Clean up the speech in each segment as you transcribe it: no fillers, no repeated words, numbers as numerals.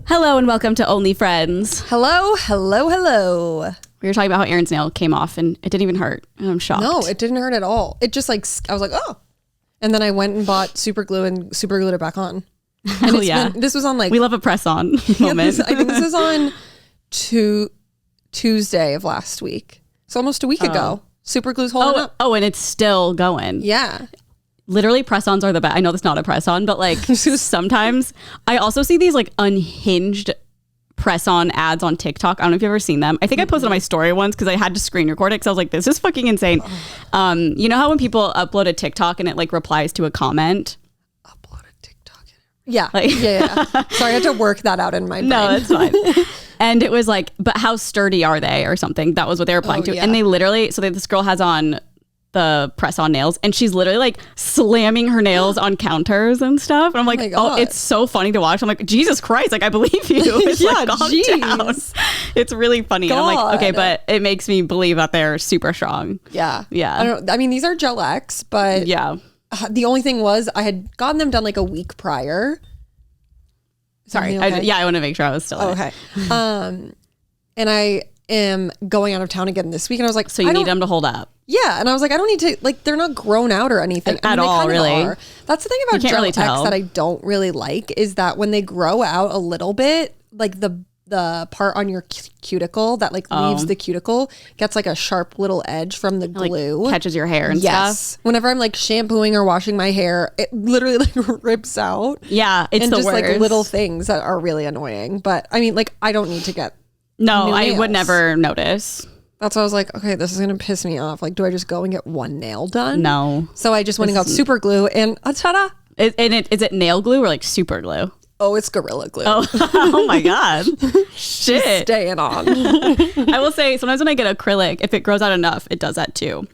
Hello and welcome to Only Friends. Hello. We were talking about how Erin's nail came off and it didn't even hurt. And I'm shocked. No, it didn't hurt at all. It just like, I was like, oh. And then I went and bought super glue and super glued it back on. Hell yeah. This was on like... We love a press on moment. I think this was on Tuesday of last week. So almost a week ago. Super glue's holding up. Oh, and it's still going. Yeah. Literally press-ons are the best. I know that's not a press-on, but like sometimes I also see these like unhinged press-on ads on TikTok. I don't know if you've ever seen them. I think I posted on my story once because I had to screen record it because I was like, this is fucking insane. You know how when people upload a TikTok and it like replies to a comment? Upload a TikTok. Yeah. Like, yeah. So I had to work that out in my brain. No, it's fine. And it was like, but how sturdy are they or something? That was what they were replying to. Yeah. And they literally, this girl has on the press on nails and she's literally like slamming her nails on counters and stuff. And I'm like, oh, it's so funny to watch. I'm like, Jesus Christ, like I believe you. It's yeah, like calm down. It's really funny. And I'm like, okay, but it makes me believe that they're super strong. Yeah. Yeah. I mean, these are Gel X, but yeah. The only thing was I had gotten them done like a week prior. Sorry. Okay? I want to make sure I was still okay. And I am going out of town again this week. And I was like, so you need them to hold up. Yeah. And I was like, I don't need to, like, they're not grown out or anything. At all, really. Are. That's the thing about Gel X that I don't really like is that when they grow out a little bit, like the part on your cuticle that like leaves the cuticle gets like a sharp little edge from the glue. Like, catches your hair and stuff. Whenever I'm like shampooing or washing my hair, it literally like rips out. Yeah, it's and the just worst. Like little things that are really annoying. But I mean, like I don't need to get No, I would never notice. That's why I was like, okay, this is going to piss me off. Like, do I just go and get one nail done? No. So I just went and got super glue and ta-da. Is it nail glue or like super glue? Oh, it's Gorilla Glue. Oh my God. Shit. Staying on. I will say sometimes when I get acrylic, if it grows out enough, it does that too.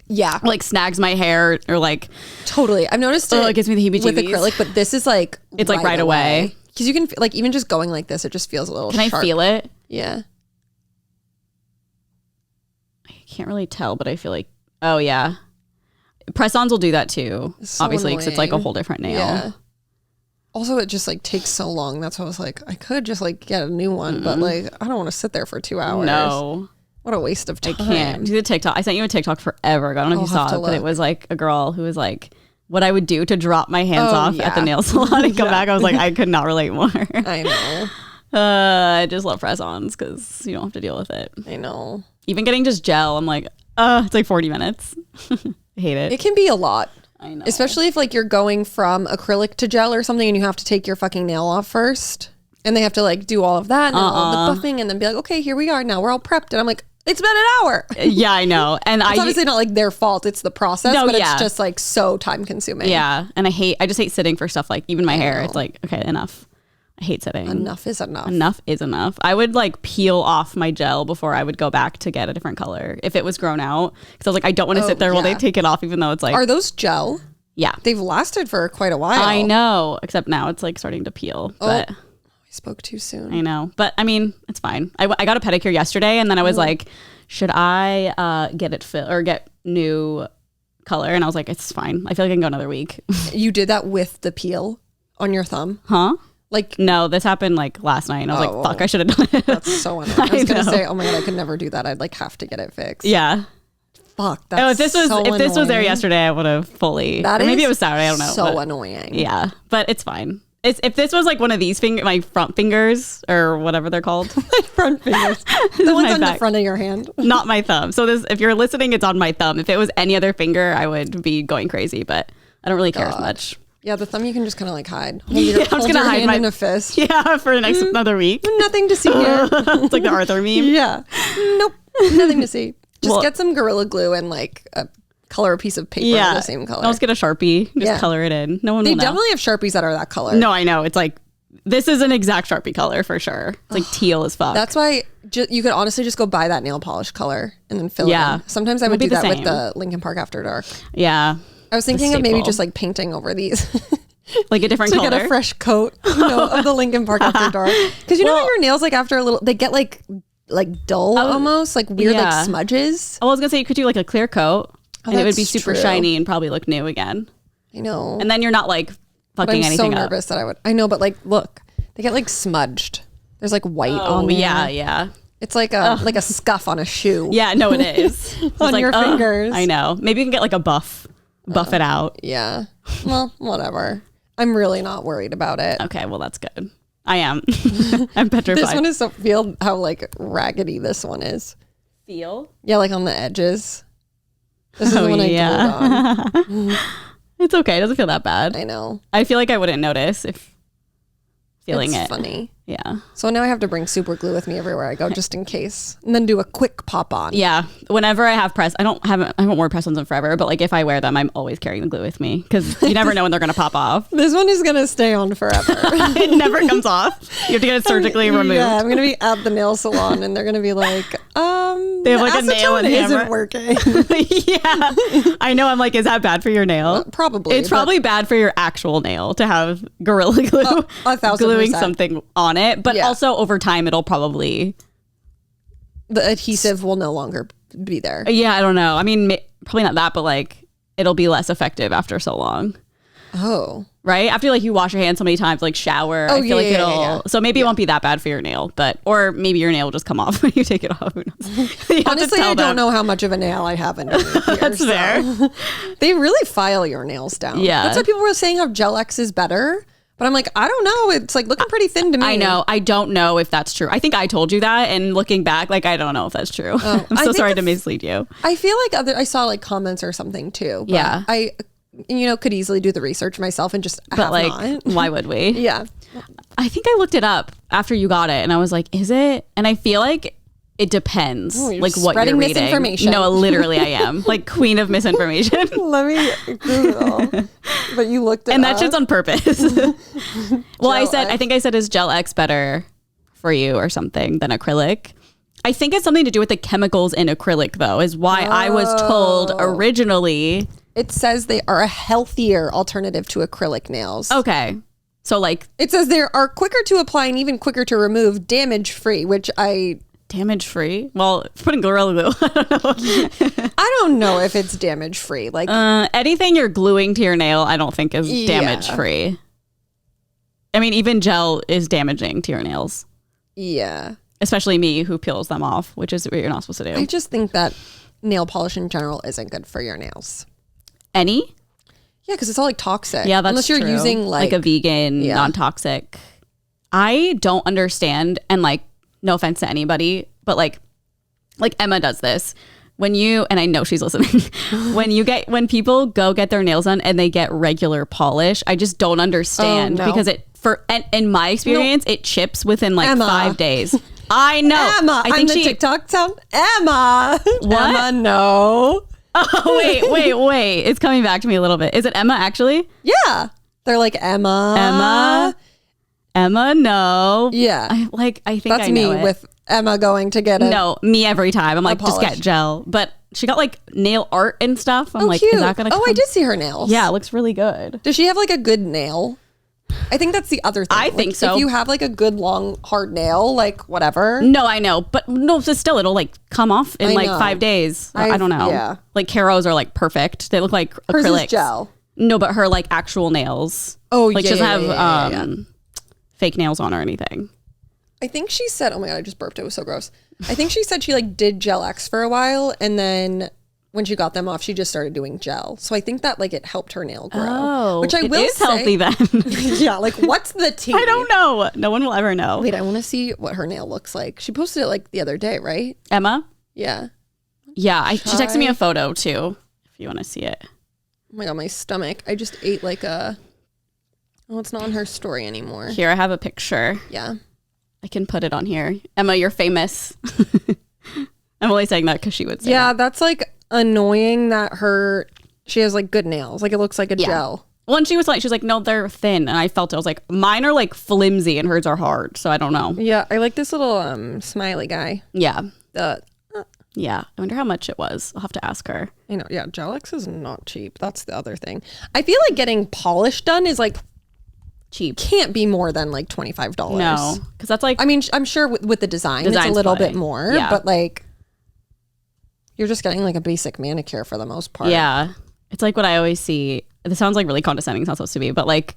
Yeah. Like snags my hair or like. Totally. I've noticed it gives me the heebie-jeebies. with acrylic, but this is like it's like right away. Because you can like even just going like this, it just feels a little sharp. Can I feel it? Yeah. Can't really tell, but I feel like, oh yeah. Press-ons will do that too, so obviously, because it's like a whole different nail. Yeah. Also, it just like takes so long. That's why I was like, I could just like get a new one, but like, I don't want to sit there for 2 hours. No. What a waste of time. I can't. Do the TikTok. I sent you a TikTok forever ago. I don't know if you saw it, but it was like a girl who was like, what I would do to drop my hands off at the nail salon and come back. I was like, I could not relate more. I know. I just love press-ons because you don't have to deal with it. I know. Even getting just gel, I'm like, it's like 40 minutes. I hate it. It can be a lot. I know. Especially if like you're going from acrylic to gel or something and you have to take your fucking nail off first. And they have to like do all of that and all the buffing and then be like, okay, here we are. Now we're all prepped. And I'm like, it's been an hour. Yeah, I know. And it's obviously not like their fault. It's the process, but yeah. it's just like so time consuming. Yeah. And I just hate sitting for stuff like even my hair. It's like, okay, enough. I hate sitting. Enough is enough. Enough is enough. I would like peel off my gel before I would go back to get a different color if it was grown out. Because I was like, I don't want to sit there while they take it off, even though it's like. Are those gel? Yeah. They've lasted for quite a while. I know. Except now it's like starting to peel. But I spoke too soon. I know. But I mean, it's fine. I got a pedicure yesterday and then I was like, should I get it or get new color? And I was like, it's fine. I feel like I can go another week. You did that with the peel on your thumb? Huh? Like no, this happened like last night and I was like, fuck, I should have done it. That's so annoying. I was gonna say, oh my God, I could never do that. I'd like have to get it fixed. Yeah. Fuck. That's if this was there yesterday, I would have fully. Or maybe it was Saturday. I don't know. So annoying. Yeah, but it's fine. If this was like one of these my front fingers or whatever they're called. My front fingers. The ones on the front of your hand. Not my thumb. So if you're listening, it's on my thumb. If it was any other finger, I would be going crazy. But I don't really care as much. Yeah, the thumb you can just kind of like hide. I'm just gonna hide hand in a fist. Yeah, for the next another week. Nothing to see here. It's like the Arthur meme. Yeah. Nope. Nothing to see. Just get some Gorilla Glue and like color a piece of paper the same color. I'll just get a Sharpie. Just color it in. No one will know. They definitely have Sharpies that are that color. No, I know. It's like this is an exact Sharpie color for sure. It's like teal as fuck. That's why you could honestly just go buy that nail polish color and then fill it in. Sometimes I would do that with the Linkin Park After Dark. Yeah. I was thinking of maybe just like painting over these. Like a different color? To get a fresh coat of the Linkin Park After Dark. Because you know how your nails like after a little, they get like dull almost, like weird like smudges. I was going to say you could do like a clear coat and it would be super shiny and probably look new again. I know. And then you're not like fucking anything up. I'm so nervous that I would. I know, but like, look, They get like smudged. There's like white on there. Yeah. It's like a scuff on a shoe. Yeah, no, it is. On like, your fingers. I know. Maybe you can get like a buff it out. Yeah. Well, whatever. I'm really not worried about it. Okay, well, that's good. I am. I'm petrified. This one is so, feel how like raggedy this one is. Feel? Yeah, like on the edges. This is the one I glued on. It's okay. It doesn't feel that bad. I know. I feel like I wouldn't notice if feeling it's it. Funny. Yeah. So now I have to bring super glue with me everywhere I go just in case. And then do a quick pop on. Yeah. Whenever I have I haven't worn press-ons in forever, but like if I wear them, I'm always carrying the glue with me because you never know when they're going to pop off. This one is going to stay on forever. It never comes off. You have to get it surgically removed. Yeah, I'm going to be at the nail salon and they're going to be like, they have like a nail and hammer. Isn't working. Yeah. I know. I'm like, is that bad for your nail? Probably. It's probably bad for your actual nail to have Gorilla Glue 1,000%. gluing something on it. But Yeah. also over time, it'll probably... The adhesive will no longer be there. Yeah, I don't know. I mean, probably not that, but like it'll be less effective after so long. Oh. Right? After like you wash your hands so many times, like shower, I feel like it'll... Yeah. So maybe it won't be that bad for your nail, or maybe your nail will just come off when you take it off. Who knows? Honestly, I don't know how much of a nail I have in here. That's fair. They really file your nails down. Yeah. That's why people were saying how Gel X is better. But I'm like, I don't know. It's like looking pretty thin to me. I know. I don't know if that's true. I think I told you that, and looking back, like I don't know if that's true. I'm so sorry to mislead you. I feel like I saw like comments or something too. But Yeah. I could easily do the research myself and just But like, not. why would we? Yeah. I think I looked it up after you got it, and I was like, is it? And I feel like it depends, You're like what spreading you're reading. misinformation. No, literally, I am like queen of misinformation. Let me Google. But you looked it And up. that shit's on purpose. Well, I think I said, is Gel X better for you or something than acrylic? I think it's something to do with the chemicals in acrylic, though, is why I was told originally. It says they are a healthier alternative to acrylic nails. Okay. So like. It says they are quicker to apply and even quicker to remove, damage free, which Damage free? Well, putting Gorilla Glue. I don't know. I don't know if it's damage free. Like anything you're gluing to your nail, I don't think is damage free. I mean, even gel is damaging to your nails. Yeah. Especially me, who peels them off, which is what you're not supposed to do. I just think that nail polish in general isn't good for your nails. Any? Yeah, because it's all like toxic. Yeah, that's unless you're true. using like a vegan, non-toxic. I don't understand, and like, no offense to anybody, but like Emma does this. When you, and I know she's listening, when people go get their nails done and they get regular polish, I just don't understand because in my experience, it chips within like Emma. 5 days. I know. Emma, I think I'm the TikTok sound. Emma. What? Emma, no. Oh, wait. It's coming back to me a little bit. Is it Emma actually? Yeah. They're like, Emma, no. Yeah. I think that's I know me it. with Emma going to get it. No, me every time. I'm like, polish. just get gel. But she got like nail art and stuff. I'm like, cute. is that going to come? I did see her nails. Yeah, it looks really good. Does she have like a good nail? I think that's the other thing. I think so. If you have like a good long hard nail, like whatever. No, I know. But no, so still it'll like come off in like 5 days. I don't know. Yeah. Like Caro's are like perfect. They look like Hers acrylics. is gel. No, but her like actual nails. Oh, like yeah. she doesn't have fake nails on or anything. I think she said, oh my God, I just burped. It was so gross. I think she said she like did Gel X for a while. And then when she got them off, she just started doing gel. So I think that like it helped her nail grow. Oh, which I will is say, healthy then. Yeah, like what's the tea? I don't know. No one will ever know. Wait, I want to see what her nail looks like. She posted it like the other day, right? Emma? Yeah. Yeah, she texted me a photo too, if you want to see it. Oh my God, my stomach. I just ate like a... Oh, it's not on her story anymore. Here, I have a picture. Yeah. I can put it on here. Emma, you're famous. I'm only saying that because she would say that. That's like annoying that she has like good nails. Like it looks like a gel. Well, and she was like, no, they're thin. And I felt it. I was like, mine are like flimsy and hers are hard. So I don't know. Yeah, I like this little smiley guy. Yeah. Yeah. I wonder how much it was. I'll have to ask her. I know. Yeah, Gel X is not cheap. That's the other thing. I feel like getting polish done is like cheap. Can't be more than like $25. No, because that's like... I mean, I'm sure with the design, it's a little bit more. Yeah. But like, you're just getting like a basic manicure for the most part. Yeah. It's like what I always see. This sounds like really condescending. It's not supposed to be. But like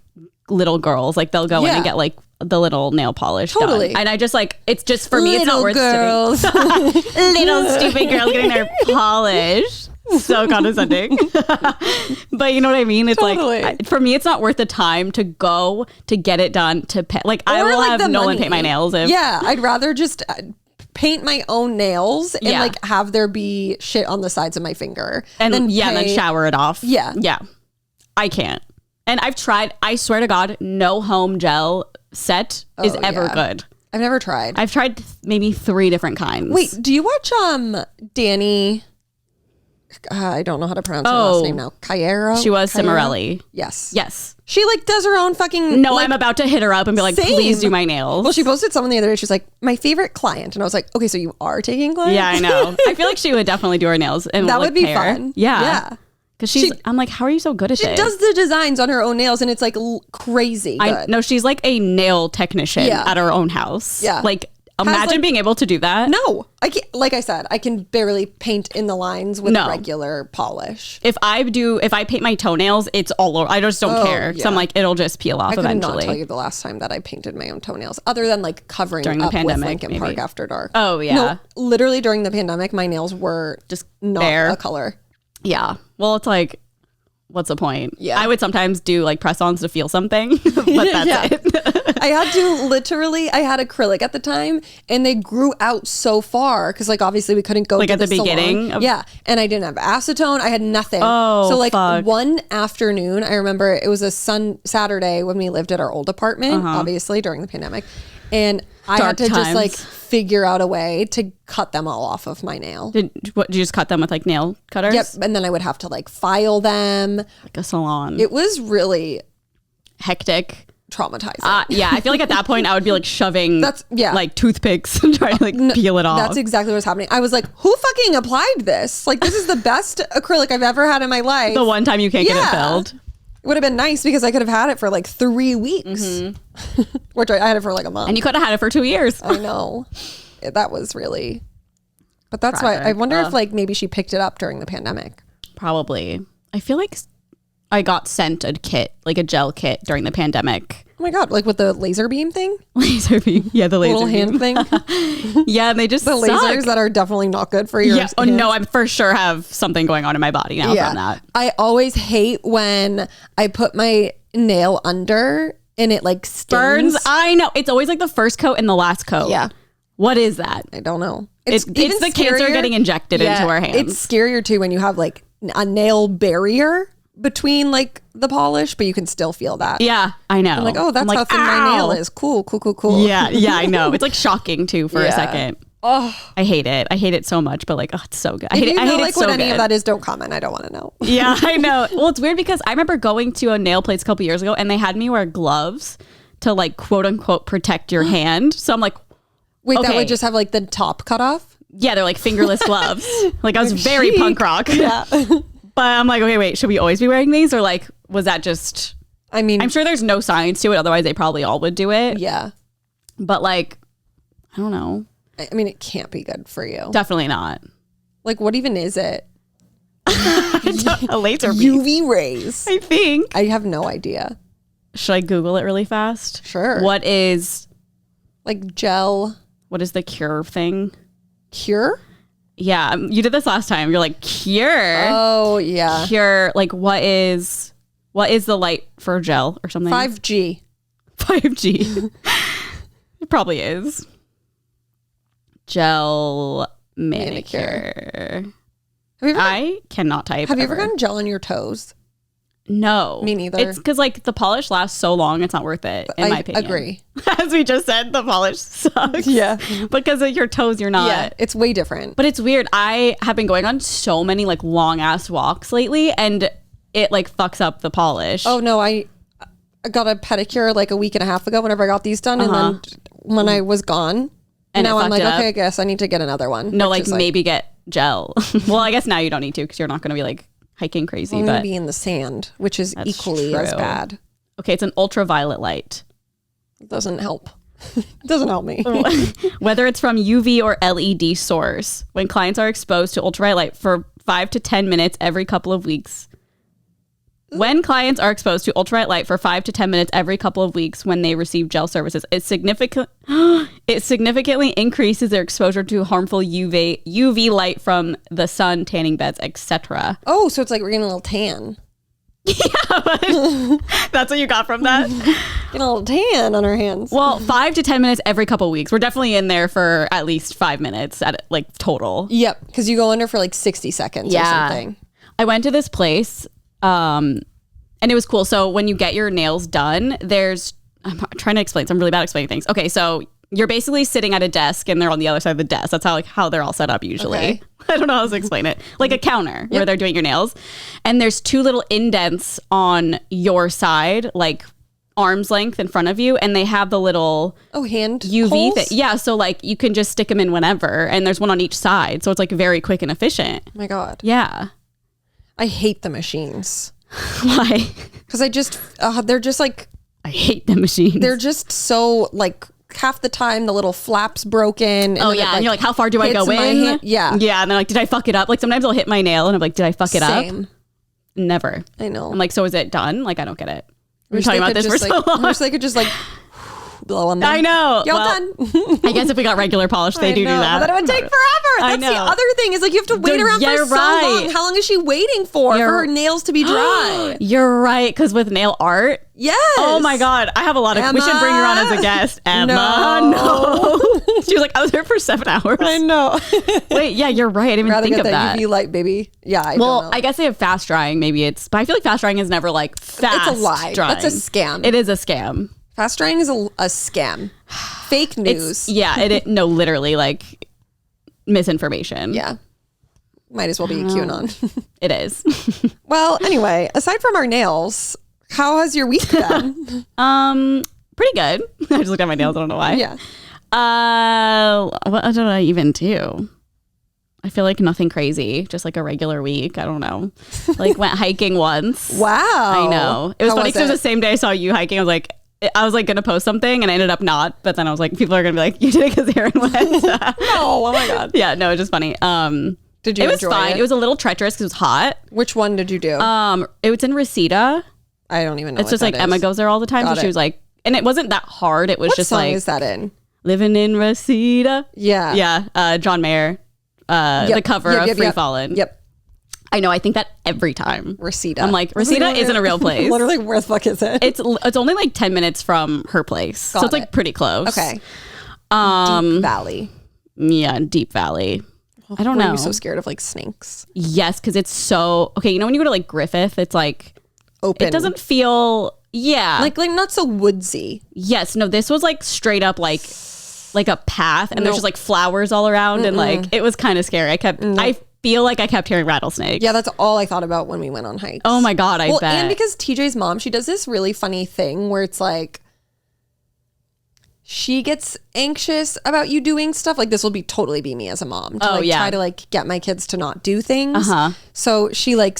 little girls, like they'll go in and get like the little nail polish Totally. done. And I just like, it's just for me, it's not worth girls. little stupid girls getting their polish. So condescending. But you know what I mean? It's totally. like, for me, it's not worth the time to go to get it done, to pay. Like, I will like have Nolan paint my nails. Yeah, I'd rather just paint my own nails and like have there be shit on the sides of my finger. And then shower it off. Yeah. Yeah. I can't. And I've tried, I swear to God, no home gel set is ever good. I've never tried. I've tried maybe 3 different kinds. Wait, do you watch Danny? I don't know how to pronounce her last name now. Cairo? She was Cimarelli. Yes. Yes. She like does her own fucking... No, like, I'm about to hit her up and be like, please do my nails. Well, she posted someone the other day. She's like, my favorite client. And I was like, okay, so you are taking clients? Yeah, I know. I feel like she would definitely do her nails. And that would be fun. Yeah. Yeah. Because I'm like, how are you so good at this? She does the designs on her own nails and it's like crazy good. No, she's like a nail technician at her own house. Yeah. Like, imagine being able to do that. No, I can't. Like I said, I can barely paint in the lines with regular polish. If I paint my toenails, it's all over. I just don't care. So I'm like, it'll just peel off eventually. I could not tell you the last time that I painted my own toenails, other than like covering during up the pandemic, with Lincoln Park After Dark. Oh yeah. No, literally during the pandemic, my nails were just not a color. Yeah. Well, it's like, what's the point? Yeah. I would sometimes do like press-ons to feel something, but that's it. I had acrylic at the time and they grew out so far because like obviously we couldn't go like to at the salon. beginning. Yeah. And I didn't have acetone. I had nothing. Oh, so like fuck. one afternoon, I remember it was a Saturday when we lived at our old apartment, obviously during the pandemic. And I had to just like figure out a way to cut them all off of my nail. Did you just cut them with like nail cutters? Yep. And then I would have to like file them. Like a salon. It was really hectic. Traumatizing. Yeah, I feel like at that point I would be like shoving like toothpicks and trying to like peel it off. That's exactly what's happening. I was like, who fucking applied this? Like, this is the best acrylic I've ever had in my life. The one time you can't get it filled. It would have been nice because I could have had it for like 3 weeks. Which I had it for like a month. And you could have had it for 2 years. I know. That was really... But that's why I wonder if like maybe she picked it up during the pandemic. Probably. I feel like I got sent a kit, like a gel kit during the pandemic. Oh my God, like with the laser beam thing? Laser beam. Yeah, the laser little beam. hand thing. Yeah, and they just the lasers that are definitely not good for your hands. Oh no, I for sure have something going on in my body now from that. I always hate when I put my nail under and it like stings. Burns. I know. It's always like the first coat and the last coat. Yeah. What is that? I don't know. It's the cancer getting injected into our hands. It's scarier too when you have like a nail barrier between like the polish, but you can still feel that. Yeah, I know. I'm like, oh, that's how thin my nail is. Cool. Yeah, I know. It's like shocking too for a second. Oh, I hate it. I hate it so much, but like, oh, it's so good. I hate it. I hate it so what any good. of that is, don't comment. I don't want to know. Yeah, I know. Well, it's weird because I remember going to a nail place a couple years ago and they had me wear gloves to like quote unquote protect your hand. So I'm like, wait, that would just have like the top cut off? Yeah, they're like fingerless gloves. Like I was very punk rock. Yeah. But I'm like, okay, wait, should we always be wearing these? Or like, was that just... I mean... I'm sure there's no science to it. Otherwise, they probably all would do it. Yeah. But like, I don't know. I mean, it can't be good for you. Definitely not. Like, what even is it? A laser beam. UV rays. I think. I have no idea. Should I Google it really fast? Sure. What is... Like gel... What is the cure thing? Cure? Yeah, you did this last time. You're like, cure. Oh, yeah. Cure. Like, what is the light for gel or something? 5G. 5G. It probably is. Gel manicure. I cannot type. Have you ever gotten gel on your toes? No. Me neither. It's because like the polish lasts so long, it's not worth it, in my opinion. I agree. As we just said, the polish sucks. Yeah. Because of your toes, you're not. Yeah, it's way different. But it's weird. I have been going on so many like long ass walks lately and it like fucks up the polish. Oh no, I got a pedicure like a week and a half ago whenever I got these done. And then when I was gone, and now I'm like, okay, I guess I need to get another one. No, like maybe get gel. Well, I guess now you don't need to because you're not going to be like hiking crazy. I'm going to be in the sand, which is equally as bad. Okay, it's an ultraviolet light. It doesn't help. It doesn't help me. Whether it's from UV or LED source, when clients are exposed to ultraviolet light for 5 to 10 minutes every couple of weeks, When clients are exposed to ultraviolet light for 5 to 10 minutes every couple of weeks when they receive gel services, it significantly increases their exposure to harmful UV light from the sun, tanning beds, etc. Oh, so it's like we're getting a little tan. Yeah, but that's what you got from that? Getting a little tan on our hands. Well, 5 to 10 minutes every couple of weeks. We're definitely in there for at least 5 minutes at like total. Yep, because you go under for like 60 seconds or something. I went to this place and it was cool. So when you get your nails done, I'm trying to explain. So I'm really bad at explaining things. Okay, so you're basically sitting at a desk and they're on the other side of the desk. That's how they're all set up usually. Okay. I don't know how else to explain it. Like a counter where they're doing your nails. And there's 2 little indents on your side, like arm's length in front of you. And they have the little hand UV thing. Yeah, so like you can just stick them in whenever. And there's one on each side. So it's like very quick and efficient. Oh my God. Yeah. I hate the machines. Why? Because they're just like... I hate the machines. They're just so like... half the time the little flap's broken. And and you're like, how far do I go in? Yeah. And they're like, did I fuck it up? Like sometimes I'll hit my nail and I'm like, did I fuck it up? Never. I know. I'm like, so is it done? Like, I don't get it. We're talking about this for so long. I wish they could just like blow on them. I know. Y'all done? I guess if we got regular polish, they do that. But that would take forever. That's the other thing is like you have to wait around for so long. How long is she waiting for her nails to be dry? You're right. Because with nail art. Yes. Oh my God. I have a lot of, we should bring her on as a guest. Emma. No. She was like, I was there for 7 hours. I know. Wait, yeah, you're right. I didn't even think of that. UV light, baby. Yeah. I guess they have fast drying. Maybe but I feel like fast drying is never like fast. It's a lie. Drying. That's a scam. It is a scam. Fast drying is a scam. Fake news. No, literally like misinformation. Yeah. Might as well be a QAnon. It is. Well, anyway, aside from our nails, how has your week been? Pretty good. I just looked at my nails. I don't know why. Yeah. What did I even do? I feel like nothing crazy, just like a regular week. I don't know. Like went hiking once. Wow. I know. It was funny because it was the same day I saw you hiking. I was like going to post something and I ended up not. But then I was like, people are going to be like, you did it because Aaron went. No. Oh my God. Yeah, no, it's just funny. Did you enjoy it? Was fine. It was a little treacherous because it was hot. Which one did you do? It was in Reseda. I don't even know. It's just like Emma goes there all the time. So she was like, and it wasn't that hard. It was just like. What song is that in? Living in Reseda. Yeah. Yeah. John Mayer. The cover of Free Fallin'. Yep. I know. I think that every time. Reseda. I'm like, Reseda isn't a real place. Literally, where the fuck is it? It's only like 10 minutes from her place. So it's like pretty close. Okay. Deep Valley. Yeah, Deep Valley. I don't know. Were you so scared of like snakes? Yes, because it's so... Okay, you know when you go to like Griffith, it's like... Open. It doesn't feel... Yeah. Like not so woodsy. Yes. No, this was like straight up like a path and there's just like flowers all around and like it was kind of scary. I feel like I kept hearing rattlesnakes. Yeah, that's all I thought about when we went on hikes. Oh my God, I bet. And because TJ's mom, she does this really funny thing where it's like she gets anxious about you doing stuff. Like this will totally be me as a mom to try to like get my kids to not do things. So she like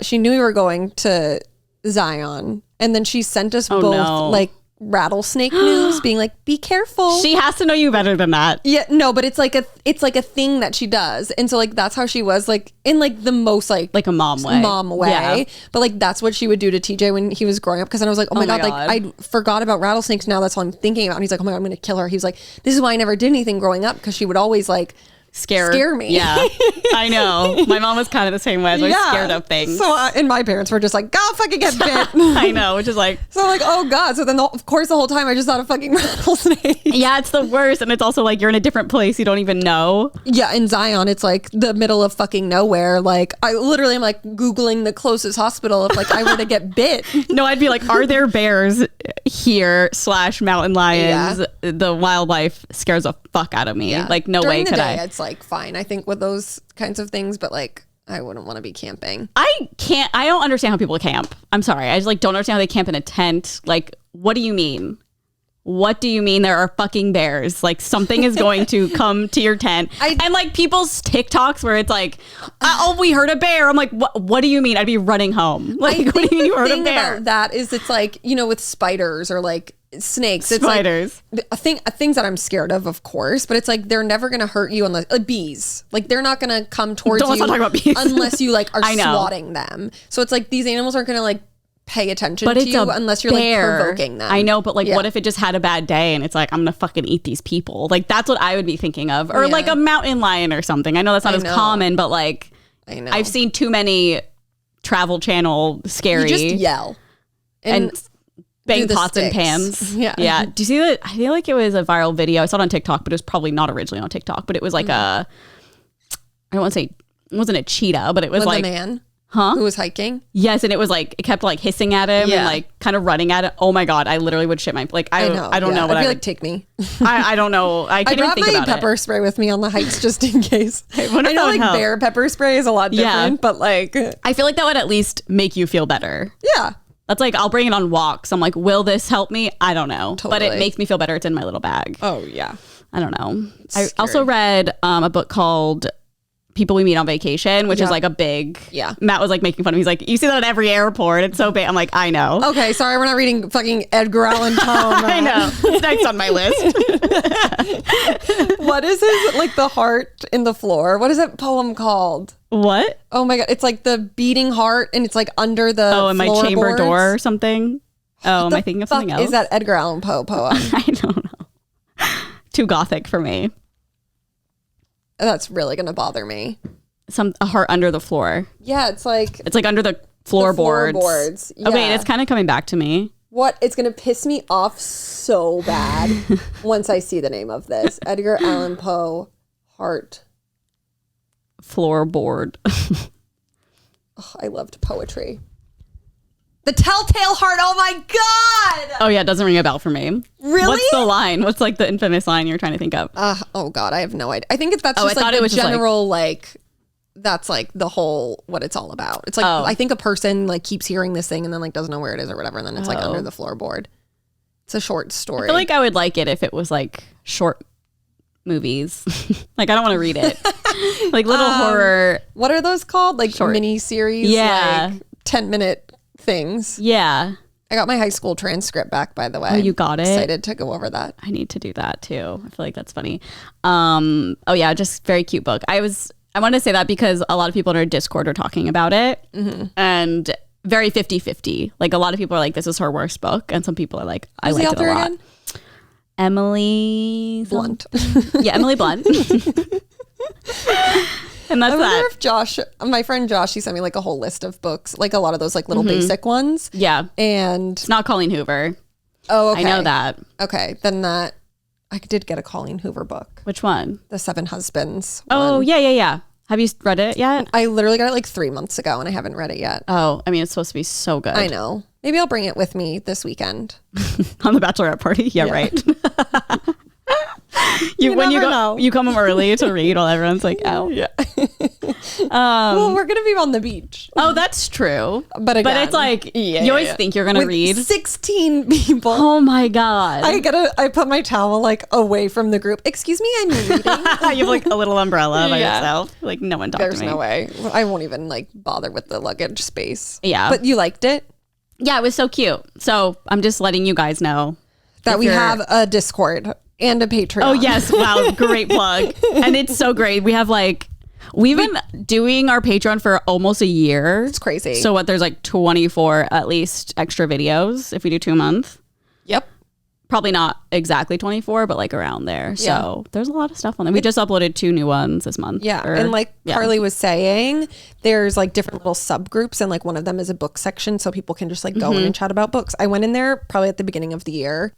she knew we were going to Zion and then she sent us both like rattlesnake news being like, be careful. She has to know you better than that. Yeah, no, but it's like a thing that she does. And so like that's how she was like in like the most like a mom way. Yeah. But like that's what she would do to TJ when he was growing up. Because then I was like, oh my God, like I forgot about rattlesnakes. Now that's all I'm thinking about. And he's like, oh my God, I'm gonna kill her. He was like, this is why I never did anything growing up, because she would always like scare me. Yeah, I know. My mom was kind of the same way. I was scared of things. So and my parents were just like, go fucking get bit. I know, which is like, so I'm like, oh God. So then of course the whole time I just thought of fucking rattlesnake. Yeah, it's the worst. And it's also like you're in a different place you don't even know. Yeah, in Zion it's like the middle of fucking nowhere. Like I literally am like Googling the closest hospital if like I were to get bit. No, I'd be like, are there bears here / mountain lions? Yeah. The wildlife scares the fuck out of me. Yeah. Like no way could I. It's like fine, I think, with those kinds of things, but like I wouldn't want to be camping. I don't understand how people camp. I'm sorry. I just like don't understand how they camp in a tent. Like, what do you mean? What do you mean there are fucking bears? Like something is going to come to your tent. And like people's TikToks where it's like, oh, we heard a bear. I'm like, what do you mean? I'd be running home. Like, what do you mean you heard a bear? The thing about that is it's like, you know, with spiders or like snakes, it's spiders. Like things that I'm scared of course, but it's like they're never gonna hurt you unless bees. Like they're not gonna come towards you talk about bees. unless you like are swatting them. So it's like these animals aren't gonna like pay attention to you unless you're like provoking them. I know, but like what if it just had a bad day and it's like, I'm gonna fucking eat these people? Like that's what I would be thinking of. Or like a mountain lion or something. I know that's not as common, but like I've seen too many Travel Channel scary. You just yell. And bang pots and pans. Yeah. Do you see that? I feel like it was a viral video. I saw it on TikTok, but it was probably not originally on TikTok. But it was like I don't want to say, it wasn't a cheetah, but it was like a man Huh? Who was hiking? Yes, and it was like, it kept like hissing at him and like kind of running at it. Oh my God, I literally would shit my, like, I don't know what I'd I be would. like, take me. I don't know. I can't even think about it. I'd brought my pepper spray with me on the hikes just in case. I know like bear pepper spray is a lot different, but like. I feel like that would at least make you feel better. Yeah. That's like, I'll bring it on walks. I'm like, will this help me? I don't know. Totally. But it makes me feel better. It's in my little bag. Oh yeah. I don't know. I also read a book called People We Meet on Vacation, which is like a big, Matt was like making fun of me. He's like, you see that at every airport. It's so big. I'm like, I know. Okay, sorry, we're not reading fucking Edgar Allan Poe. I know. It's next on my list. What is his, like the heart in the floor? What is that poem called? What? Oh my God. It's like the beating heart and it's like under the in my chamber door or something. Oh, am I thinking of something else? Is that Edgar Allan Poe poem? I don't know. Too gothic for me. That's really gonna bother me. A heart under the floor. Yeah, it's like under the floorboards. Yeah. Oh wait, it's kind of coming back to me. What? It's gonna piss me off so bad once I see the name of this. Edgar Allan Poe heart. Floorboard. Oh, I loved poetry. The Telltale Heart. Oh my God. Oh yeah, it doesn't ring a bell for me. Really? What's the line? What's like the infamous line you're trying to think of? Oh God, I have no idea. I think that's just like the general like that's like the whole what it's all about. It's like I think a person like keeps hearing this thing and then like doesn't know where it is or whatever, and then it's like under the floorboard. It's a short story. I feel like I would like it if it was like short movies. Like I don't want to read it. Like little horror. What are those called? Like short mini series? Yeah. Like 10-minute things. Yeah. I got my high school transcript back, by the way. Oh, you got it? Excited to go over that. I need to do that too. I feel like that's funny. Oh yeah, just very cute book. I wanted to say that because a lot of people in our Discord are talking about it, and very 50-50. Like a lot of people are like, this is her worst book, and some people are like, I liked it a lot. Again? Emily Blunt. Yeah, Emily Blunt. And that's I wonder if Josh, my friend Josh, he sent me like a whole list of books, like a lot of those like little basic ones. Yeah. And it's not Colleen Hoover. Oh, okay. I know that. Okay. Then I did get a Colleen Hoover book. Which one? The Seven Husbands. Oh, yeah. Have you read it yet? I literally got it like 3 months ago and I haven't read it yet. Oh, I mean, it's supposed to be so good. I know. Maybe I'll bring it with me this weekend. On the bachelorette party? Yeah. Right. You come home early to read while everyone's like out. Yeah. Well, we're gonna be on the beach. Oh, that's true. But it's like you always think you're gonna read 16 people. Oh my God. I put my towel like away from the group. Excuse me, I'm reading. You have like a little umbrella by yourself. Like no one talked to me. There's no way. I won't even like bother with the luggage space. Yeah. But you liked it? Yeah, it was so cute. So I'm just letting you guys know that we have a Discord and a Patreon. Oh yes. Wow. Great plug. And it's so great. We have we've been doing our Patreon for almost a year. It's crazy. So there's like 24 at least extra videos if we do 2 a month. Yep. Probably not exactly 24, but like around there. So there's a lot of stuff on there. We just uploaded 2 new ones this month. Yeah. And like Carly was saying, there's like different little subgroups and like one of them is a book section. So people can just like go in and chat about books. I went in there probably at the beginning of the year.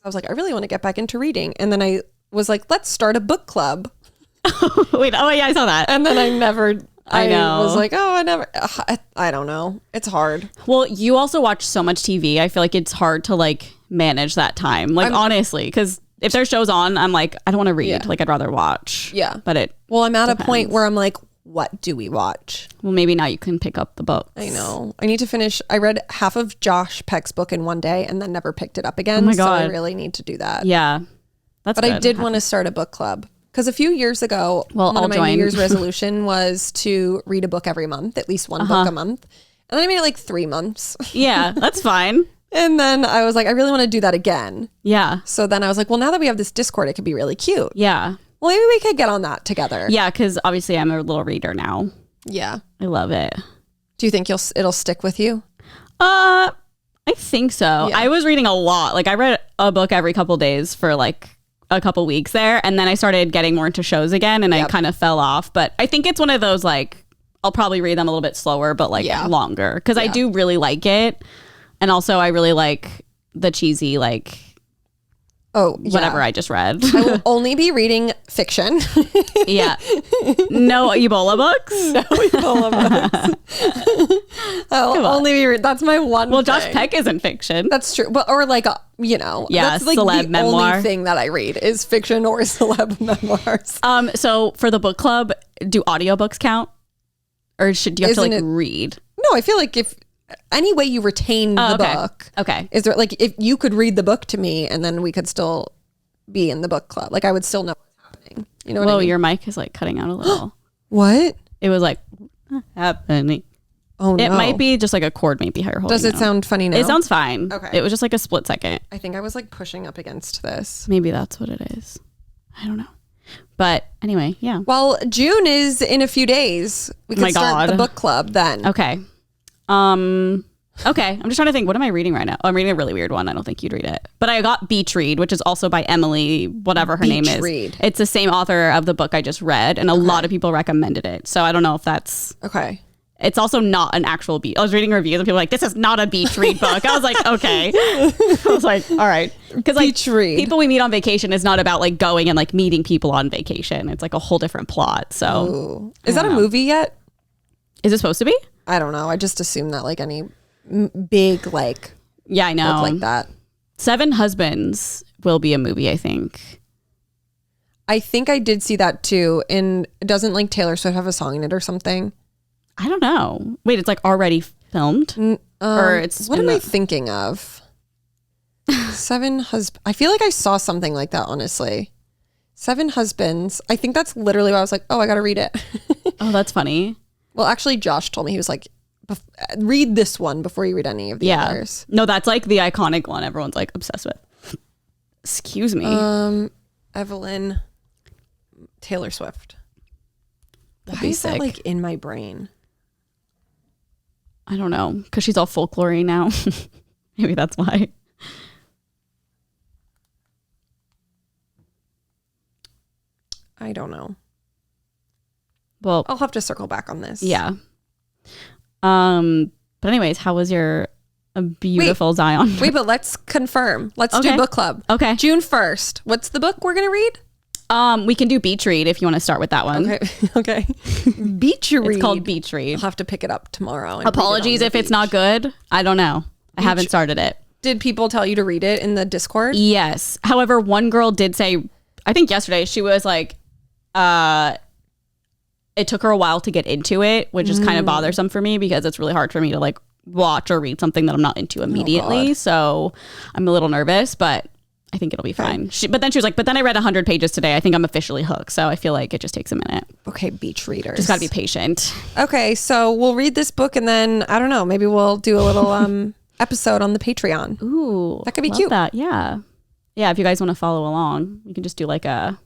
I was like, I really want to get back into reading. And then I was like, let's start a book club. Wait, oh yeah, I saw that. And then I know. Was like, I don't know. It's hard. Well, you also watch so much TV. I feel like it's hard to like manage that time. Like honestly, because if there's shows on, I'm like, I don't want to read. Like I'd rather watch. Yeah. But I'm at a point where I'm like, what do we watch? Well, maybe now you can pick up the books. I know. I need to finish. I read half of Josh Peck's book in one day and then never picked it up again. Oh my God. So I really need to do that. Yeah. But I did want to start a book club. Because a few years ago, one of my New Year's resolution was to read a book every month, at least one book a month. And then I made it like 3 months. Yeah, that's fine. And then I was like, I really want to do that again. Yeah. So then I was like, well, now that we have this Discord, it could be really cute. Yeah. Well, maybe we could get on that together. Yeah, because obviously I'm a little reader now. Yeah. I love it. Do you think it'll stick with you? I think so. Yeah. I was reading a lot. Like I read a book every couple days for like a couple weeks there, and then I started getting more into shows again, and I kind of fell off. But I think it's one of those like I'll probably read them a little bit slower, but like longer because I do really like it, and also I really like the cheesy like whatever I just read. I will only be reading fiction. No Ebola books. No Ebola books. I'll only be that's my one. Well, Josh Peck isn't fiction. That's true, but or like that's like celeb the memoir. only thing that I read is fiction or celeb memoirs. So for the book club, do audiobooks count, or do you have to like read? No, I feel like if any way you retain the book. Okay. Is there like if you could read the book to me and then we could still be in the book club, like I would still know what's happening. You know what I mean? Your mic is like cutting out a little. What? It was like happening. Oh no. It might be just like a cord maybe you're holding. Does it sound funny now? It sounds fine. Okay. It was just like a split second. I think I was like pushing up against this. Maybe that's what it is. I don't know. But anyway, yeah. Well, June is in a few days. We can start the book club then. Okay. Okay. I'm just trying to think. What am I reading right now? Oh, I'm reading a really weird one. I don't think you'd read it. But I got Beach Read, which is also by Emily, whatever her name is. Read. It's the same author of the book I just read, and a lot of people recommended it. So I don't know if that's okay. It's also not an actual beach. I was reading reviews and people were like, this is not a beach read book. I was like, okay. I was like, all right. Because like people we meet on vacation is not about like going and like meeting people on vacation. It's like a whole different plot. So is that a movie yet? Is it supposed to be? I don't know. I just assume that like any big like I know book like that. 7 Husbands will be a movie, I think. I think I did see that too. And doesn't like Taylor Swift have a song in it or something? I don't know. Wait, it's like already filmed? Or it's what am I thinking of? 7 Husbands. I feel like I saw something like that, honestly. 7 Husbands. I think that's literally why I was like, oh, I got to read it. Oh, that's funny. Well, actually, Josh told me, he was like, read this one before you read any of the others. No, that's like the iconic one everyone's like obsessed with. Excuse me. Evelyn, Taylor Swift. Why is that like in my brain? I don't know, because she's all folklore-y now. Maybe that's why. I don't know. Well, I'll have to circle back on this. Yeah. But anyways, how was your beautiful Zion? Wait, but let's confirm. Let's do book club. Okay. June 1st. What's the book we're going to read? We can do Beach Read if you want to start with that one. Okay. Beach Read. It's called Beach Read. I'll have to pick it up tomorrow. Apologies if it's not good. I don't know. I haven't started it. Did people tell you to read it in the Discord? Yes. However, one girl did say, I think yesterday, she was like, it took her a while to get into it, which is kind of bothersome for me because it's really hard for me to like watch or read something that I'm not into immediately. So I'm a little nervous, but I think it'll be fine. But then she was like, but then I read 100 pages today. I think I'm officially hooked. So I feel like it just takes a minute. Okay, beach readers. Just got to be patient. Okay, so we'll read this book and then, I don't know, maybe we'll do a little episode on the Patreon. Ooh. That could be cute. That. Yeah. Yeah, if you guys want to follow along, you can just do like a...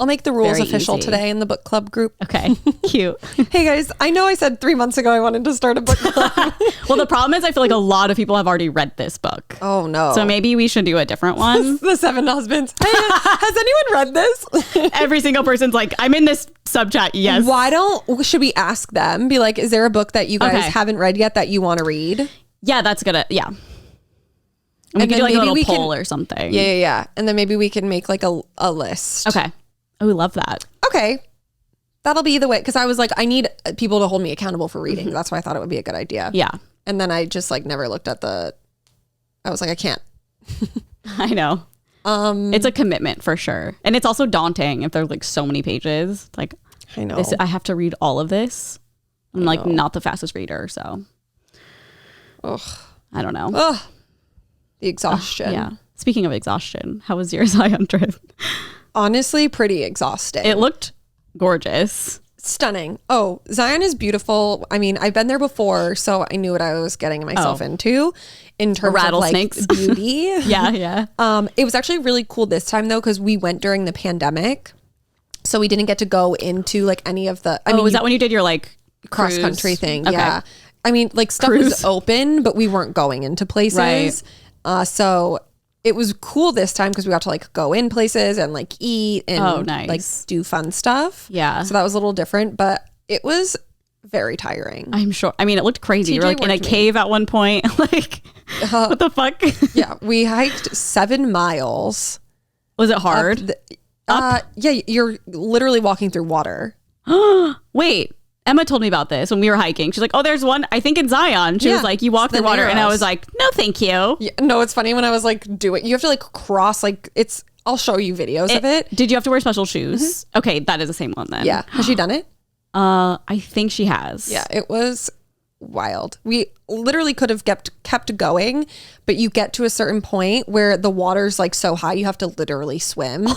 I'll make the rules official today in the book club group. Okay, cute. Hey guys, I know I said 3 months ago I wanted to start a book club. Well, the problem is I feel like a lot of people have already read this book. Oh no. So maybe we should do a different one. The 7 Husbands. Hey, has anyone read this? Every single person's like, I'm in this sub chat. Yes. Should we ask them? Be like, is there a book that you guys haven't read yet that you want to read? Yeah, that's good. Yeah. And we can do like a little poll or something. Yeah. And then maybe we can make like a list. Okay. Oh, we love that. Okay. That'll be the way. Because I was like, I need people to hold me accountable for reading. That's why I thought it would be a good idea. Yeah. And then I just like never looked at I was like, I can't. I know. It's a commitment for sure. And it's also daunting if there's like so many pages. Like, I know. I have to read all of this. I'm like not the fastest reader. So, I don't know. Ugh. The exhaustion. Yeah. Speaking of exhaustion, how was your Zion trip? Honestly, pretty exhausting. It looked gorgeous. Stunning. Oh, Zion is beautiful. I mean, I've been there before, so I knew what I was getting myself into in terms rattlesnakes. Of like beauty. Yeah. It was actually really cool this time though, because we went during the pandemic. So we didn't get to go into like any of the... was that when you did your like cross country thing? Okay. Yeah. I mean, like stuff was open, but we weren't going into places. Right. So it was cool this time because we got to like go in places and like eat and like do fun stuff. Yeah. So that was a little different, but it was very tiring. I'm sure. I mean, it looked crazy. You were like in a cave at one point. Like, what the fuck? Yeah. We hiked 7 miles. Was it hard? Yeah. You're literally walking through water. Wait. Emma told me about this when we were hiking. She's like, oh, there's one, I think in Zion. She was like, you walk through water. And I was like, no, thank you. Yeah, no, it's funny when I was like, you have to like cross, like I'll show you videos of it. Did you have to wear special shoes? Mm-hmm. Okay, that is the same one then. Yeah. Has she done it? I think she has. Yeah, it was wild. We literally could have kept going, but you get to a certain point where the water's like so high you have to literally swim.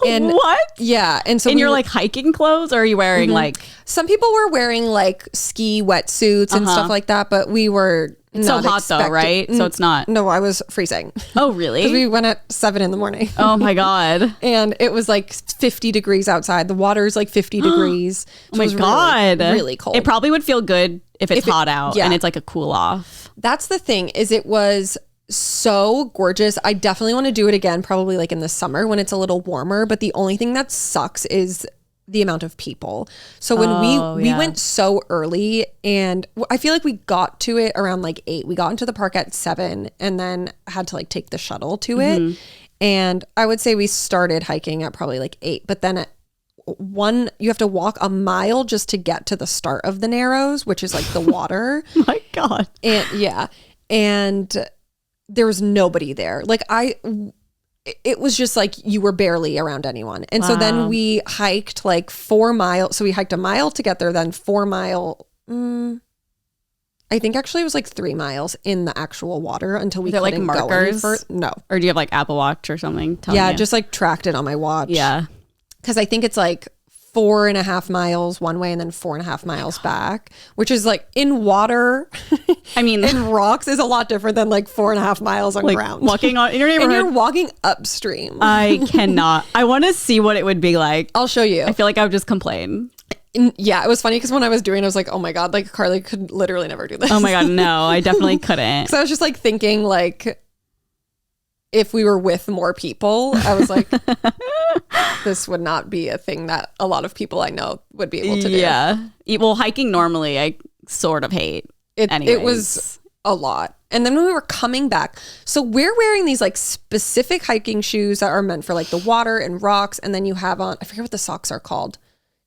And what? Yeah. And so in your like hiking clothes, or are you wearing like some people were wearing like ski wetsuits and stuff like that, but we were so hot though, right? So it's not. No, I was freezing. Oh, really? Because we went at 7 a.m. Oh my God. And it was like 50 degrees outside. The water is like 50 degrees. Oh my God. Really, really cold. It probably would feel good if it's hot out and it's like a cool off. That's the thing, is it was so gorgeous. I definitely want to do it again, probably like in the summer when it's a little warmer. But the only thing that sucks is the amount of people. So when we went so early, and I feel like we got to it around like 8. We got into the park at 7 and then had to like take the shuttle to it. And I would say we started hiking at probably like 8, but then at 1 you have to walk a mile just to get to the start of the Narrows, which is like the water. My God. And there was nobody there. Like it was just like you were barely around anyone. And so then we hiked like 4 miles. So we hiked a mile to get there, then 4 mile. I think actually it was like 3 miles in the actual water until we couldn't like markers? go any further. No. Or do you have like Apple Watch or something? Just like tracked it on my watch. Yeah. Because I think it's like 4.5 miles one way and then 4.5 miles back, which is like in water. I mean, in rocks is a lot different than like 4.5 miles on like ground. Walking on in your neighborhood. And you're walking upstream. I cannot. I want to see what it would be like. I'll show you. I feel like I would just complain. Yeah, it was funny because when I was doing it, I was like, oh my God, like Carly could literally never do this. Oh my God, no, I definitely couldn't. So I was just like thinking like, if we were with more people, I was like, this would not be a thing that a lot of people I know would be able to do. Yeah. Well, hiking normally I sort of hate. It was a lot. And then when we were coming back, so we're wearing these like specific hiking shoes that are meant for like the water and rocks. And then you have on, I forget what the socks are called.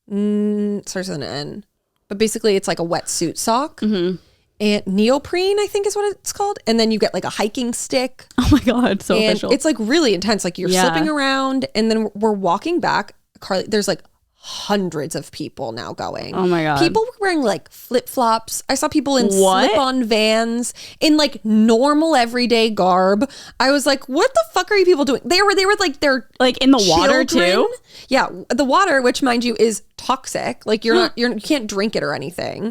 It starts with an N. But basically it's like a wetsuit sock. Mm-hmm. And neoprene, I think is what it's called. And then you get like a hiking stick. Oh my God, so and official. It's like really intense. Like you're slipping around, and then we're walking back. Carly, there's like hundreds of people now going. Oh my God. People were wearing like flip-flops. I saw people in slip-on Vans in like normal everyday garb. I was like, what the fuck are you people doing? They were like they're like in the water too? Yeah, the water, which mind you is toxic. Like you can't drink it or anything.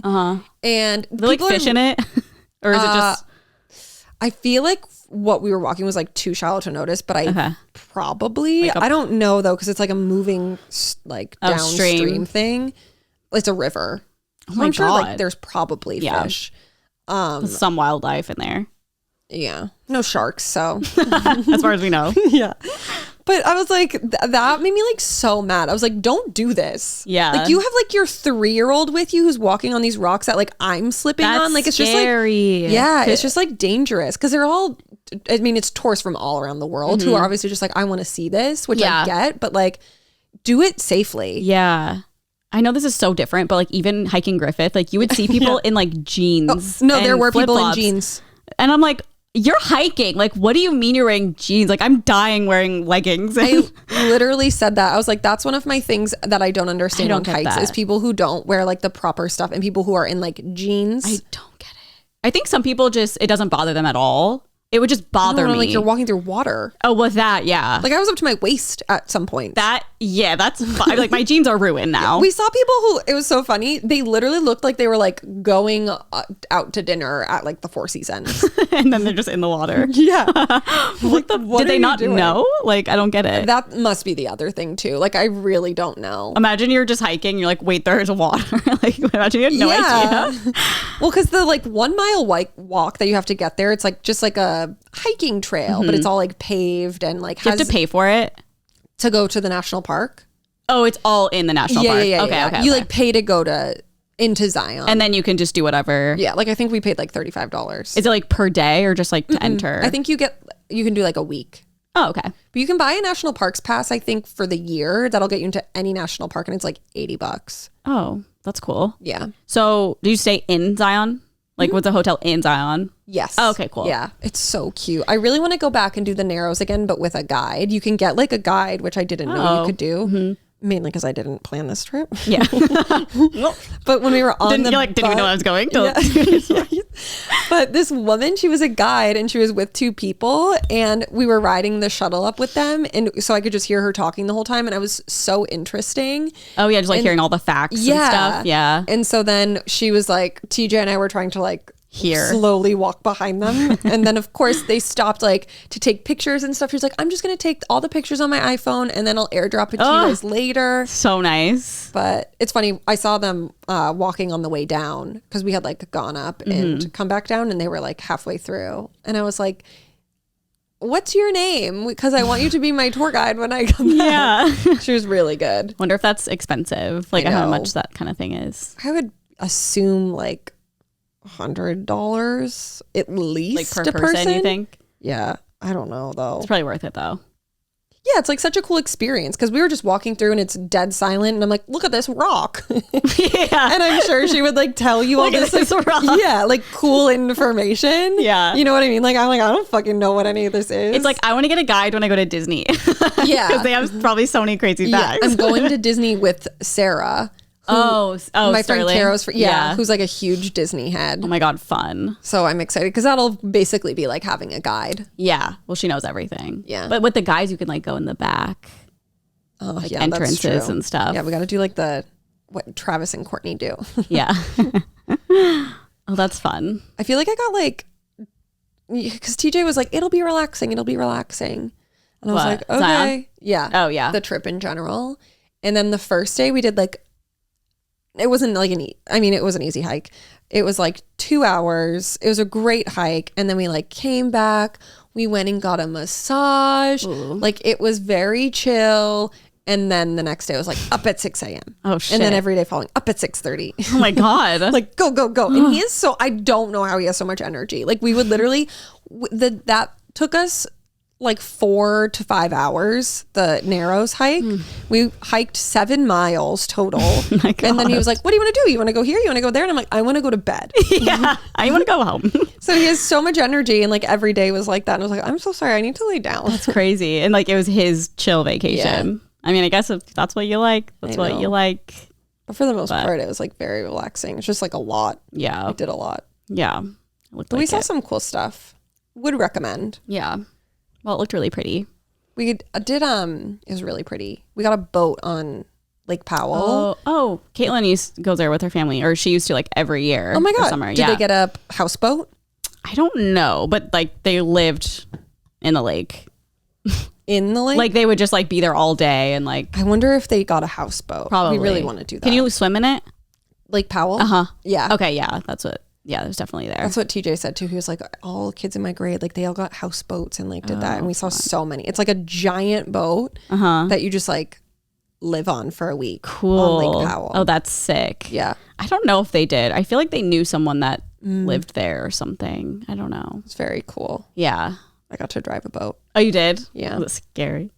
And they like fish in it? Or is it just I feel like what we were walking was like too shallow to notice, but I probably I don't know though, because it's like a moving like downstream thing. It's a river. Oh my I'm God. sure like there's probably fish. Some wildlife in there. Yeah, no sharks. So as far as we know. Yeah. But I was like, that made me like so mad. I was like, don't do this. Yeah. Like you have like your 3-year-old with you who's walking on these rocks that like I'm slipping on. Like it's scary. Just like, yeah, it's just like dangerous. Cause they're all, I mean, it's tourists from all around the world who are obviously just like, I want to see this, which I get, but like do it safely. Yeah. I know this is so different, but like even hiking Griffith, like you would see people in like jeans. Oh, no, there were people in jeans. And I'm like, you're hiking. Like, what do you mean you're wearing jeans? Like, I'm dying wearing leggings. I literally said that. I was like, that's one of my things that I don't understand on hikes is people who don't wear like the proper stuff and people who are in like jeans. I don't get it. I think some people just, it doesn't bother them at all. It would just bother me. Like you're walking through water. Oh, with that, yeah. Like I was up to my waist at some point. That's fine. Like my jeans are ruined now. We saw people who, it was so funny. They literally looked like they were like going out to dinner at like the Four Seasons. And then they're just in the water. Yeah. Did they not know? Like, I don't get it. That must be the other thing too. Like, I really don't know. Imagine you're just hiking. You're like, wait, there's water. Like, imagine you had no idea. Well, because the like 1 mile walk that you have to get there, it's like just like a hiking trail, but it's all like paved and like you have to pay for it to go to the national park. Oh, it's all in the national park. Yeah. Okay. You like pay to go into Zion, and then you can just do whatever. Yeah, like I think we paid like $35. Is it like per day or just like to enter? I think you can do like a week. Oh, okay. But you can buy a national parks pass, I think, for the year. That'll get you into any national park, and it's like $80. Oh, that's cool. Yeah. So, do you stay in Zion? Like, what's a hotel in Zion? Yes. Oh, okay, cool. Yeah, it's so cute. I really want to go back and do the Narrows again, but with a guide. You can get like a guide, which I didn't know you could do. Mainly because I didn't plan this trip. Yeah. But when we were on didn't even know I was going? Yeah. But this woman, she was a guide and she was with two people and we were riding the shuttle up with them. And so I could just hear her talking the whole time. And I was so interesting. Oh yeah. Just like hearing all the facts and stuff. Yeah. And so then she was like, TJ and I were trying to like slowly walk behind them. And then of course they stopped like to take pictures and stuff. She's like, I'm just going to take all the pictures on my iPhone and then I'll airdrop it to you guys later. So nice. But it's funny. I saw them walking on the way down because we had like gone up and come back down and they were like halfway through. And I was like, what's your name? Because I want you to be my tour guide when I come back. Yeah. She was really good. Wonder if that's expensive. Like how much that kind of thing is. I would assume like $100 at least, like per person, you think? Yeah, I don't know though. It's probably worth it though. Yeah, it's like such a cool experience because we were just walking through and it's dead silent and I'm like, look at this rock. Yeah. And I'm sure she would like tell you all this like, rock. Yeah, like cool information. Yeah. You know what I mean? Like I'm like, I don't fucking know what any of this is. It's like I want to get a guide when I go to Disney. Yeah. Because they have probably so many crazy facts. I'm going to Disney with Sarah. My friend Sterling. Caro's who's like a huge Disney head. Oh my god, fun. So I'm excited because that'll basically be like having a guide. Yeah, well she knows everything. Yeah, but with the guys you can like go in the back. Like entrances and stuff. Yeah, we got to do like what Travis and Courtney do. Yeah. Oh, that's fun. I feel like I got like, because TJ was like, it'll be relaxing, and I was like, okay. Zion? Yeah. Oh yeah, the trip in general. And then the first day we did like, it wasn't like it was an easy hike. It was like 2 hours. It was a great hike. And then we like came back. We went and got a massage. Ooh. Like it was very chill. And then the next day I was like up at 6 a.m. Oh shit. And then every day following up at 6:30. Oh my God. Like go. And he is I don't know how he has so much energy. Like we would literally, that took us like 4 to 5 hours, the Narrows hike. We hiked 7 miles total. And then he was like, what do you want to do? You want to go here? You want to go there? And I'm like, I want to go to bed. Yeah, I want to go home. So he has so much energy and like every day was like that. And I was like, I'm so sorry, I need to lay down. That's crazy. And like it was his chill vacation. Yeah. I mean, I guess if that's what you like, that's what you like. But for the most part, it was like very relaxing. It's just like a lot. Yeah. I did a lot. Yeah. But we saw some cool stuff. Would recommend. Yeah. Well, it looked really pretty. We did, it was really pretty. We got a boat on Lake Powell. Oh, Caitlin goes there with her family, or she used to like every year. Oh my God. Summer. Did they get a houseboat? I don't know, but like they lived in the lake. In the lake? Like they would just like be there all day and like. I wonder if they got a houseboat. Probably. We really want to do that. Can you swim in it? Lake Powell? Uh-huh. Yeah. Okay, yeah, that's what. Yeah, there's definitely there. That's what TJ said too. He was like, all kids in my grade, like they all got houseboats and like did that. And we saw so many. It's like a giant boat that you just like live on for a week. Cool. On Lake Powell. Oh, that's sick. Yeah. I don't know if they did. I feel like they knew someone that lived there or something. I don't know. It's very cool. Yeah. I got to drive a boat. Oh, you did? Yeah. Was it scary?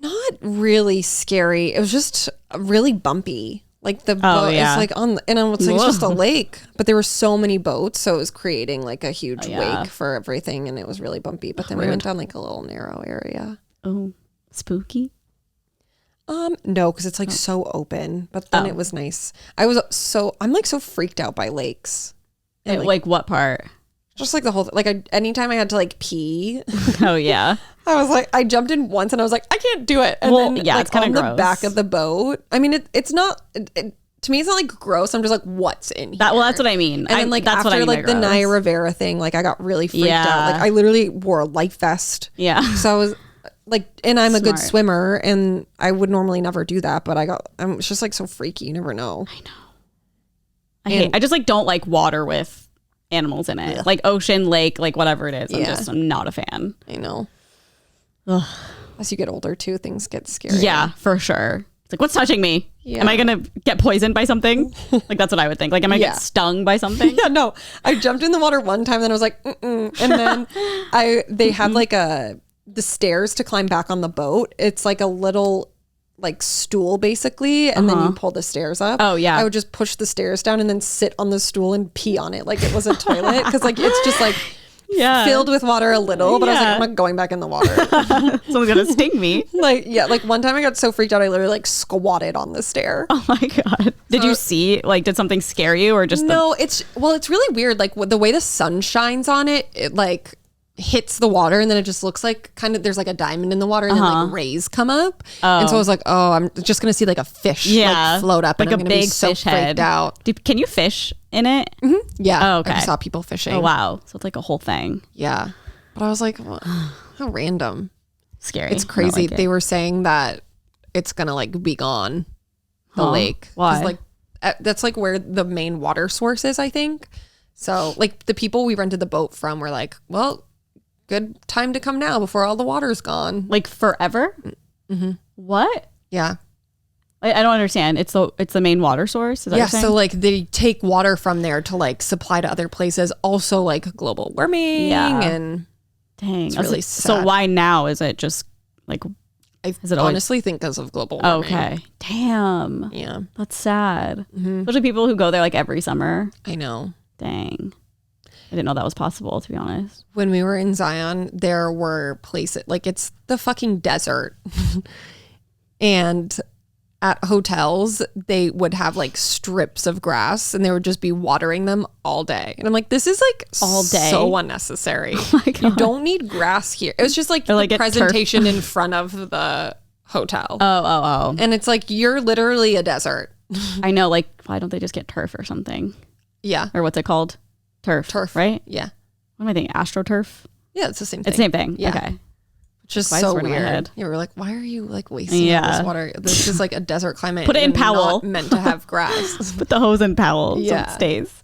Not really scary. It was just really bumpy. Like the boat is like on, and it's like it's just a lake, but there were so many boats, so it was creating like a huge wake for everything, and it was really bumpy. But then we went down like a little narrow area. Oh, spooky? No, because it's like so open. But then it was nice. I'm like so freaked out by lakes. And like what part? Just like the whole like anytime I had to like pee. Oh yeah. I was like, I jumped in once and I was like, I can't do it. And then yeah, like it's kind on of gross. The back of the boat. I mean, it's not. To me, it's not like gross. I'm just like, what's in here? Well, that's what I mean. And then like that's after what I mean like the Naya Rivera thing, like I got really freaked out. Like I literally wore a life vest. Yeah. So I was like, and I'm a good swimmer, and I would normally never do that, but it's just like so freaky. You never know. I know. I just like don't like water with animals in it, like ocean, lake, like whatever it is. I'm not a fan. I know. Ugh. As you get older too, things get scary. Yeah, for sure. It's like, what's touching me? Yeah. Am I gonna get poisoned by something? Like that's what I would think. Like, am I get stung by something? Yeah, no. I jumped in the water one time, then I was like, and then they have like the stairs to climb back on the boat. It's like a little like stool basically, and then you pull the stairs up. Oh yeah. I would just push the stairs down and then sit on the stool and pee on it like it was a toilet, because like it's just like filled with water a little, but I was like, I'm not going back in the water. Someone's gonna sting me. Like one time I got so freaked out I literally like squatted on the stair. Oh my god. Did you see, like, did something scare you, or just no? It's really weird, like the way the sun shines on it, it like hits the water and then it just looks like kind of there's like a diamond in the water and then like rays come up. And so I was like, oh, I'm just gonna see like a fish like float up, like, and I'm gonna be so fish freaked head. Out. Can you fish in it? Mm-hmm. Yeah. Oh, okay. I saw people fishing. Oh wow. So it's like a whole thing. Yeah. But I was like, well, how random. Scary. It's crazy. They were saying that it's gonna like be gone, the lake. Why? Like that's like where the main water source is, I think. So like the people we rented the boat from were like, well, good time to come now before all the water's gone. Like forever? Mm-hmm. What? Yeah. I don't understand. It's the main water source? Is that what you're saying? So like they take water from there to like supply to other places. Also like global warming and dang. It's really sad. So why now? Is it just like I honestly think because of global warming. Okay. Damn. Yeah. That's sad. Mm-hmm. Especially people who go there like every summer. I know. Dang. I didn't know that was possible, to be honest. When we were in Zion, there were places, like it's the fucking desert. And at hotels, they would have like strips of grass and they would just be watering them all day. And I'm like, this is like all day, so unnecessary. Oh my God. You don't need grass here. It was just like the presentation in front of the hotel. Oh. And it's like, you're literally a desert. I know. Like, why don't they just get turf or something? Yeah. Or what's it called? Turf, right? Yeah. What am I thinking? AstroTurf? Yeah, it's the same thing. It's the same thing. Yeah. Okay. Just so weird. You were like, why are you like wasting all this water? This is like a desert climate. Put it in Powell. Not meant to have grass. Put the hose in Powell so it stays.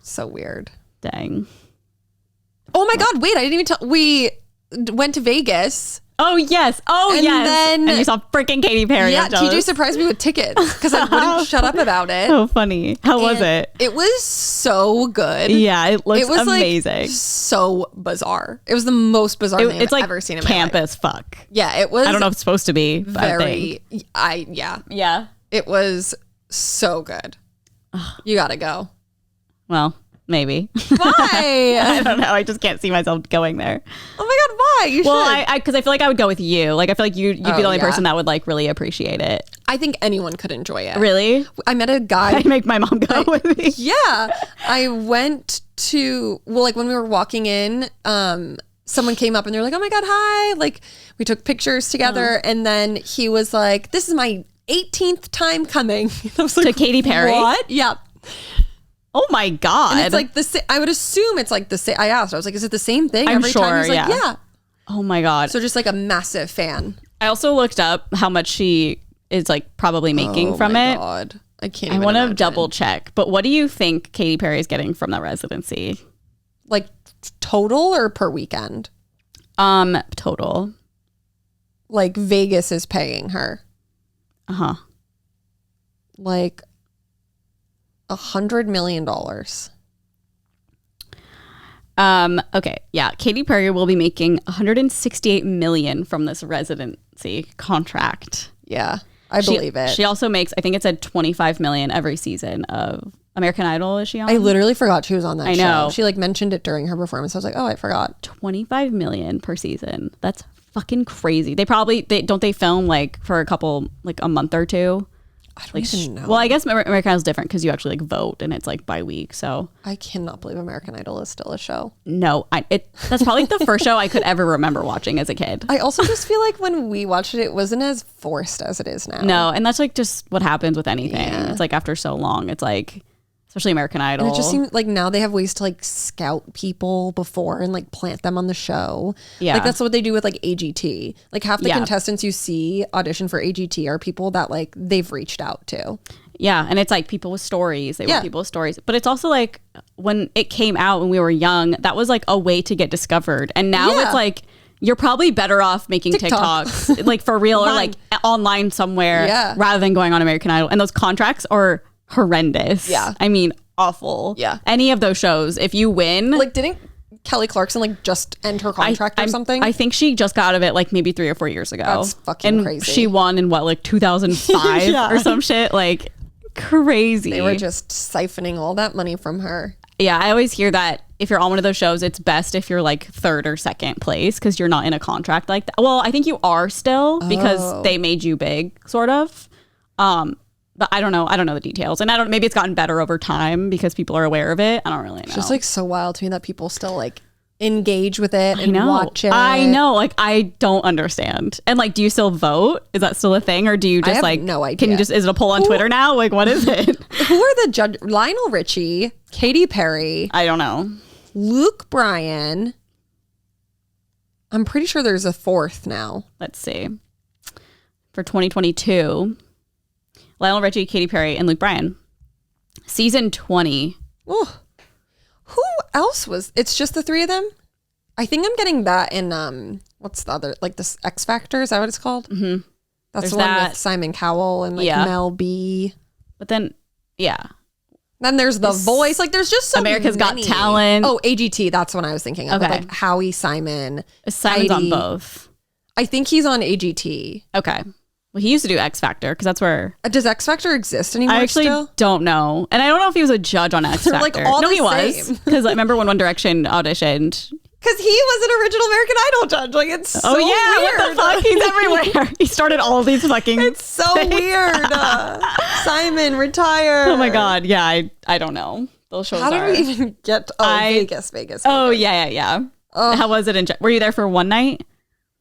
So weird. Dang. Oh my God, wait, I didn't even tell. We went to Vegas. Oh, yes. And you saw freaking Katy Perry. Yeah, TJ surprised me with tickets because I wouldn't shut up about it. So funny. How was it? It was so good. Yeah, it looks amazing. Like, so bizarre. It was the most bizarre thing I've ever seen in my life. Camp as fuck. Yeah, it was. I don't know if it's supposed to be. Very. Yeah. It was so good. You gotta go. Well, maybe. Why? I don't know. I just can't see myself going there. Oh my God, why? You should. Well, because I feel like I would go with you. Like, I feel like you'd be the only person that would like really appreciate it. I think anyone could enjoy it. Really? I met a guy. I'd make my mom go with me. Yeah. I went to, like when we were walking in, someone came up and they were like, oh my God, hi. Like we took pictures together and then he was like, this is my 18th time coming. I was like, to Katy Perry? What? Yeah. Oh my God. And it's like I would assume it's like the same. I asked, I was like, is it the same thing I'm every sure, time? He's like, yeah. Oh my God. So just like a massive fan. I also looked up how much she is like probably making from it. Oh my God. I can't even I want to double check. But what do you think Katy Perry is getting from that residency? Like total or per weekend? Total. Like Vegas is paying her. Uh-huh. Like $100 million. Okay. Yeah. Katy Perry will be making $168 million from this residency contract. Yeah. I believe it. She also makes, I think it said $25 million every season of American Idol. Is she on? I literally forgot she was on that show. I know. She like mentioned it during her performance. I was like, oh, I forgot. $25 million per season. That's fucking crazy. They don't they film like for a couple, like a month or two? I don't even know. Well, I guess American Idol is different because you actually like vote and it's like by week. So I cannot believe American Idol is still a show. No, that's probably the first show I could ever remember watching as a kid. I also just feel like when we watched it, it wasn't as forced as it is now. No, and that's like just what happens with anything. Yeah. It's like after so long, it's like, especially American Idol. And it just seems like now they have ways to like scout people before and like plant them on the show. Yeah. Like that's what they do with like AGT. Like half the contestants you see audition for AGT are people that like they've reached out to. Yeah. And it's like people with stories. They want people with stories. But it's also like when it came out when we were young, that was like a way to get discovered. And now it's like, you're probably better off making TikToks like for real or like online somewhere rather than going on American Idol. And those contracts are horrendous. Yeah. I mean, awful. Yeah. Any of those shows, if you win. Like, didn't Kelly Clarkson like just end her contract or something? I think she just got out of it like maybe 3 or 4 years ago. That's fucking crazy. And she won in what, like 2005 or some shit? Like, crazy. They were just siphoning all that money from her. Yeah, I always hear that if you're on one of those shows, it's best if you're like third or second place because you're not in a contract like that. Well, I think you are still because they made you big, sort of. But I don't know. I don't know the details. And maybe it's gotten better over time because people are aware of it. I don't really know. It's just like so wild to me that people still like engage with it and watch it. I know. Like, I don't understand. And like, do you still vote? Is that still a thing? Or do you just like, no idea. Is it a poll on Twitter now? Like, what is it? Who are the judge? Lionel Richie, Katy Perry. I don't know. Luke Bryan. I'm pretty sure there's a fourth now. Let's see. For 2022, Lionel Richie, Katy Perry, and Luke Bryan. Season 20. Oh. Who else was? It's just the three of them? I think I'm getting that in, what's the other, like this X Factor? Is that what it's called? Mm-hmm. That's the one with Simon Cowell and like Mel B. But then, Then there's The Voice. Like there's just so America's many. Got Talent. Oh, AGT. That's what I was thinking of. Okay. Like Howie, Simon. Simon's on both. I think he's on AGT. Okay. Well, he used to do X Factor because that's where. Does X Factor exist anymore? I actually don't know, and I don't know if he was a judge on X Factor. Like all he was because I remember when One Direction auditioned. Because he was an original American Idol judge. Like it's so weird. What the fuck? He's everywhere. He started all of these fucking. It's so weird. Simon retired. Oh my god. Yeah, I don't know. Those shows. How did we even get? Vegas. Oh yeah. How was it? Were you there for one night?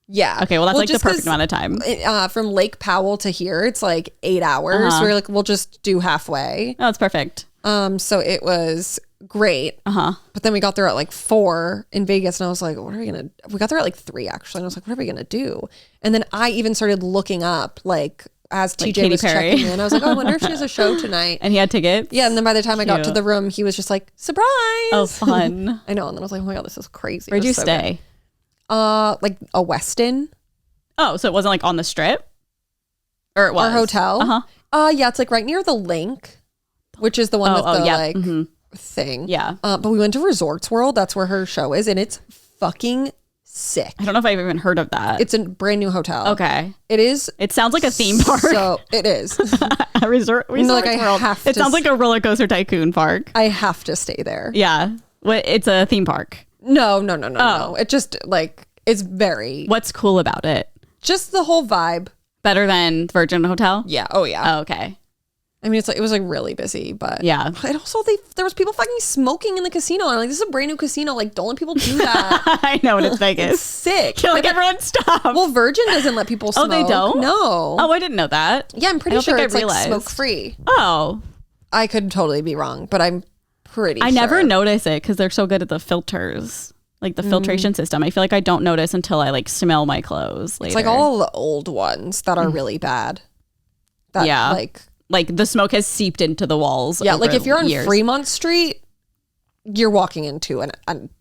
Yeah. Okay, well, that's like the perfect amount of time. From Lake Powell to here, it's like 8 hours. So we're like, we'll just do halfway. Oh, that's perfect. So it was great. But then we got there at like 4 in Vegas, and I was like, what are we gonna? We got there at like 3 actually, and I was like, what are we gonna do? And then I even started looking up like as TJ Katy was Perry. checking in, I was like, oh, I wonder if she has a show tonight. And he had tickets. Yeah, and then by the time I got to the room, he was just like, surprise. Oh, fun. I know, and then I was like, oh my god, this is crazy. Where'd you stay? Good. Like a Westin. Oh, so it wasn't like on the Strip? Or it was? Our hotel. Yeah, it's like right near the Link, which is the one with the thing. Yeah. But we went to Resorts World. That's where her show is, and it's fucking sick. I don't know if I've even heard of that. It's a brand new hotel. Okay. It is. It sounds like a theme park. So it is. A resort like world. It sounds like a roller coaster tycoon park. I have to stay there. Yeah. It's a theme park. No. It just like it's very. What's cool about it? Just the whole vibe. Better than Virgin Hotel? Yeah. Oh yeah. Oh, okay. I mean, it was like really busy, but yeah. And also, there was people fucking smoking in the casino. And I'm like, this is a brand new casino. Like, don't let people do that. I know, and it's Vegas. It's sick. Like everyone stop. Well, Virgin doesn't let people smoke. Oh, they don't? No. Oh, I didn't know that. Yeah, I'm pretty sure it's like smoke free. Oh. I could totally be wrong, but I'm pretty sure. I never notice it because they're so good at the filters. Like the filtration system. I feel like I don't notice until I like smell my clothes later. It's like all the old ones that are really bad. Like the smoke has seeped into the walls. Yeah, like if you're on Fremont Street, you're walking into an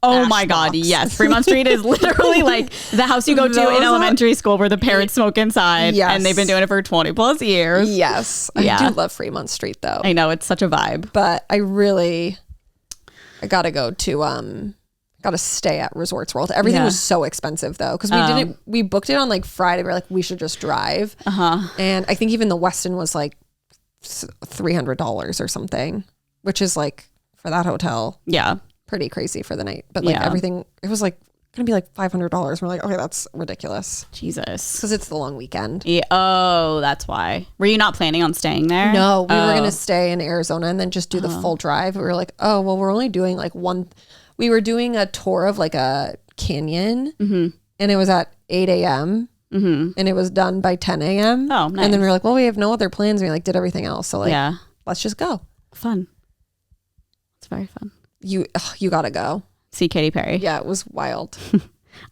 oh my god, yes. Fremont Street is literally like the house you go to in elementary school where the parents smoke inside. Yes. And they've been doing it for 20 plus years. Yes. I do love Fremont Street though. I know, it's such a vibe. But I gotta go to gotta stay at Resorts World. Everything was so expensive though, because we booked it on like Friday. We're like, we should just drive. And I think even the Westin was like $300 or something, which is like for that hotel, pretty crazy for the night. But like everything, it was like gonna be like $500. We're like, okay, that's ridiculous. Jesus. Because it's the long weekend. Yeah. Oh, that's why. Were you not planning on staying there? No, we were gonna stay in Arizona and then just do the full drive. We were like, oh, well, we're only doing like one. We were doing a tour of like a canyon, and it was at 8 a.m. And it was done by 10 a.m. Oh, nice. And then we were like, well, we have no other plans. We like did everything else. So like, let's just go. Fun. It's very fun. You gotta go. See Katy Perry. Yeah, it was wild.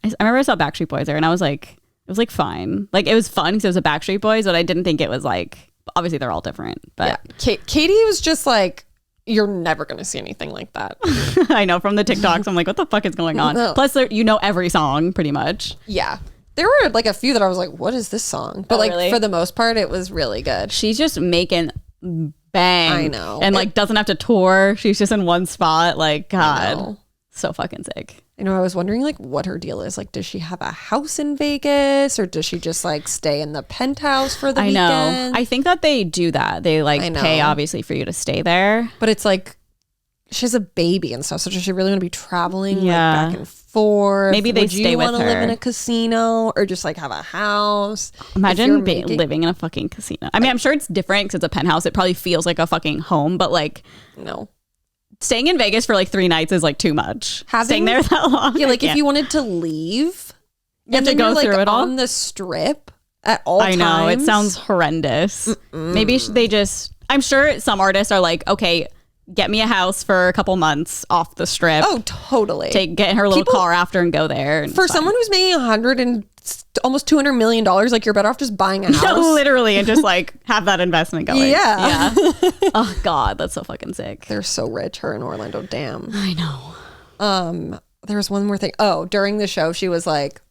I remember I saw Backstreet Boys there and I was like, it was like fine. Like it was fun because it was a Backstreet Boys, but I didn't think it was like, obviously they're all different. But yeah. Katy was just like, you're never going to see anything like that. I know, from the TikToks, I'm like, what the fuck is going on? Plus, you know every song pretty much. Yeah. There were like a few that I was like, what is this song? But like really? For the most part, it was really good. She's just making bang. I know. And like doesn't have to tour. She's just in one spot. Like, God. So fucking sick. I know. I was wondering like what her deal is. Like, does she have a house in Vegas or does she just like stay in the penthouse for the weekend? I know. I think that they do that. They like pay obviously for you to stay there. But it's like she has a baby and stuff. So does she really want to be traveling like back and forth? Maybe they stay with her. Would you want to live in a casino or just like have a house? Imagine living in a fucking casino. I mean, I'm sure it's different because it's a penthouse. It probably feels like a fucking home, but like no. Staying in Vegas for like 3 nights is like too much. Staying there that long. Yeah, like if you wanted to leave, you have to go through it all on the strip at all times. I know, it sounds horrendous. Maybe they just, I'm sure some artists are like, okay, get me a house for a couple months off the strip. Oh, totally. Get her little car after and go there. And for someone who's making almost $200 million, like you're better off just buying a house. No, literally, and just like have that investment going. Yeah. Oh God, that's so fucking sick. They're so rich, her in Orlando. Damn. I know. There was one more thing. Oh, during the show, she was like,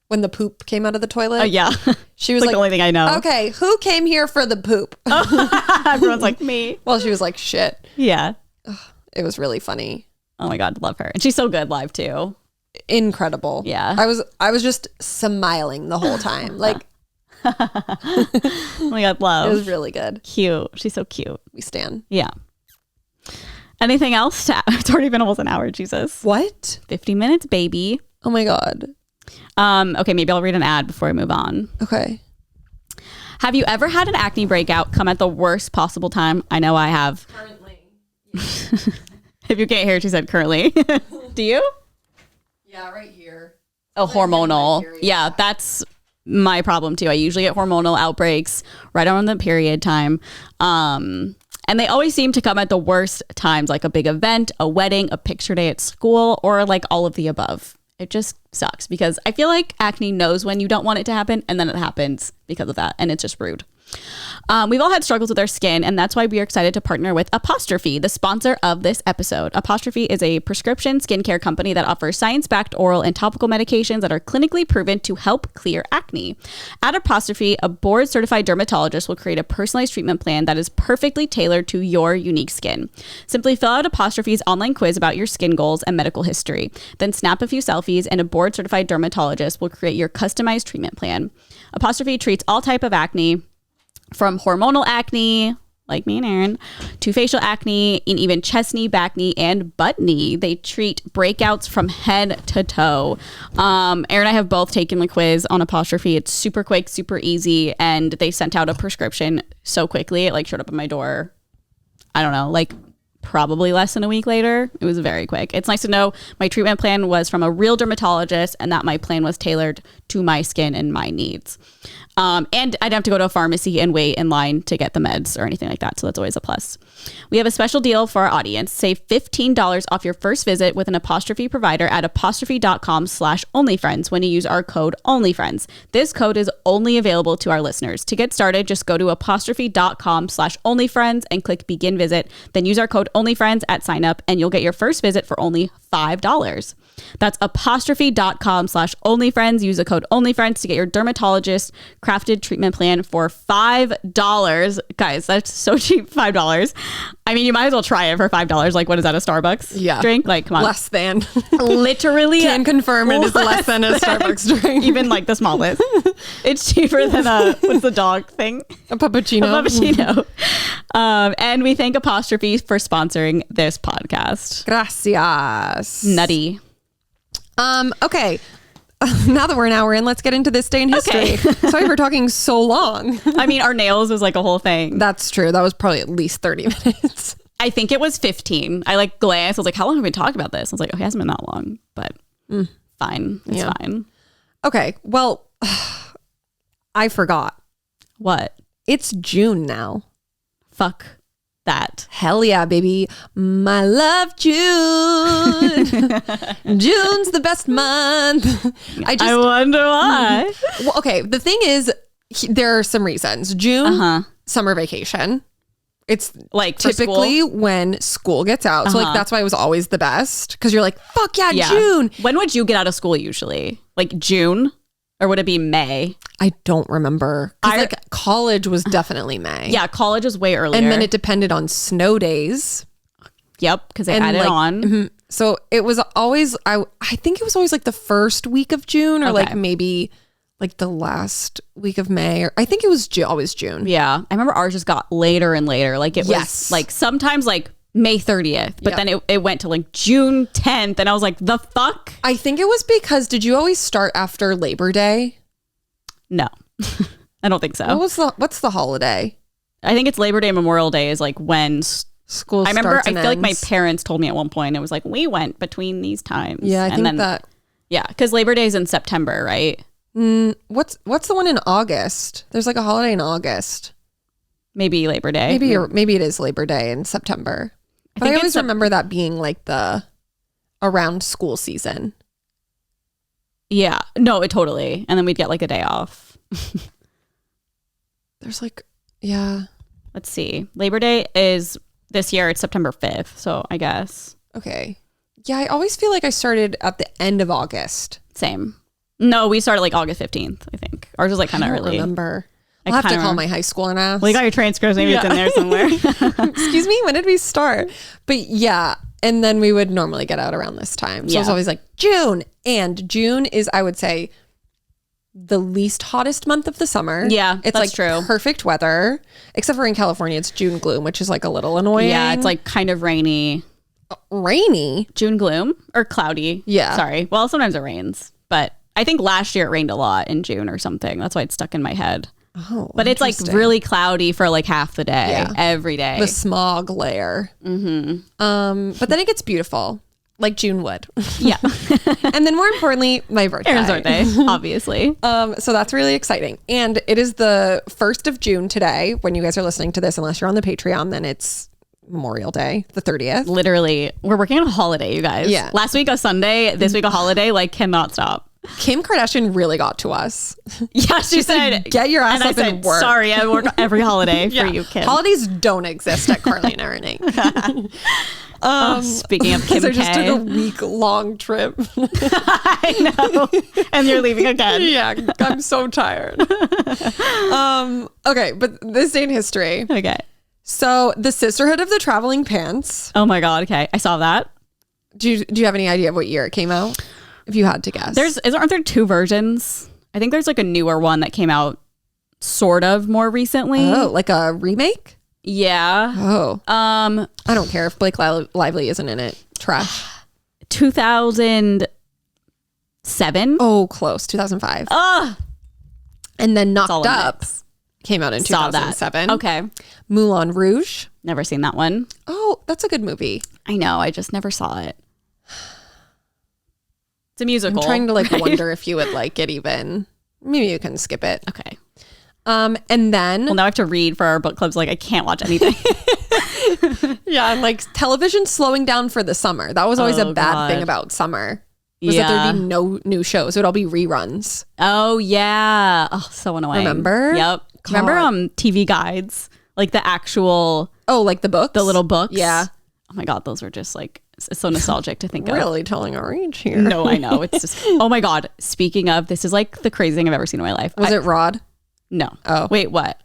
when the poop came out of the toilet. Oh yeah. She was like the only thing I know. Okay, who came here for the poop? Everyone's like, me. Well, she was like, shit. Yeah. It was really funny. Oh my God, love her. And she's so good live too. Incredible. Yeah. I was just smiling the whole time. Like, oh my God, love. It was really good. Cute. She's so cute. We stan. Yeah. Anything else? It's already been almost an hour. Jesus. What? 50 minutes, baby. Oh my God. Okay, maybe I'll read an ad before we move on. Okay. Have you ever had an acne breakout come at the worst possible time? I know I have. Currently. If you can't hear, she said currently. Do you? Yeah, right here. Oh, hormonal. Yeah, that's my problem too. I usually get hormonal outbreaks right around the period time. And they always seem to come at the worst times, like a big event, a wedding, a picture day at school, or like all of the above. It just sucks because I feel like acne knows when you don't want it to happen and then it happens because of that. And it's just rude. We've all had struggles with our skin, and that's why we are excited to partner with Apostrophe, the sponsor of this episode. Apostrophe is a prescription skincare company that offers science-backed oral and topical medications that are clinically proven to help clear acne. At Apostrophe, a board-certified dermatologist will create a personalized treatment plan that is perfectly tailored to your unique skin. Simply fill out Apostrophe's online quiz about your skin goals and medical history. Then snap a few selfies, and a board-certified dermatologist will create your customized treatment plan. Apostrophe treats all type of acne, from hormonal acne, like me and Aaron, to facial acne, and even chest knee, back knee, and butt knee. They treat breakouts from head to toe. Aaron and I have both taken the quiz on Apostrophe. It's super quick, super easy, and they sent out a prescription so quickly. It like showed up at my door, I don't know, like probably less than a week later. It was very quick. It's nice to know my treatment plan was from a real dermatologist and that my plan was tailored to my skin and my needs. And I didn't have to go to a pharmacy and wait in line to get the meds or anything like that. So that's always a plus. We have a special deal for our audience. Save $15 off your first visit with an Apostrophe provider at apostrophe.com/onlyfriends when you use our code onlyfriends. This code is only available to our listeners. To get started, just go to apostrophe.com/onlyfriends and click begin visit. Then use our code onlyfriends at sign up and you'll get your first visit for only $5. That's apostrophe.com/onlyfriends. Use the code onlyfriends to get your dermatologist crafted treatment plan for $5. Guys, that's so cheap. $5. I mean, you might as well try it for $5. Like, what is that, a Starbucks drink? Like, come on. Less than. Literally. Can confirm it is less than a Starbucks drink. Even like the smallest. It's cheaper than what's the dog thing? A puppuccino. A puppuccino. And we thank Apostrophe for sponsoring this podcast. Gracias. Nutty. Okay. Now that we're an hour in, let's get into this day in history. Sorry for talking so long. I mean, our nails was like a whole thing. That's true. That was probably at least 30 minutes. I think it was 15. I like glanced. I was like, how long have we talked about this? I was like, oh, it hasn't been that long, but fine. It's fine. Okay. Well, I forgot. What? It's June now. Fuck that. Hell yeah, baby. My love, June. June's the best month. I wonder why. Well, okay. The thing is, there are some reasons. June, summer vacation. It's like typically when school gets out. So like that's why it was always the best. Because you're like, fuck yeah, June. When would you get out of school usually? Like June? Or would it be May? I don't remember. Because like college was definitely May. Yeah, college was way earlier. And then it depended on snow days. Yep, because they added on. So it was always, I think it was always like the first week of June or like maybe like the last week of May. Or I think it was always June. Yeah. I remember ours just got later and later. Like it was like sometimes like May 30th, but then it went to like June 10th and I was like, the fuck? I think it was because, did you always start after Labor Day? No, I don't think so. What's the holiday? I think it's Labor Day, Memorial Day is like when school starts. I remember, I feel ends. like my parents told me at one point, it was like, we went between these times. Yeah, I think that. Yeah, because Labor Day is in September, right? What's the one in August? There's like a holiday in August. Maybe Labor Day. Maybe it is Labor Day in September. But I always remember that being like the around school season. Yeah. No, it totally. And then we'd get like a day off. There's like, yeah. Let's see. Labor Day is this year. It's September 5th. So I guess. Okay. Yeah. I always feel like I started at the end of August. Same. No, we started like August 15th, I think. Ours was like kind of early. I don't remember. I'll have to call my high school and ask. Well, you got your transcripts. Maybe it's in there somewhere. Excuse me, when did we start? But yeah, and then we would normally get out around this time. So it was always like June. And June is, I would say, the least hottest month of the summer. Yeah, it's like true. Perfect weather. Except for in California, it's June gloom, which is like a little annoying. Yeah, it's like kind of rainy. Rainy? June gloom or cloudy. Yeah. Sorry. Well, sometimes it rains. But I think last year it rained a lot in June or something. That's why it's stuck in my head. Oh, but it's like really cloudy for like half the day, every day. The smog layer. But then it gets beautiful, like June would. Yeah. And then more importantly, my birthday. Aaron's birthday, obviously. So that's really exciting. And it is the 1st of June today. When you guys are listening to this, unless you're on the Patreon, then it's Memorial Day, the 30th. Literally, we're working on a holiday, you guys. Yeah. Last week a Sunday, this week a holiday, like cannot stop. Kim Kardashian really got to us. Yeah, she said, get your ass up and work. Sorry, I work every holiday for you, Kim. Holidays don't exist at Carly and Aaron Inc. Speaking of Kim K. I just took a week-long trip. I know. And you're leaving again. Yeah, I'm so tired. Okay, but this day in history. Okay. So the Sisterhood of the Traveling Pants. Oh my God, okay. I saw that. Do you have any idea of what year it came out? If you had to guess. Aren't there 2 versions? I think there's like a newer one that came out sort of more recently. Oh, like a remake? Yeah. Oh. I don't care if Blake Lively isn't in it. Trash. 2007. Oh, close. 2005. And then Knocked Up came out in 2007. Okay. Moulin Rouge. Never seen that one. Oh, that's a good movie. I know. I just never saw it. It's a musical. I'm trying to like wonder if you would like it even. Maybe you can skip it. Okay. And then... Well, now I have to read for our book clubs. Like, I can't watch anything. Yeah, and like television slowing down for the summer. That was always a bad thing about summer. Was that there'd be no new shows. It would all be reruns. Oh, yeah. Oh, so annoying. Remember? Yep. God. Remember TV guides? Like the actual... Oh, like the books? The little books? Yeah. Oh my God, those were just like... It's so nostalgic to think of. Really telling our age here. No, I know. It's just, oh my God. Speaking of, this is like the craziest thing I've ever seen in my life. Was it Rod? No. Oh. Wait, what?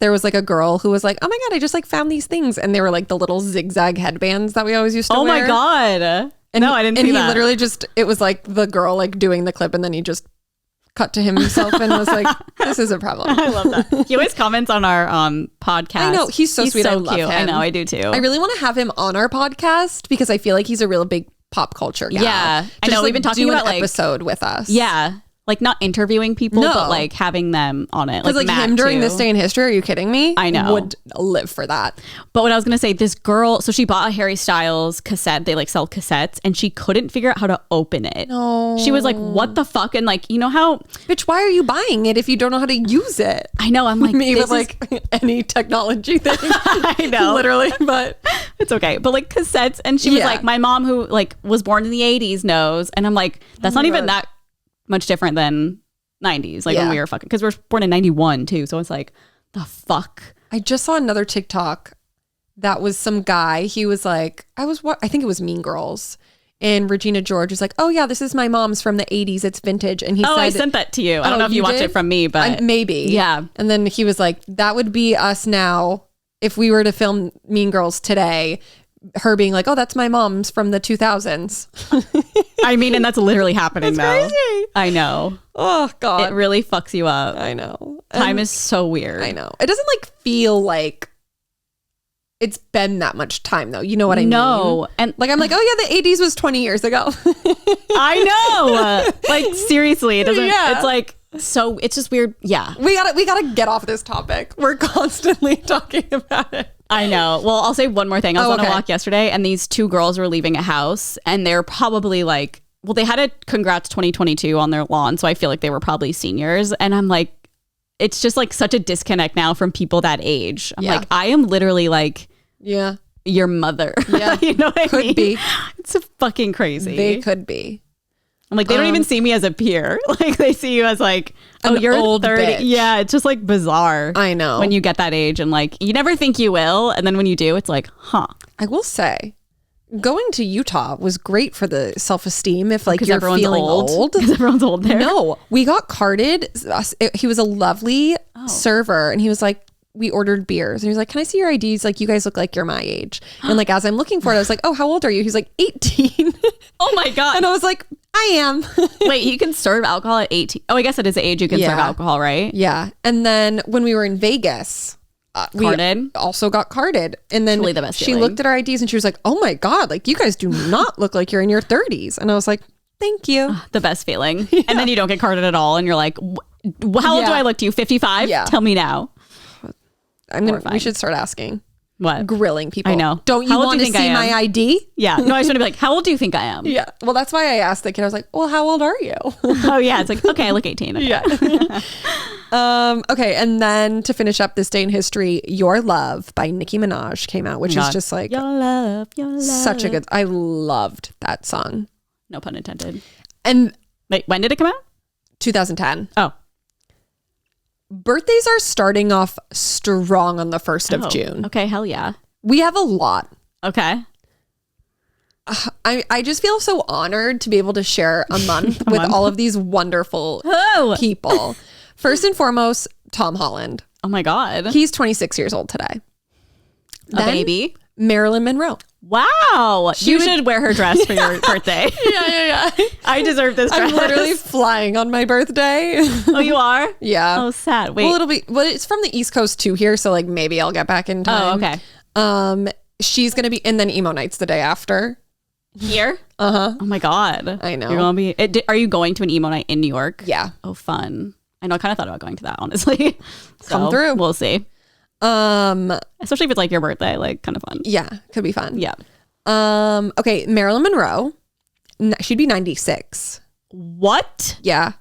There was like a girl who was like, oh my God, I just like found these things. And they were like the little zigzag headbands that we always used to wear. Oh my God. And no, I didn't see that. And he literally just, it was like the girl like doing the clip and then he just cut to himself and was like, this is a problem. I love that. He always comments on our podcast. I know. He's so sweet. So I love cute. him. I know. I do too. I really want to have him on our podcast because I feel like he's a real big pop culture gal. Yeah. I know. We've been talking about an episode with us. Yeah. Like not interviewing people, but like having them on it. Like him during This Day in History. Are you kidding me? I know. Would live for that. But what I was going to say, this girl, so she bought a Harry Styles cassette. They like sell cassettes and she couldn't figure out how to open it. No. She was like, what the fuck? And like, you know how... Bitch, why are you buying it if you don't know how to use it? I know. I'm like... Me with like any technology thing. I know. Literally, but... It's okay. But like cassettes. And she was like, my mom who like was born in the 80s knows. And I'm like, that's not even that much different than 90s. Like when we were fucking... Because we're born in 91 too. So it's like, the fuck? I just saw another TikTok that was some guy. He was like, I think it was Mean Girls. And Regina George was like, oh yeah, this is my mom's from the 80s. It's vintage. And he said... I sent that to you. I don't know if you watched it from me, but... maybe. Yeah. And then he was like, that would be us now if we were to film Mean Girls today. Her being like, oh, that's my mom's from the 2000s. I mean, and that's literally happening that's though. Crazy. I know. Oh God. It really fucks you up. I know. Time is so weird. I know. It doesn't like feel like it's been that much time though. You know what I mean? No. And like, I'm like, oh yeah, the 80s was 20 years ago. I know. Like seriously, it doesn't, it's like, so it's just weird. Yeah. We gotta get off this topic. We're constantly talking about it. I know. Well, I'll say one more thing. I was on a walk yesterday and these two girls were leaving a house and they're probably like, well, they had a congrats 2022 on their lawn. So I feel like they were probably seniors. And I'm like, it's just like such a disconnect now from people that age. I'm like, I am literally like, your mother. Yeah. You know what I mean? Could be. It's fucking crazy. They could be. I'm like, they don't even see me as a peer. Like they see you as like, oh, you're old 30. Bitch. Yeah, it's just like bizarre. I know. When you get that age and like, you never think you will. And then when you do, it's like, huh. I will say, going to Utah was great for the self-esteem if like you're feeling old. Because everyone's old there. No, we got carded. He was a lovely server and he was like, we ordered beers and he was like, can I see your IDs? Like, you guys look like you're my age. And like, as I'm looking for it, I was like, oh, how old are you? He's like 18. Oh my God. And I was like, I am. Wait, you can serve alcohol at 18. Oh, I guess it is the age you can serve alcohol, right? Yeah. And then when we were in Vegas, we also got carded. And then really the best she looked at our IDs and she was like, oh my God, like you guys do not look like you're in your 30s. And I was like, thank you. The best feeling. Yeah. And then you don't get carded at all. And you're like, how old do I look to you? 55? Yeah. Tell me now. We should start asking. What? Grilling people. I know. Don't you want to see my ID? Yeah. No, I just want to be like, how old do you think I am? Yeah. Well, that's why I asked the kid. I was like, well, how old are you? Oh, yeah. It's like, okay, I look 18. Okay. Yeah. Okay. And then to finish up This Day in History, Your Love by Nicki Minaj came out, which is just like your love. Such a good. I loved that song. No pun intended. And wait, when did it come out? 2010. Oh. Birthdays are starting off strong on the 1st of June. Okay, hell yeah. We have a lot. Okay. I just feel so honored to be able to share a month with all of these wonderful people. First and foremost, Tom Holland. Oh my God. He's 26 years old today. A baby. Marilyn Monroe. Wow. You should wear her dress for your birthday. Yeah. I deserve this dress. I'm literally flying on my birthday. Oh, you are? Yeah. Oh, sad. Wait. Well, it's from the East Coast too here, so like maybe I'll get back in time. Oh, okay. She's going to be, and then emo night's the day after. Here? Uh-huh. Oh my God. I know. You're gonna be, are you going to an emo night in New York? Yeah. Oh, fun. I know. I kind of thought about going to that, honestly. Come through. We'll see. Especially if it's like your birthday, like kind of fun. Yeah. Could be fun. Yeah. Okay. Marilyn Monroe. She'd be 96. What? Yeah.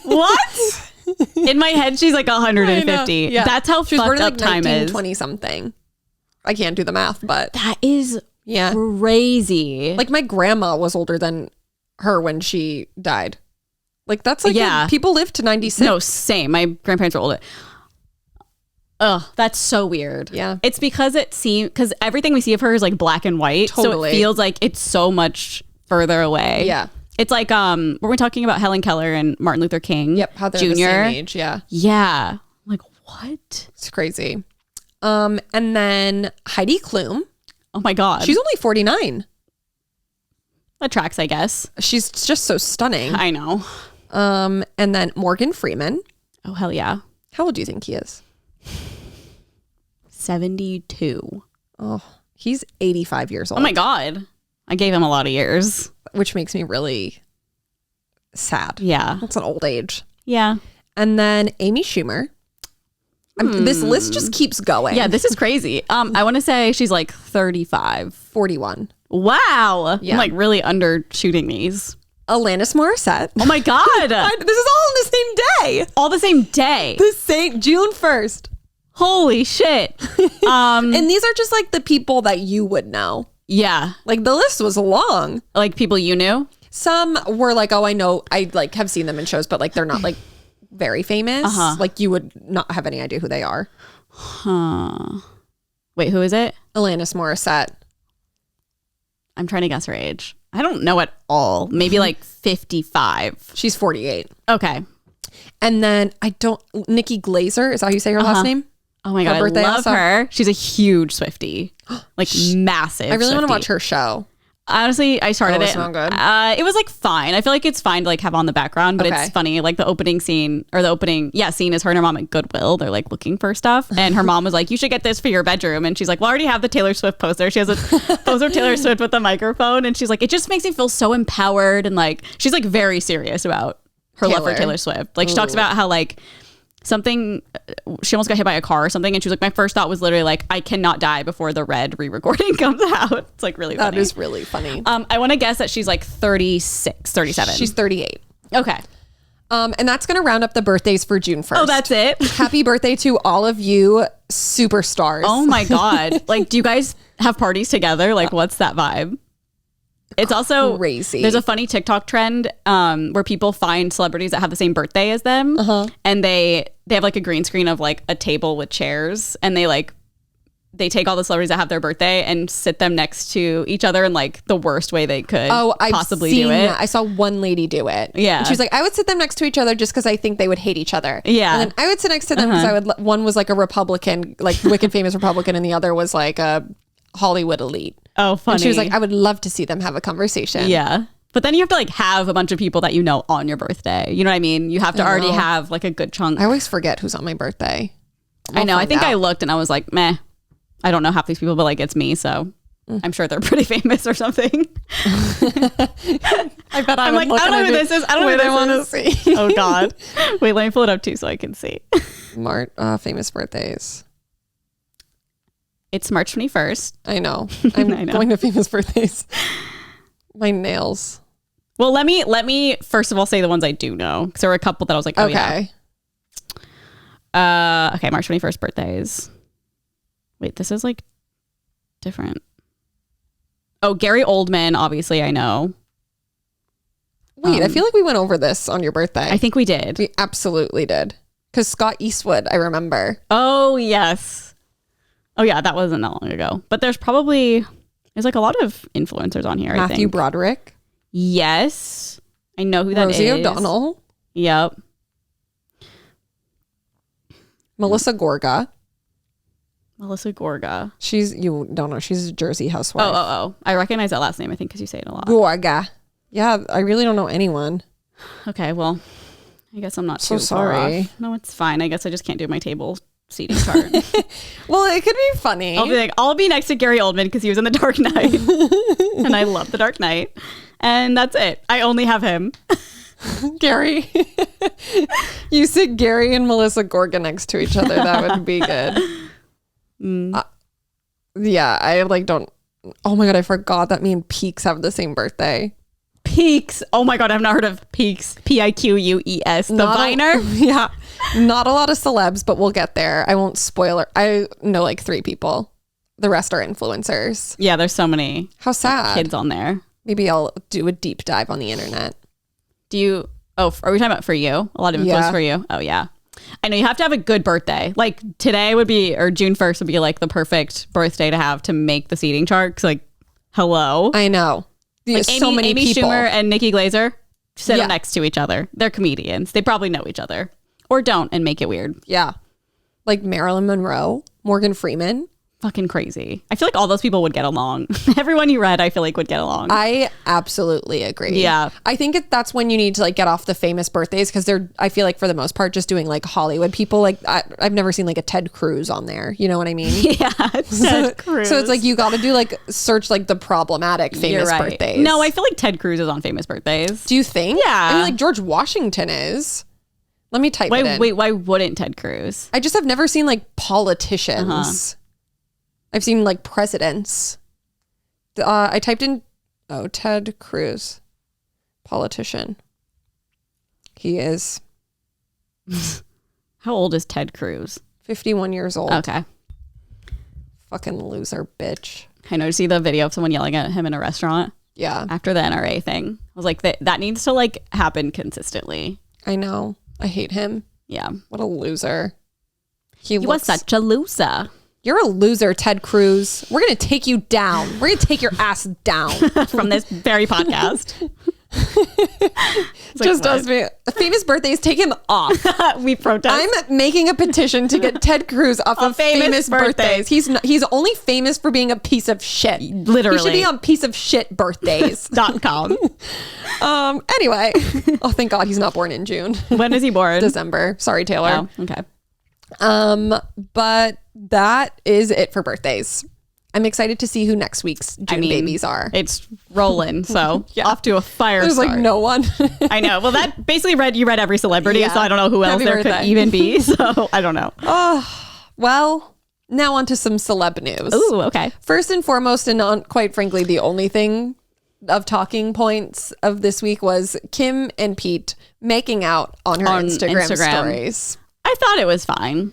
What? In my head, she's like 150. Yeah. That's how she's fucked up like time is. 20 something. I can't do the math, but that is crazy. Like my grandma was older than her when she died. Like that's like people live to 96. No, same. My grandparents were older. Oh, that's so weird. Yeah. It's because because everything we see of her is like black and white. Totally. So it feels like it's so much further away. Yeah. It's like, were we talking about Helen Keller and Martin Luther King? Yep. How they're Jr. the same age. Yeah. Yeah. Like what? It's crazy. And then Heidi Klum. Oh my God. She's only 49. That tracks, I guess. She's just so stunning. I know. And then Morgan Freeman. Oh, hell yeah. How old do you think he is? 72. Oh, he's 85 years old. Oh my God. I gave him a lot of years. Which makes me really sad. Yeah. That's an old age. Yeah. And then Amy Schumer. This list just keeps going. Yeah, this is crazy. I want to say she's like 35. 41. Wow. Yeah. I'm like really undershooting these. Alanis Morissette. Oh my God. This is all on the same day. All the same day. The same June 1st. Holy shit. And these are just like the people that you would know. Yeah. Like the list was long. Like people you knew? Some were like, oh, I know. I like have seen them in shows, but like they're not like very famous. Like you would not have any idea who they are. Huh. Wait, who is it? Alanis Morissette. I'm trying to guess her age. I don't know at all. Maybe like 55. She's 48. Okay. And then Nikki Glazer, is that how you say her last name? Oh my God, I love her. She's a huge Swiftie. Like massive. I really want to Swiftie. watch her show. Honestly, I started it. Not good. It was like fine. I feel like it's fine to like have on the background, but it's funny. Like the opening scene scene is her and her mom at Goodwill. They're like looking for stuff. And her mom was like, you should get this for your bedroom. And she's like, well, I already have the Taylor Swift poster. She has a poster of Taylor Swift with the microphone. And she's like, it just makes me feel so empowered. And like, she's like very serious about her love for Taylor Swift. Like she talks about how like she almost got hit by a car or something, and she was like, my first thought was literally like, I cannot die before the Red re-recording comes out. It's like really funny. That is really funny. I want to guess that she's like 36, 37. She's 38. Okay. And that's going to round up the birthdays for June 1st. Oh, that's it? Happy birthday to all of you superstars. Oh my God. Like, do you guys have parties together? Like, what's that vibe? It's also crazy. There's a funny TikTok trend where people find celebrities that have the same birthday as them, and they have like a green screen of like a table with chairs, and they take all the celebrities that have their birthday and sit them next to each other in like the worst way they could possibly do it. I saw one lady do it. Yeah, and she was like, I would sit them next to each other just because I think they would hate each other. Yeah, and then I would sit next to them because one was like a Republican, like wicked famous Republican, and the other was like a Hollywood elite. Oh, funny. And she was like, I would love to see them have a conversation. Yeah. But then you have to like have a bunch of people that you know on your birthday. You know what I mean? You have to already have like a good chunk. I always forget who's on my birthday. I know. I think I looked and I was like, meh. I don't know half these people, but like it's me. So I'm sure they're pretty famous or something. I bet I'm like, I don't know who this is. I don't know who I want to see. Oh God. Wait, let me pull it up too so I can see. Famous birthdays. It's March 21st. I know. I'm going to famous birthdays. My nails. Well, let me first of all say the ones I do know, because there were a couple that I was like, oh yeah. Okay, March 21st birthdays. Wait, this is like different. Oh, Gary Oldman, obviously I know. Wait, I feel like we went over this on your birthday. I think we did. We absolutely did. Because Scott Eastwood, I remember. Oh, yes. Oh yeah, that wasn't that long ago. But there's like a lot of influencers on here. Matthew I think. Broderick. Yes, I know who that Rosie is. Rosie O'Donnell. Yep. Melissa Gorga. You don't know. She's a Jersey housewife. Oh. I recognize that last name, I think, because you say it a lot. Gorga. Yeah, I really don't know anyone. Okay, well, I guess I'm not so too sorry. Far off. No, it's fine. I guess I just can't do my table seating chart. Well, it could be funny. I'll be next to Gary Oldman because he was in The Dark Knight. And I love The Dark Knight. And that's it. I only have him. Gary. You sit Gary and Melissa Gorga next to each other. That would be good. Yeah, I like don't. Oh my God, I forgot that me and Peaks have the same birthday. Peaks. Oh my God, I've not heard of Peaks. Piqueus. The Viner. Yeah. Not a lot of celebs, but we'll get there. I won't spoil it. I know like 3 people. The rest are influencers. Yeah, there's so many. How sad. Kids on there. Maybe I'll do a deep dive on the internet. Are we talking about for you? A lot of influence for you? Oh yeah. I know you have to have a good birthday. Like today would be, or June 1st would be like the perfect birthday to have to make the seating chart. Cause like, hello. I know. Like Amy Schumer and Nikki Glazer sit next to each other. They're comedians. They probably know each other or don't and make it weird. Yeah. Like Marilyn Monroe, Morgan Freeman. fucking crazy. I feel like all those people would get along. Everyone you read, I feel like would get along. I absolutely agree. Yeah. I think that's when you need to like get off the famous birthdays, because they're, I feel like for the most part, just doing like Hollywood people. Like I've never seen like a Ted Cruz on there. You know what I mean? Yeah. Ted Cruz. So it's like you got to do like search like the problematic famous birthdays. No, I feel like Ted Cruz is on famous birthdays. Do you think? Yeah. I mean, like George Washington is. Let me type it in. Wait, why wouldn't Ted Cruz? I just have never seen like politicians. I've seen like presidents. I typed in, Ted Cruz, politician. He is. How old is Ted Cruz? 51 years old. Okay. Fucking loser bitch. I know. See the video of someone yelling at him in a restaurant? Yeah. After the NRA thing. I was like, that needs to like happen consistently. I know. I hate him. Yeah. What a loser. He was such a loser. You're a loser, Ted Cruz. We're going to take you down. We're going to take your ass down. From this very podcast. Just us. Famous birthdays, take him off. We protest. I'm making a petition to get Ted Cruz off of famous birthdays. He's only famous for being a piece of shit. Literally. He should be on piece of shit birthdays.com. Anyway. Oh, thank God he's not born in June. When is he born? December. Sorry, Taylor. Oh, okay. But that is it for birthdays. I'm excited to see who next week's June babies are. It's rolling, so off to a fire There's start. like no one. I know. Well, that basically you read every celebrity, so I don't know who else there could even be. So I don't know. Well, now on to some celeb news. Ooh, okay. First and foremost, and quite frankly, the only thing of talking points of this week was Kim and Pete making out on her Instagram stories. I thought it was fine.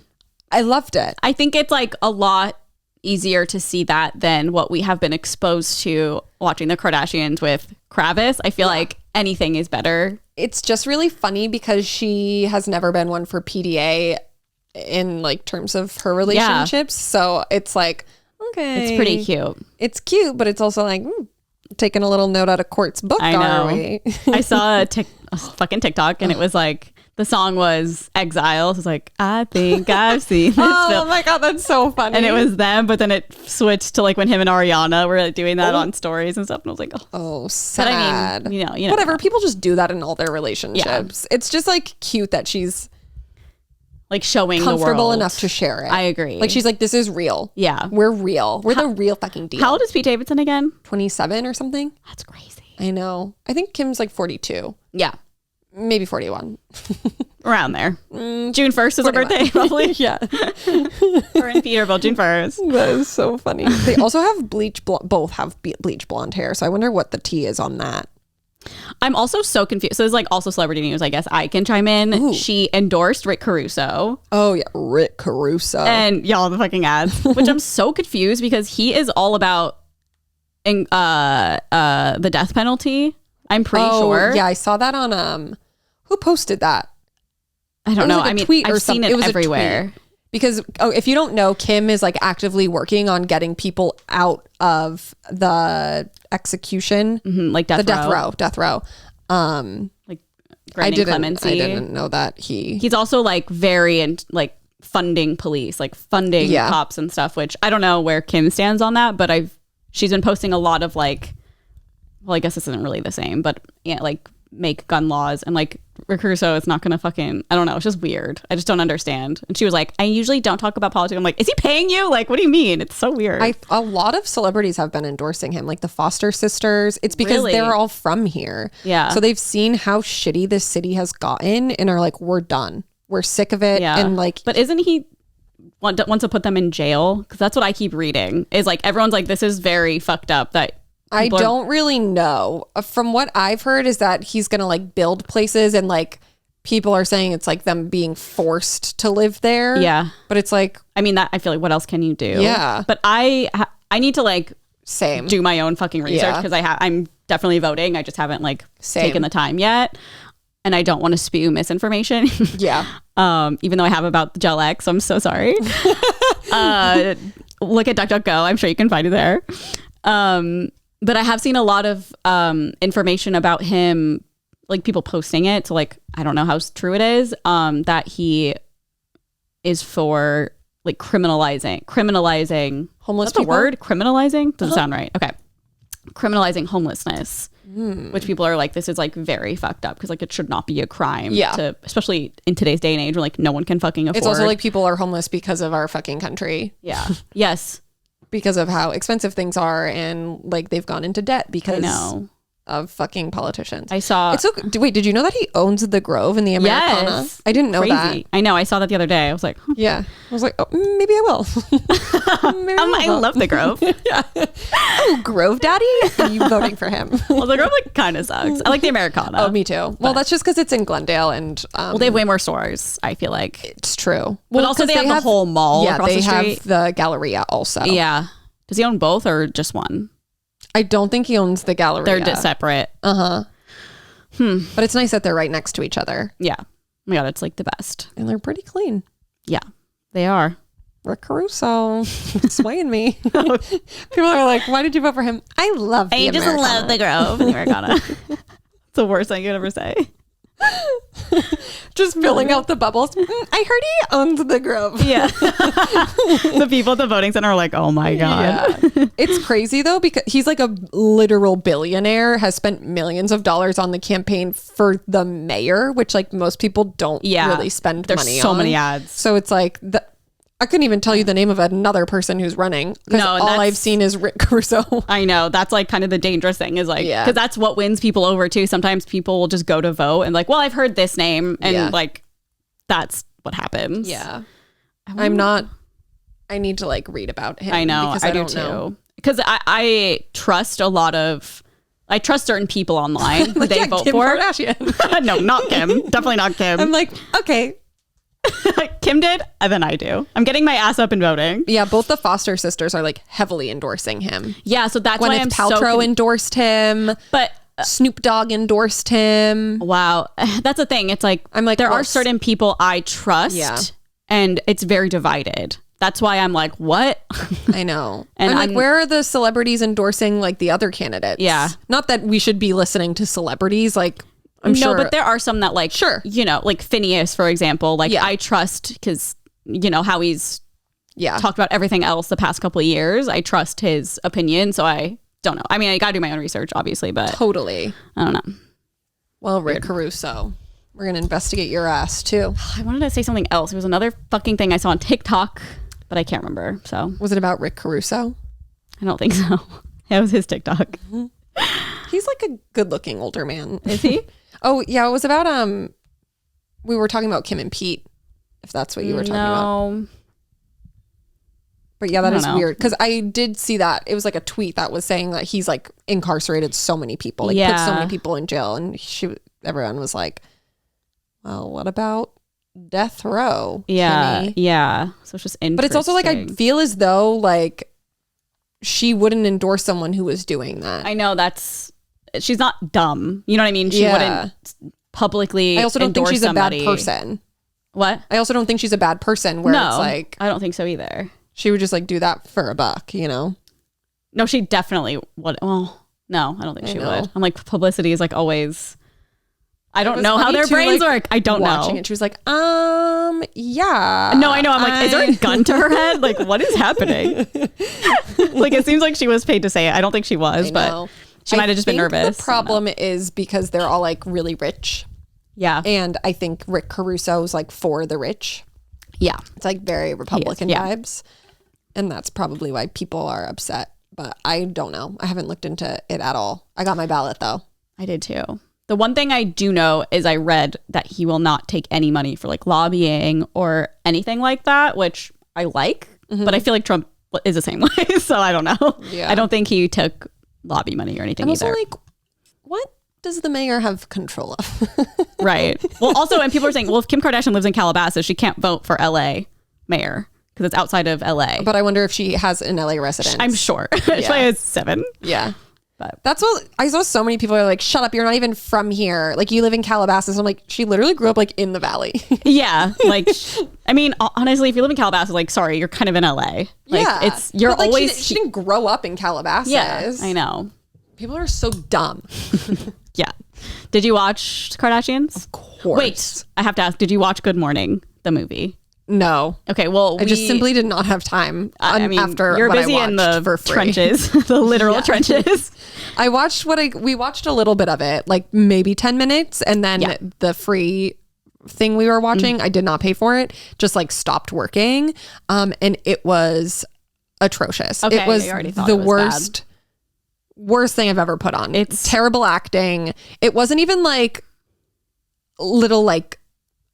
I loved it. I think it's like a lot easier to see that than what we have been exposed to watching the Kardashians with Kravis. I feel like anything is better. It's just really funny because she has never been one for PDA in like terms of her relationships. So it's like, okay. It's pretty cute. It's cute, but it's also like, taking a little note out of Court's book, I know. are we? I saw a fucking TikTok and it was like, the song was Exile. So it's like, I think I've seen this film. My God, that's so funny. And it was them, but then it switched to like when him and Ariana were like doing that on stories and stuff. And I was like, sad. But I mean, you know. Whatever. People just do that in all their relationships. Yeah. It's just like cute that she's like showing the world. Comfortable enough to share it. I agree. Like she's like, this is real. Yeah. We're real. We're the real fucking deal. How old is Pete Davidson again? 27 or something. That's crazy. I know. I think Kim's like 42. Yeah. Maybe 41. Around there. June 1st is her birthday, probably. Yeah. Her and Pete are both June 1st. That is so funny. They also have both have bleach blonde hair. So I wonder what the tea is on that. I'm also so confused. So it's like also celebrity news. I guess I can chime in. Ooh. She endorsed Rick Caruso. Oh yeah, Rick Caruso. And y'all the fucking ads, which I'm so confused because he is all about the death penalty. I'm pretty sure. Yeah, I saw that on who posted that? I don't know. Like I mean, tweet I've seen it everywhere. Because if you don't know, Kim is like actively working on getting people out of the execution, like death row. Like granting clemency. I didn't know that he's also like very like funding police, like funding cops and stuff. Which I don't know where Kim stands on that, but she's been posting a lot of like, well, I guess this isn't really the same, but yeah, like make gun laws and like Rick Caruso is not gonna fucking, I don't know, it's just weird. I just don't understand. And she was like, I usually don't talk about politics. I'm like, is he paying you? Like, what do you mean? It's so weird. A lot of celebrities have been endorsing him, like the Foster sisters. It's because they're all from here. Yeah. So they've seen how shitty this city has gotten and are like, we're done. We're sick of it. Yeah. And like, but isn't he wants to put them in jail? Because that's what I keep reading is like, everyone's like, this is very fucked up that I don't really know. From what I've heard is that he's going to like build places and like people are saying it's like them being forced to live there. Yeah. But it's like, I mean, that I feel like what else can you do? Yeah. But I need to like do my own fucking research because I'm definitely voting. I just haven't like taken the time yet. And I don't want to spew misinformation. Yeah. Even though I have about the Gel X, so I'm so sorry. Look at DuckDuckGo. I'm sure you can find it there. But I have seen a lot of information about him, like people posting it. So like, I don't know how true it is, that he is for like criminalizing homeless people. people? The word criminalizing doesn't sound right. Okay, criminalizing homelessness, which people are like, this is like very fucked up because like it should not be a crime. To, especially in today's day and age where like no one can fucking afford. It's also like people are homeless because of our fucking country. Yeah. Yes. Because of how expensive things are, and like they've gone into debt because of fucking politicians. I saw. It's so, wait, did you know that he owns the Grove in the Americana? Yes. I didn't know that. I know. I saw that the other day. I was like, yeah. I was like, oh, maybe I will. Maybe I love the Grove. Yeah. Oh, Grove Daddy? Are you voting for him? Well, the Grove like kind of sucks. I like the Americana. Oh, me too. Well, that's just because it's in Glendale, and well, they have way more stores. I feel like it's true. But also they have the whole mall. Yeah, across they the street. have the Galleria also. Yeah. Does he own both or just one? I don't think he owns the Galleria. They're separate. But it's nice that they're right next to each other. Yeah. Oh my God, it's like the best. And they're pretty clean. Yeah, they are. Rick Caruso swaying me. People are like, why did you vote for him? I love the Americana. I just love the Grove in the Americana. It's the worst thing you could ever say. Just filling out the bubbles. I heard he owns the Grove. Yeah. The people at the voting center are like, oh my God. Yeah. It's crazy though, because he's like a literal billionaire, has spent millions of dollars on the campaign for the mayor, which like most people don't really spend money on. There's so many ads. So it's like, I couldn't even tell you the name of another person who's running because all I've seen is Rick Caruso. I know. That's like kind of the dangerous thing is like, because that's what wins people over too. Sometimes people will just go to vote and like, well, I've heard this name and like, that's what happens. Yeah. I need to like read about him. I know. Because I do too. Because I trust I trust certain people online who they vote Kim for. Kardashian. No, not Kim. Definitely not Kim. I'm like, okay. Kim did, and then I do. I'm getting my ass up and voting. Yeah, both the Foster sisters are like heavily endorsing him. Yeah, so that's why Paltrow endorsed him. But Snoop Dogg endorsed him. Wow, that's the thing. It's like there are certain people I trust, and it's very divided. That's why I'm like, what? I know. And I'm like, where are the celebrities endorsing like the other candidates? Yeah, not that we should be listening to celebrities, like. I'm sure. But there are some that like, you know, like Phineas, for example, like I trust because, you know, how he's talked about everything else the past couple of years. I trust his opinion. So I don't know. I mean, I got to do my own research, obviously, but totally. I don't know. Well, Rick Caruso, we're going to investigate your ass too. I wanted to say something else. It was another fucking thing I saw on TikTok, but I can't remember. So was it about Rick Caruso? I don't think so. It was his TikTok. Mm-hmm. He's like a good looking older man. Is he? Oh yeah, it was about we were talking about Kim and Pete, if that's what you were talking about. But yeah, that is weird because I did see that. It was like a tweet that was saying that he's like incarcerated so many people, like put so many people in jail, and everyone was like, well, what about death row? Yeah, Kimmy? Yeah. So it's just interesting. But it's also like I feel as though like she wouldn't endorse someone who was doing that. I know she's not dumb. You know what I mean? She wouldn't publicly. I also don't think she's somebody. A bad person. What? I also don't think she's a bad person where it's like. I don't think so either. She would just like do that for a buck, you know? No, she definitely would. Well, no, I don't think she would. I'm like, publicity is like always. I don't know how their brains work. I don't know. It, she was like, yeah. No, I know. I'm like, is there a gun to her head? Like, what is happening? Like, it seems like she was paid to say it. I don't think she was, but. She might have just been nervous. The problem is because they're all like really rich. Yeah. And I think Rick Caruso's like for the rich. Yeah. It's like very Republican vibes. And that's probably why people are upset. But I don't know. I haven't looked into it at all. I got my ballot though. I did too. The one thing I do know is I read that he will not take any money for like lobbying or anything like that, which I like. But I feel like Trump is the same way. So I don't know. Yeah. I don't think he took lobby money or anything either. I'm also like, what does the mayor have control of? Right. Well, also, and people are saying, well, if Kim Kardashian lives in Calabasas, she can't vote for LA mayor because it's outside of LA. But I wonder if she has an LA residence. I'm sure. She has 7. Yeah. But that's what I saw. So many people are like, shut up, you're not even from here. Like, you live in Calabasas. I'm like, she literally grew up like in the valley. Yeah. Like, I mean, honestly, if you live in Calabasas, like, sorry, you're kind of in LA. Like, you're but, like, always. She didn't grow up in Calabasas. Yeah, I know. People are so dumb. Yeah. Did you watch Kardashians? Of course. Wait, I have to ask, did you watch Good Morning, the movie? No. Okay, well, I just simply did not have time. After you're what busy I watched in the for free. trenches, the literal trenches. I watched we watched a little bit of it, like maybe 10 minutes, and then the free thing we were watching, I did not pay for it, just like stopped working, and it was atrocious. Okay, it was the bad. worst thing I've ever put on. It's terrible acting. It wasn't even like little like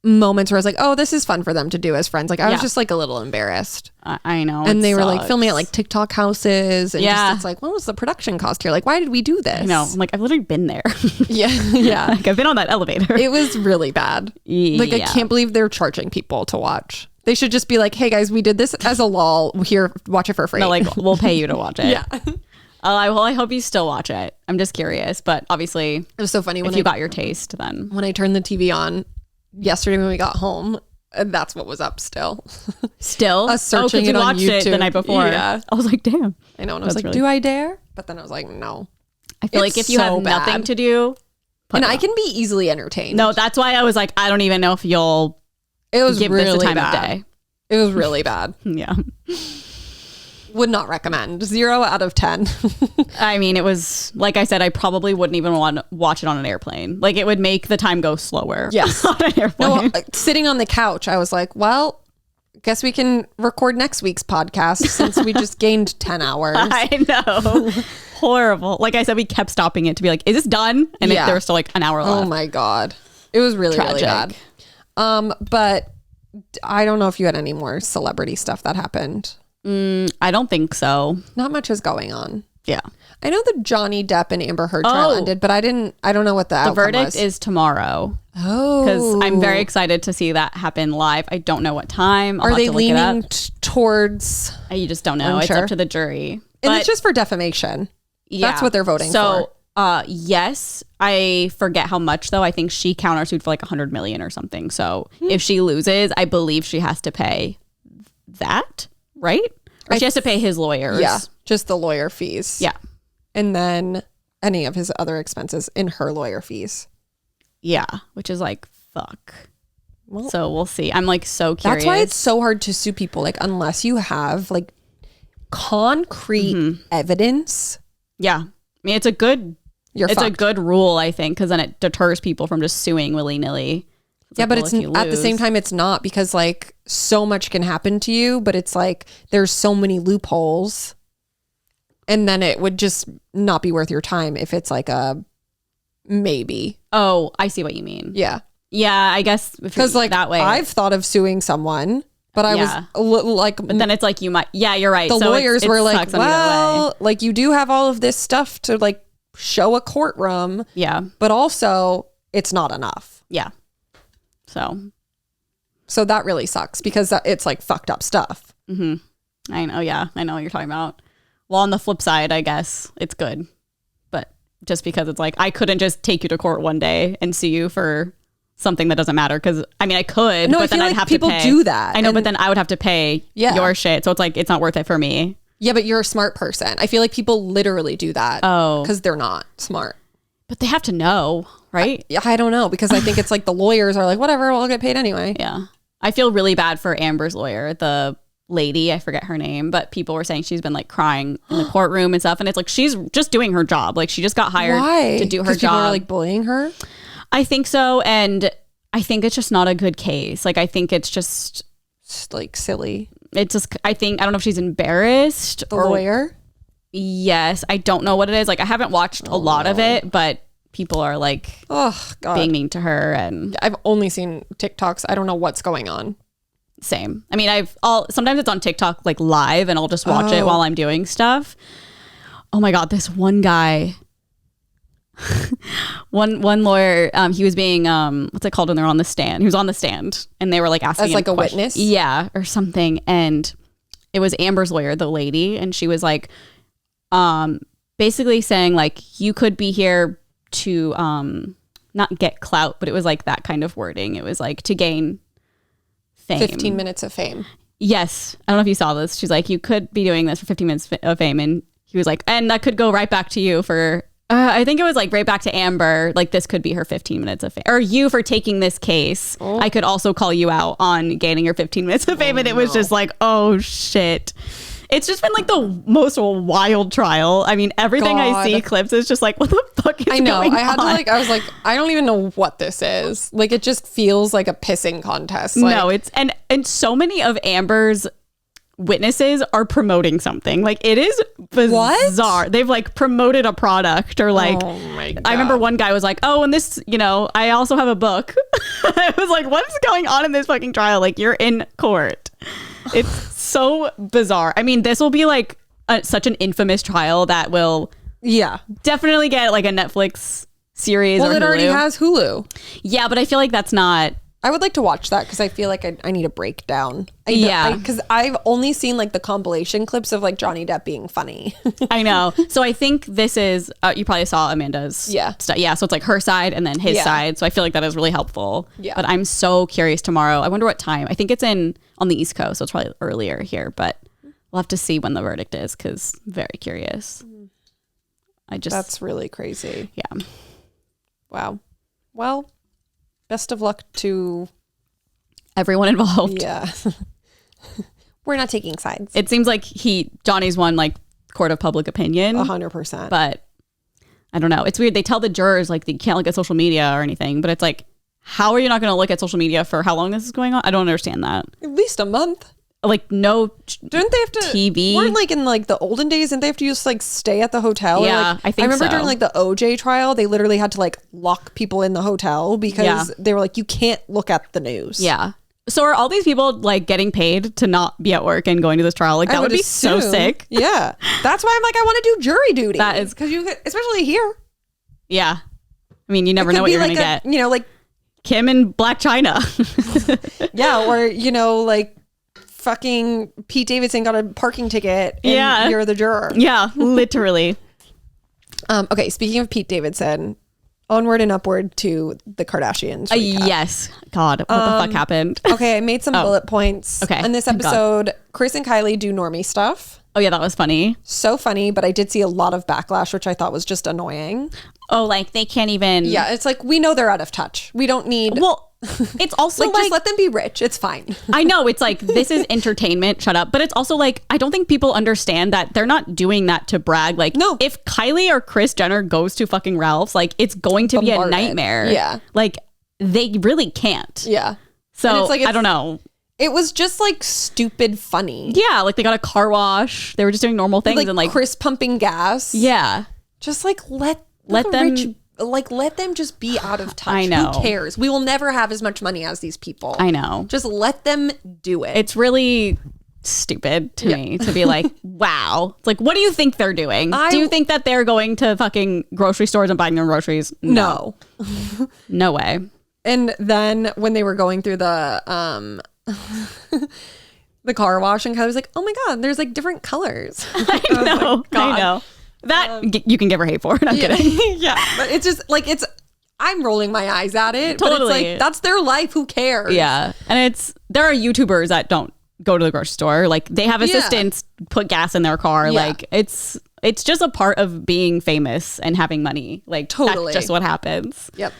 moments where I was like, oh, this is fun for them to do as friends. Like I was just like a little embarrassed. I know. And they were like filming at like TikTok houses, and just, it's like, what was the production cost here? Like, why did we do this? I know. I'm like, I've literally been there. Yeah. Like I've been on that elevator. It was really bad. Like I can't believe they're charging people to watch. They should just be like, hey guys, we did this as a lol. Here, watch it for free. No, like we'll pay you to watch it. Yeah. I hope you still watch it. I'm just curious, but obviously it was so funny if you got your taste then. When I turned the TV on yesterday when we got home, and that's what was up still. Us searching it on YouTube. It the night before. Yeah. I was like, damn. I know. And I was like, do I dare? But then I was like, no. I feel like if you have nothing to do. And I can be easily entertained. No, that's why I was like, I don't even know if you'll give really this the time bad. of day. It was really bad. Yeah. Would not recommend. 0 out of 10. I mean, it was, like I said, I probably wouldn't even want to watch it on an airplane. Like it would make the time go slower. Yes. On an airplane. No, sitting on the couch, I was like, well, guess we can record next week's podcast since we just gained 10 hours. I know. Horrible. Like I said, we kept stopping it to be like, is this done? And there was still like an hour left. Oh my God. It was really, really bad. But I don't know if you had any more celebrity stuff that happened. I don't think so. Not much is going on. Yeah. I know the Johnny Depp and Amber Heard trial ended, but I don't know what the outcome verdict was. is tomorrow. Oh. Because I'm very excited to see that happen live. I don't know what time. Are they leaning towards? You just don't know. It's up to the jury. And it's just for defamation. Yeah. That's what they're voting for. Yes. I forget how much though. I think she countersued for like 100 million or something. So if she loses, I believe she has to pay that. Right? Or she has to pay his lawyers. Yeah, just the lawyer fees. Yeah. And then any of his other expenses in her lawyer fees. Yeah, which is like, fuck. Well, so we'll see. I'm like so curious. That's why it's so hard to sue people. Like unless you have like concrete evidence. Yeah. I mean, it's a good rule, I think, because then it deters people from just suing willy-nilly. Yeah, but it's at the same time, it's not, because like so much can happen to you, but it's like there's so many loopholes, and then it would just not be worth your time if it's like a maybe. Oh, I see what you mean. Yeah. Yeah, I guess because like that way, I've thought of suing someone, but I was like, but then it's like you might. Yeah, you're right. The lawyers were like, well, like you do have all of this stuff to like show a courtroom. Yeah, but also it's not enough. Yeah. So that really sucks because it's like fucked up stuff. Mm-hmm. I know. Yeah, I know what you're talking about. Well, on the flip side, I guess it's good, but just because it's like I couldn't just take you to court one day and sue you for something that doesn't matter, because I mean I could, but then I'd have to pay. People do that. I know, but then I would have to pay your shit, so it's like it's not worth it for me. Yeah, but you're a smart person. I feel like people literally do that. Oh, because they're not smart. But they have to know, right? I don't know, because I think it's like the lawyers are like, whatever, I'll get paid anyway. Yeah. I feel really bad for Amber's lawyer, the lady, I forget her name, but people were saying she's been like crying in the courtroom and stuff. And it's like, she's just doing her job. Like she just got hired to do her job. People are like bullying her? I think so. And I think it's just not a good case. Like, I think it's just like silly. It's just, I don't know if she's embarrassed. The lawyer? Yes, I don't know what it is. Like I haven't watched a lot of it, but people are like being mean to her, and I've only seen TikToks. I don't know what's going on. Same. I mean, sometimes it's on TikTok like live, and I'll just watch it while I'm doing stuff. Oh my God, this one guy, one lawyer, he was being what's it called when they're on the stand? He was on the stand, and they were like asking as like a witness, yeah, or something, and it was Amber's lawyer, the lady, and she was like, basically saying like you could be here to not get clout, but it was like that kind of wording. It was like to gain fame. 15 minutes of fame. Yes. I don't know if you saw this. She's like, you could be doing this for 15 minutes of fame. And he was like, and that could go right back to you for I think it was like right back to Amber. Like this could be her 15 minutes of fame, or you for taking this case. I could also call you out on gaining your 15 minutes of fame, and it was just like, oh shit. It's just been like the most wild trial. I mean, everything I see clips is just like, what the fuck is going on? I was like, I don't even know what this is. Like, it just feels like a pissing contest. Like, no, it's and so many of Amber's witnesses are promoting something. Like, it is bizarre. They've like promoted a product or like, oh my God. I remember one guy was like, oh, and this, I also have a book. I was like, what is going on in this fucking trial? Like, you're in court. It's so bizarre. I mean, this will be like such an infamous trial that will definitely get like a Netflix series. Well, it already has Hulu. Yeah, but I feel like that's not. I would like to watch that because I feel like I need a breakdown. Because I've only seen like the compilation clips of like Johnny Depp being funny. I know. So I think this is, you probably saw Amanda's stuff. Yeah. So it's like her side and then his side. So I feel like that is really helpful. Yeah. But I'm so curious tomorrow. I wonder what time. I think it's on the East Coast. So it's probably earlier here. But we'll have to see when the verdict is because very curious. That's really crazy. Yeah. Wow. Well, best of luck to everyone involved. Yeah. We're not taking sides. It seems like Johnny's won like court of public opinion. 100%. But I don't know. It's weird. They tell the jurors like they can't look at social media or anything, but it's like, how are you not going to look at social media for how long this is going on? I don't understand that. At least a month. Like don't they have to TV? Weren't like in like the olden days, didn't they have to just like stay at the hotel? Yeah, I remember during like the OJ trial, they literally had to like lock people in the hotel because they were like, you can't look at the news. Yeah. So are all these people like getting paid to not be at work and going to this trial? Like that would be so sick. Yeah. That's why I'm like, I want to do jury duty. That is because you, especially here. Yeah. I mean, you never know what you're going to get. Like Kim in Black China. Yeah. Or, like fucking Pete Davidson got a parking ticket and you're the juror. Yeah, literally. Okay, speaking of Pete Davidson, onward and upward to the Kardashians. Yes. God, what the fuck happened? Okay, I made some bullet points. Okay. In this episode, Chris and Kylie do normie stuff. Oh yeah, that was funny. So funny, but I did see a lot of backlash, which I thought was just annoying. Oh, like they can't even... Yeah, it's like, we know they're out of touch. We don't need... Well... It's also like just let them be rich. It's fine. I know. It's like, this is entertainment. Shut up. But it's also like, I don't think people understand that they're not doing that to brag. Like, no. If Kylie or Kris Jenner goes to fucking Ralph's, like, it's going to be a nightmare. Yeah. Like, they really can't. Yeah. So, like, I don't know. It was just like stupid funny. Yeah. Like, they got a car wash. They were just doing normal things. And like Kris pumping gas. Yeah. Just like, let them... rich, like, let them just be out of touch. I know. Who cares? We will never have as much money as these people. I know. Just let them do it. It's really stupid to me to be like, wow. It's like, what do you think they're doing? Do you think that they're going to fucking grocery stores and buying their groceries? No. No way. And then when they were going through the the car wash, and Kylie was like, oh my God, there's like different colors. I know. I know. That you can give her hate for. Not kidding. Yeah. But it's just like, I'm rolling my eyes at it. Totally. But it's like, that's their life. Who cares? Yeah. And there are YouTubers that don't go to the grocery store. Like they have assistants put gas in their car. Yeah. Like it's just a part of being famous and having money. Like totally. That's just what happens. Yep.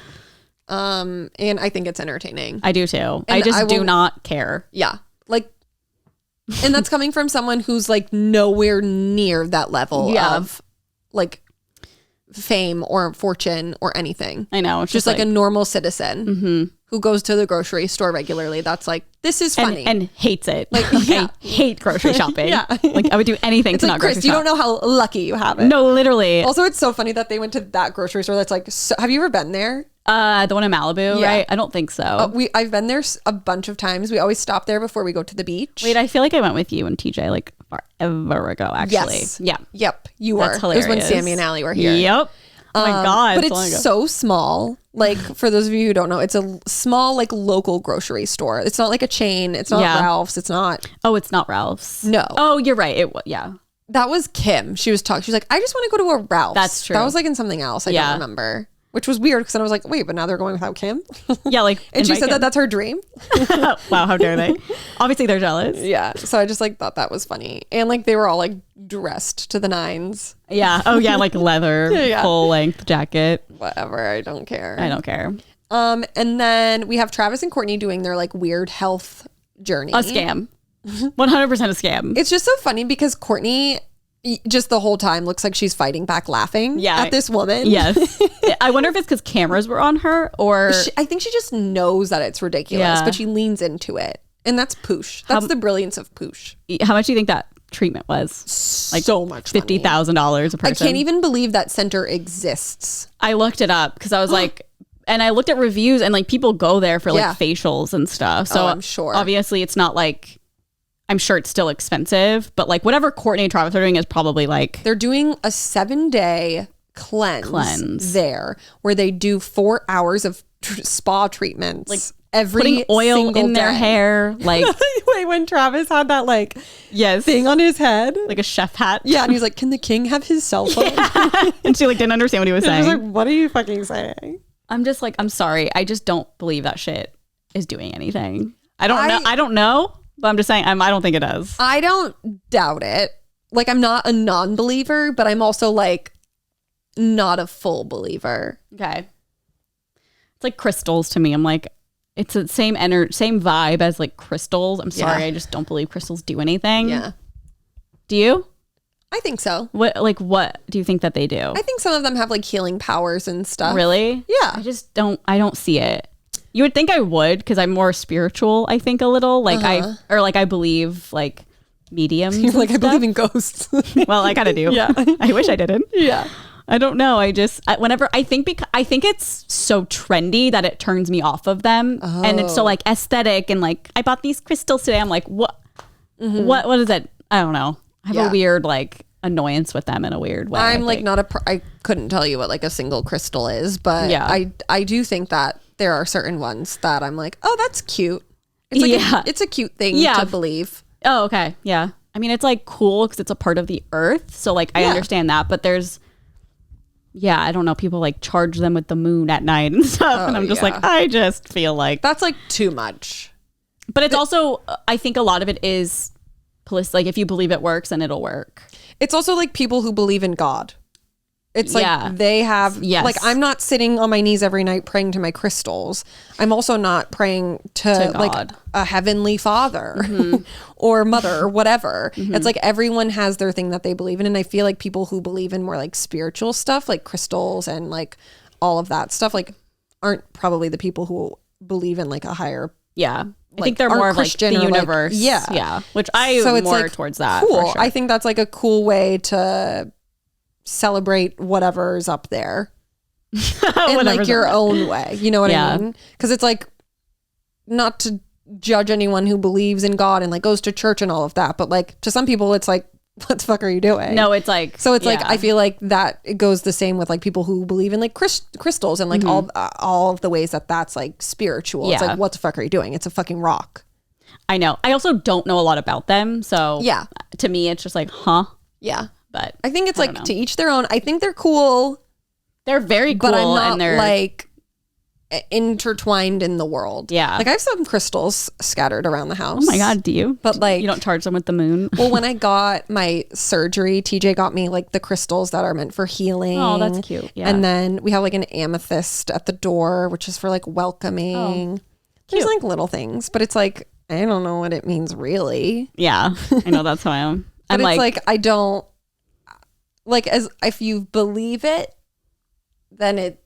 And I think it's entertaining. I do too. And I just do not care. Yeah. Like, and that's coming from someone who's like nowhere near that level of like fame or fortune or anything. I know. It's just like a normal citizen who goes to the grocery store regularly. That's like, this is funny. And hates it. Like, I hate grocery shopping. Like I would do anything to not grocery shop. You don't know how lucky you have it. No, literally. Also, it's so funny that they went to that grocery store that's like, have you ever been there? The one in Malibu, right? I don't think so. I've been there a bunch of times. We always stop there before we go to the beach. Wait, I feel like I went with you and TJ like forever ago, actually. Yes. Yeah. Yep. You were. That's hilarious. It was when Sammy and Allie were here. Yep. Oh my God. But it's so small. Like, for those of you who don't know, it's a small, like, local grocery store. It's not like a chain. It's not Ralph's. It's not. Oh, it's not Ralph's. No. Oh, you're right. That was Kim. She was like, I just want to go to a Ralph's. That's true. That was like in something else. I don't remember. which was weird because then I was like, wait, but now they're going without Kim? Yeah, like, and she said that that's her dream. Wow, how dare they? Obviously they're jealous. Yeah, so I just like thought that was funny. And like they were all like dressed to the nines. Yeah. Oh yeah, like leather, full length jacket. Whatever, I don't care. I don't care. And then we have Travis and Courtney doing their like weird health journey. A scam. 100% a scam. It's just so funny because Courtney just the whole time looks like she's fighting back laughing at this woman. Yes. I wonder if it's because cameras were on her or... I think she just knows that it's ridiculous, but she leans into it. And that's poosh. That's the brilliance of poosh. How much do you think that treatment was? Like so much $50,000 a person. I can't even believe that center exists. I looked it up because I was like... And I looked at reviews and like people go there for like facials and stuff. So I'm sure. Obviously it's not like... I'm sure it's still expensive, but like whatever Courtney and Travis are doing is probably like... They're doing a 7-day cleanse there where they do 4 hours of spa treatments. Like every putting oil in their hair. Like wait, when Travis had that like thing on his head. Like a chef hat. Yeah, and he's like, can the king have his cell phone? Yeah. And she like didn't understand what he was saying. She was like, what are you fucking saying? I'm just like, I'm sorry. I just don't believe that shit is doing anything. I don't know. But I'm just saying, I don't think it does. I don't doubt it. Like, I'm not a non-believer, but I'm also like not a full believer. Okay. It's like crystals to me. I'm like, it's the same vibe as like crystals. I'm sorry. I just don't believe crystals do anything. Yeah. Do you? I think so. What do you think that they do? I think some of them have like healing powers and stuff. Really? Yeah. I don't see it. You would think I would because I'm more spiritual, I think, a little. Like I believe like mediums. You're like, I believe in ghosts. Well, I kind of do. Yeah. I wish I didn't. Yeah. I don't know. I think it's so trendy that it turns me off of them. Oh. And it's so like aesthetic and like I bought these crystals today. I'm like, what? Mm-hmm. What is it? I don't know. I have a weird like annoyance with them in a weird way. I'm like I couldn't tell you what like a single crystal is, but I do think that there are certain ones that I'm like, oh, that's cute. It's like it's a cute thing to believe. Oh, okay. Yeah. I mean, it's like cool because it's a part of the earth. So like I understand that, but there's I don't know. People like charge them with the moon at night and stuff. And I'm just like, I just feel like that's like too much. But it's also, I think a lot of it is like if you believe it works, then it'll work. It's also like people who believe in God. It's like they have, like I'm not sitting on my knees every night praying to my crystals. I'm also not praying to like a heavenly father or mother or whatever. Mm-hmm. It's like everyone has their thing that they believe in. And I feel like people who believe in more like spiritual stuff, like crystals and like all of that stuff, like aren't probably the people who believe in like a higher. Yeah. I think they're more of like the universe. Like, yeah. Which I'm more like, towards that. Cool. For sure. I think that's like a cool way to celebrate whatever's up there in like your own way. You know what I mean? Because it's like not to judge anyone who believes in God and like goes to church and all of that. But like to some people, it's like, what the fuck are you doing? No, it's like, so it's like, I feel like that it goes the same with like people who believe in like crystals and like all of the ways that that's like spiritual. Yeah. It's like, what the fuck are you doing? It's a fucking rock. I know. I also don't know a lot about them. So to me, it's just like, huh? Yeah. But I think it's like to each their own. I think they're cool. They're very cool. But I'm not and they're like intertwined in the world. Yeah. Like I have some crystals scattered around the house. Oh my God, do you? But like you don't charge them with the moon? Well, when I got my surgery, TJ got me like the crystals that are meant for healing. Oh, that's cute. Yeah. And then we have like an amethyst at the door, which is for like welcoming. Oh, there's like little things, but it's like I don't know what it means really. Yeah. I know that's how I am. But it's like I don't like as if you believe it, then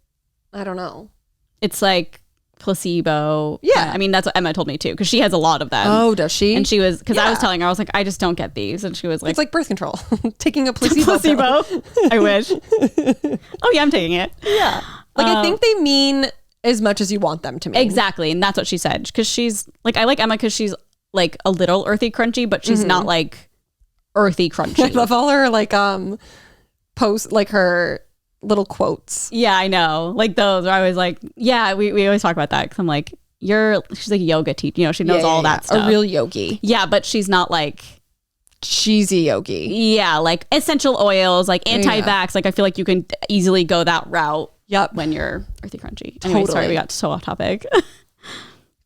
I don't know. It's like placebo. Yeah. I mean, that's what Emma told me too, because she has a lot of them. Oh, does she? And she was, because I was telling her, I was like, I just don't get these. And she was like, it's like birth control. Taking a placebo. I wish. Oh yeah, I'm taking it. Yeah. Like I think they mean as much as you want them to mean. Exactly. And that's what she said. Because she's like, I like Emma because she's like a little earthy crunchy, but she's not like earthy crunchy. I love all her like post, like her little quotes. Yeah, I know. Like those are always like, yeah, we always talk about that because I'm like, she's like a yoga teacher, you know, she knows all that stuff. A real yogi. Yeah, but she's not like cheesy yogi. Yeah, like essential oils, like anti-vax. Like I feel like you can easily go that route Yep. When you're earthy crunchy. Anyway, sorry, we got so off topic.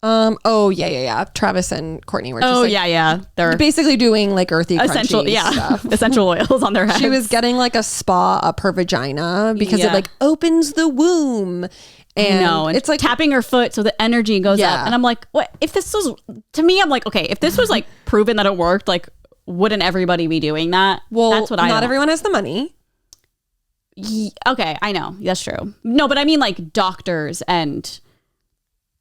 Oh yeah. Travis and Courtney were just They're basically doing like earthy essential crunchy stuff. Essential oils on their heads. She was getting like a spa up her vagina because it like opens the womb. And it's like tapping her foot so the energy goes up. And I'm like, what if this was, to me, I'm like, okay, if this was like proven that it worked, like wouldn't everybody be doing that? Well, that's what not everyone has the money. Okay, I know. That's true. No, but I mean like doctors and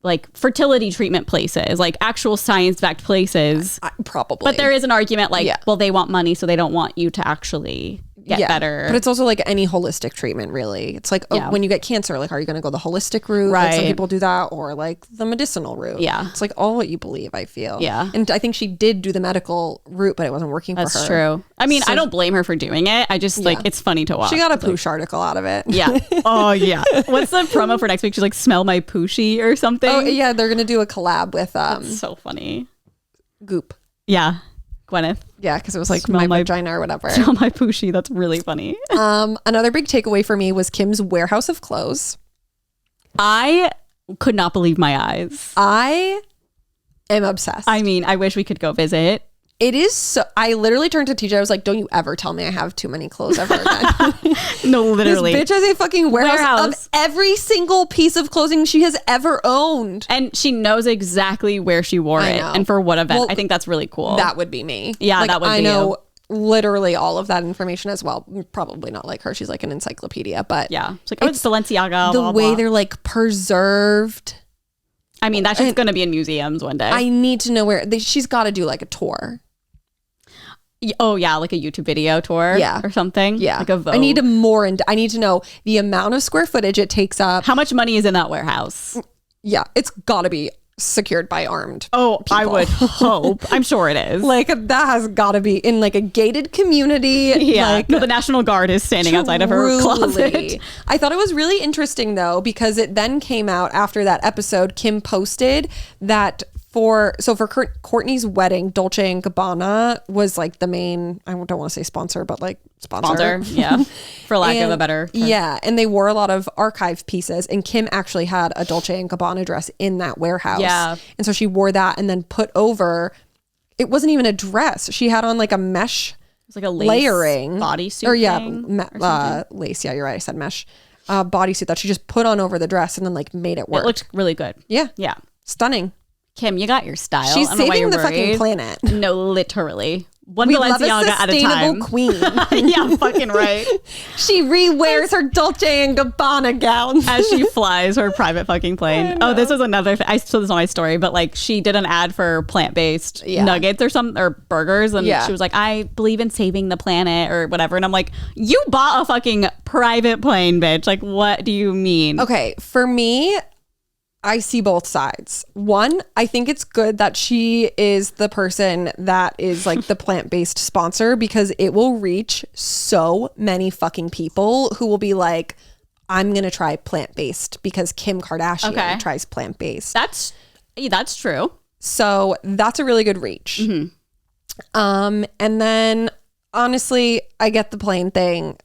like fertility treatment places, like actual science-backed places. Probably. But there is an argument like, well, they want money, so they don't want you to actually get better. But it's also like any holistic treatment, really. It's like when you get cancer, like, are you going to go the holistic route? Right. Like some people do that, or like the medicinal route. Yeah. It's like all what you believe, I feel. Yeah. And I think she did do the medical route, but it wasn't working for her. That's true. I mean, I don't blame her for doing it. I just like, it's funny to watch. She got a poosh article out of it. Yeah. Oh, yeah. What's the promo for next week? She's like, smell my pooshy or something. Oh, yeah. They're going to do a collab with That's so funny. Goop. Yeah. Gwyneth. Yeah, because it was like smell my vagina or whatever. Smell my pooshy. That's really funny. Another big takeaway for me was Kim's warehouse of clothes. I could not believe my eyes. I am obsessed. I mean, I wish we could go visit. It is so. I literally turned to TJ. I was like, "Don't you ever tell me I have too many clothes ever again." No, literally. This bitch has a fucking warehouse of every single piece of clothing she has ever owned, and she knows exactly where she wore it and for what event. Well, I think that's really cool. That would be me. Yeah, like, that would be. I know literally all of that information as well. Probably not like her. She's like an encyclopedia, but yeah, it's like it's Balenciaga. The way they're like preserved. I mean, that's just going to be in museums one day. I need to know where she's got to do like a tour. Oh yeah, like a YouTube video tour, or something. Yeah, like a Vogue. I need I need to know the amount of square footage it takes up. How much money is in that warehouse? Yeah, it's got to be secured by armed people. I would hope. I'm sure it is. Like that has got to be in like a gated community. Yeah, like, no, the National Guard is standing outside of her closet. I thought it was really interesting though, because it then came out after that episode. Kim posted that for Courtney's wedding, Dolce and Gabbana was like the main, I don't want to say sponsor, but like sponsor. Yeah, for lack of a better term. Yeah, and they wore a lot of archive pieces, and Kim actually had a Dolce and Gabbana dress in that warehouse. Yeah, and so she wore that and then put over, it wasn't even a dress. She had on like a mesh, it's like a lace layering bodysuit, or lace. Yeah, you're right. I said mesh bodysuit that she just put on over the dress and then like made it work. It looked really good. Yeah, stunning. Kim, you got your style. She's saving the fucking planet. No, literally. One Balenciaga at a time. Queen. Yeah, fucking right. She re-wears her Dolce and Gabbana gown as she flies her private fucking plane. Oh, this was another thing. I told this on my story, but like she did an ad for plant-based nuggets or burgers, and she was like, I believe in saving the planet or whatever. And I'm like, you bought a fucking private plane, bitch. Like, what do you mean? Okay, for me, I see both sides. One, I think it's good that she is the person that is like the plant-based sponsor, because it will reach so many fucking people who will be like, I'm going to try plant-based because Kim Kardashian tries plant-based. That's true. So that's a really good reach. Mm-hmm. And then honestly, I get the plane thing.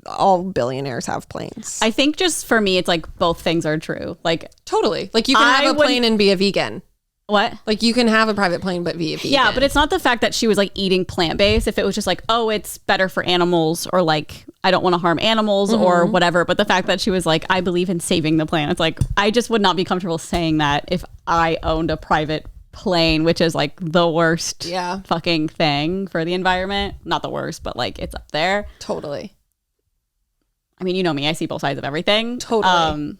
All billionaires have planes. I think just for me, it's like both things are true. Like totally. Like you can have a plane and be a vegan. What? Like you can have a private plane but be a vegan. Yeah, but it's not the fact that she was like eating plant-based. If it was just like, oh, it's better for animals, or like I don't want to harm animals or whatever. But the fact that she was like, I believe in saving the planet. It's like, I just would not be comfortable saying that if I owned a private plane, which is like the worst fucking thing for the environment. Not the worst, but like it's up there. Totally. I mean, you know me, I see both sides of everything. Totally.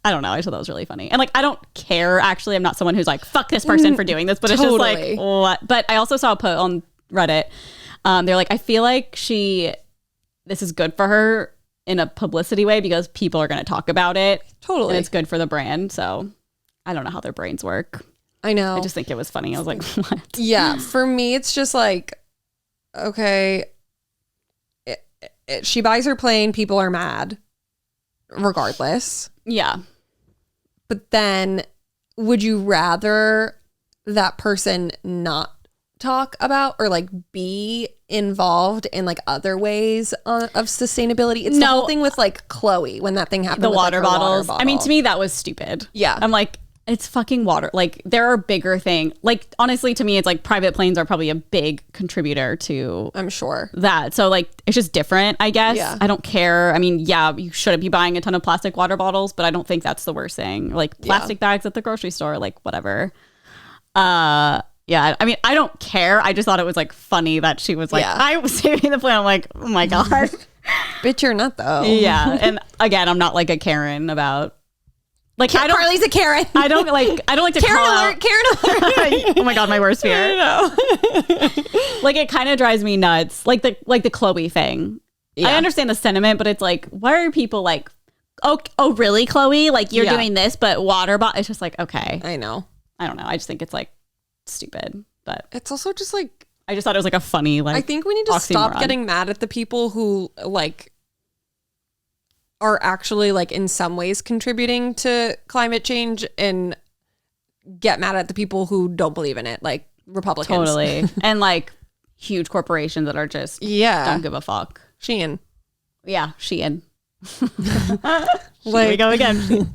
I don't know. I thought that was really funny. And like, I don't care. Actually, I'm not someone who's like, fuck this person for doing this, but it's just like, what? But I also saw a post on Reddit. They're like, I feel like this is good for her in a publicity way because people are going to talk about it. Totally. And it's good for the brand. So I don't know how their brains work. I know. I just think it was funny. I was like, what? Yeah. For me, it's just like, okay, she buys her plane, people are mad regardless. Yeah. But then would you rather that person not talk about or like be involved in like other ways of sustainability. It's the whole thing with like Chloe when that thing happened the with, water like, bottles. Water bottle. I mean, to me that was stupid. Yeah. I'm like, it's fucking water. Like there are bigger things. Like honestly, to me, it's like private planes are probably a big contributor to I'm sure that. So like it's just different, I guess. Yeah. I don't care. I mean, yeah, you shouldn't be buying a ton of plastic water bottles, but I don't think that's the worst thing. Like plastic bags at the grocery store, like whatever. Yeah, I mean, I don't care. I just thought it was like funny that she was like, I was saving the planet. I'm like, oh my god, bitch, you're not though. Yeah, and again, I'm not like a Karen about. Like Carly's a Karen. I don't like to Karen call alert, out. Karen alert. Oh my god, my worst fear. I know. Like it kind of drives me nuts. Like the Chloe thing. Yeah. I understand the sentiment, but it's like, why are people like, oh really, Chloe? Like you're doing this, but water bottle. It's just like, okay. I know. I don't know. I just think it's like stupid, but it's also just like I just thought it was like a funny like. I think we need to stop getting mad at the people who like are actually like in some ways contributing to climate change and get mad at the people who don't believe in it, like Republicans. Totally. And like huge corporations that are just don't give a fuck. Shein. Yeah, Shein. Like, here we go again.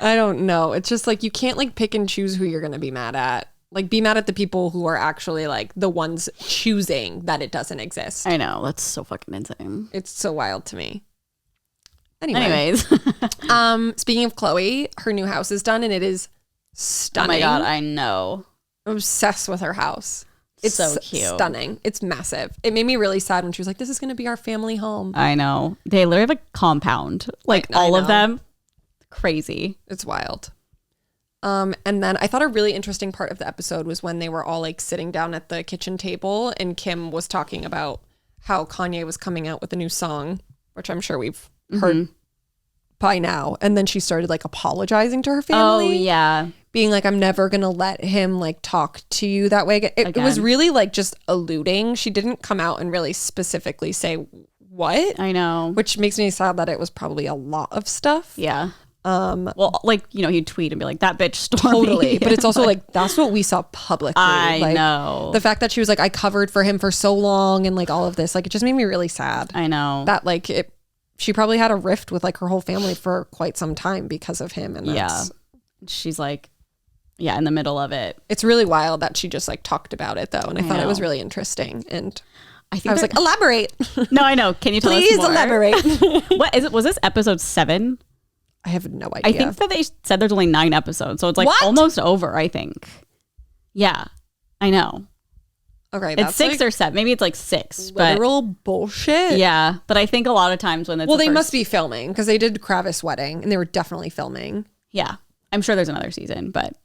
I don't know. It's just like you can't like pick and choose who you're going to be mad at. Like be mad at the people who are actually like the ones choosing that it doesn't exist. I know. That's so fucking insane. It's so wild to me. Anyways. Speaking of Chloe, her new house is done and it is stunning. Oh my god, I know. I'm obsessed with her house. It's so cute. Stunning. It's massive. It made me really sad when she was like, this is going to be our family home. I know. They literally have a compound. Like all of them. Crazy. It's wild. And then I thought a really interesting part of the episode was when they were all like sitting down at the kitchen table and Kim was talking about how Kanye was coming out with a new song, which I'm sure we've heard by now. And then she started like apologizing to her family. Oh yeah. Being like, I'm never going to let him like talk to you that way. It was really like just alluding. She didn't come out and really specifically say what. I know. Which makes me sad that it was probably a lot of stuff. Yeah. Well, like, you know, he'd tweet and be like, that bitch Stormy. Totally. But it's also like, that's what we saw publicly. I like, know. The fact that she was like, I covered for him for so long and like all of this, like it just made me really sad. I know. That like she probably had a rift with like her whole family for quite some time because of him. And that's, she's like, in the middle of it. It's really wild that she just like talked about it though. And I thought it was really interesting. And I was like, elaborate. No, I know. Can you tell us more? Please elaborate. What is it? Was this episode 7? I have no idea. I think that they said there's only 9 episodes. So it's like almost over, I think. Yeah, I know. Okay, it's 6 or 7. Maybe it's like 6. Literal bullshit. Yeah, but I think a lot of times when it's they must be filming because they did Kravis Wedding and they were definitely filming. Yeah, I'm sure there's another season, but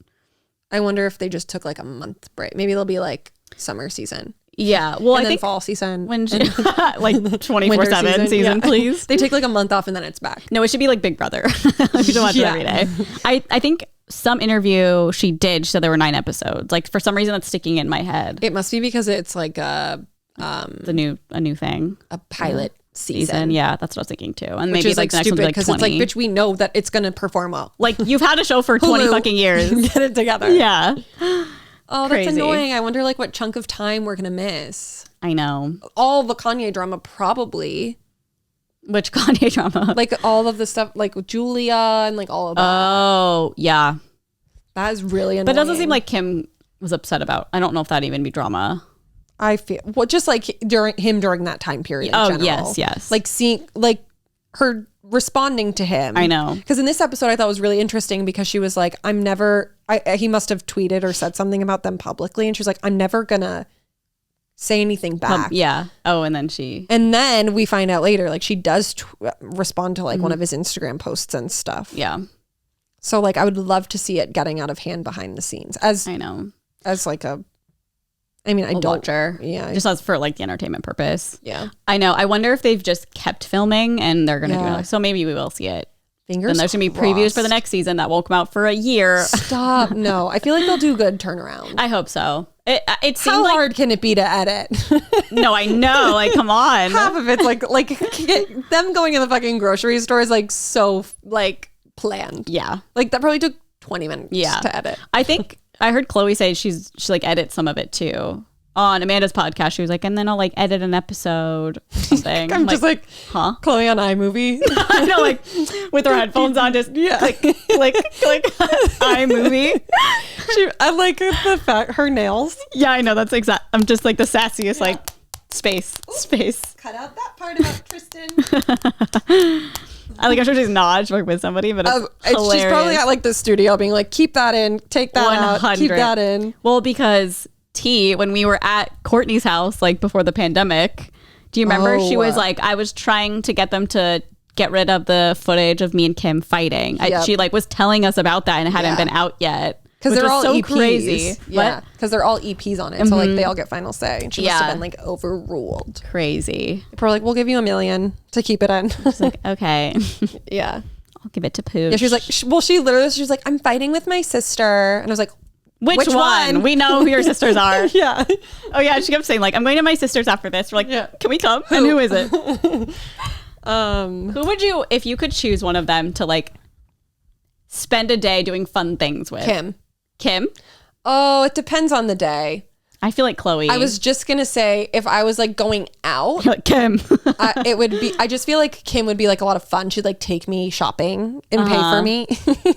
I wonder if they just took like a month break. Maybe it'll be like summer season. Yeah, well, and I think fall season, when like 24/7 season, please. They take like a month off and then it's back. No, it should be like Big Brother. You should watch it every day. I think some interview she said there were 9 episodes. Like for some reason that's sticking in my head. It must be because it's like a new thing, a pilot season. Yeah, that's what I was thinking too. And which maybe is like the next stupid one's because like 20. it's like, bitch, we know that it's gonna perform well. Like you've had a show for 20 fucking years. Get it together. Yeah. Oh, Crazy. That's annoying. I wonder like what chunk of time we're gonna miss. I know. All the Kanye drama probably. Which Kanye drama? Like all of the stuff like with Julia and like all of that. Oh, yeah. That is really annoying. But it doesn't seem like Kim was upset about. I don't know if that'd even be drama. I feel just like during that time period. Oh, in general. yes. Like seeing like her responding to him. I know. Because in this episode I thought was really interesting because she was like, he must have tweeted or said something about them publicly and she was like, I'm never gonna say anything back. Yeah. Oh, and then we find out later like she does respond to like one of his Instagram posts and stuff. Yeah. So like I would love to see it getting out of hand behind the scenes I know. As like I don't watcher. Yeah. Just as for like the entertainment purpose. Yeah. I know. I wonder if they've just kept filming and they're going to do it. So maybe we will see it. Fingers And there's going to be previews for the next season that won't come out for a year. Stop. No. I feel like they'll do a good turnaround. I hope so. It seems How hard can it be to edit? No, I know. Like, come on. Half of it's like them going in the fucking grocery store is like so like planned. Yeah. Like that probably took 20 minutes to edit. I think I heard Chloe say she like edits some of it too. On Amanda's podcast, she was like, and then I'll like edit an episode or something. I'm just like, huh? Chloe on iMovie. I know, like with her headphones on, just click iMovie. I like the fact her nails. Yeah, I know. That's exact. I'm just like the sassiest, like space. Cut out that part about Tristan. I'm sure she's not working with somebody, but it's hilarious. She's probably at like the studio being like, keep that in, take that 100. Out, keep that in. Well, because when we were at Courtney's house, like before the pandemic, do you remember? She was like, I was trying to get them to get rid of the footage of me and Kim fighting. Yep. She like was telling us about that and it hadn't been out yet. Because they're all so EPs. Crazy. Yeah, because they're all EPs on it. So like they all get final say. And she must have been like overruled. Crazy. People are like, we'll give you $1 million to keep it in. She's like, okay. Yeah. I'll give it to Pooch. Yeah, she's like, she was like, I'm fighting with my sister. And I was like, Which one? We know who your sisters are. Yeah. Oh yeah, she kept saying like, I'm going to my sister's after this. We're like, can we come? And who is it? Who would you, if you could choose one of them to like spend a day doing fun things with? Kim? Oh, it depends on the day. I feel like Chloe. I was just going to say, if I was like going out. You're like, Kim. It would be, I just feel like Kim would be like a lot of fun. She'd like take me shopping and pay for me.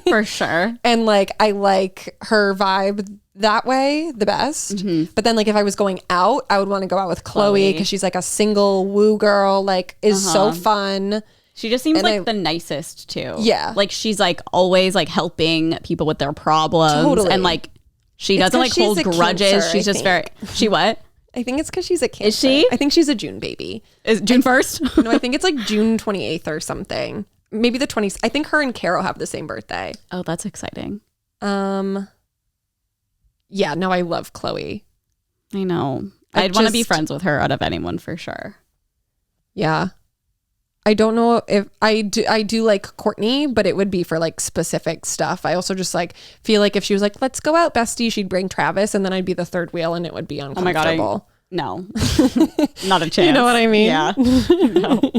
For sure. And like, I like her vibe that way the best. Mm-hmm. But then like if I was going out, I would want to go out with Chloe because she's like a single woo girl, like is so fun. She just seems like the nicest too. Yeah. Like she's like always like helping people with their problems. Totally. And like she doesn't like hold grudges. Cancer, she's just very, she what? I think it's because she's a Cancer. Is she? I think she's a June baby. Is June 1st? No, I think it's like June 28th or something. Maybe the 20th. I think her and Carol have the same birthday. Oh, that's exciting. Yeah, no, I love Chloe. I know. I'd want to be friends with her out of anyone for sure. Yeah. I don't know if I do like Courtney, but it would be for like specific stuff. I also just like feel like if she was like, let's go out, bestie, she'd bring Travis and then I'd be the third wheel and it would be uncomfortable. Oh my God. No, not a chance. You know what I mean? Yeah. No.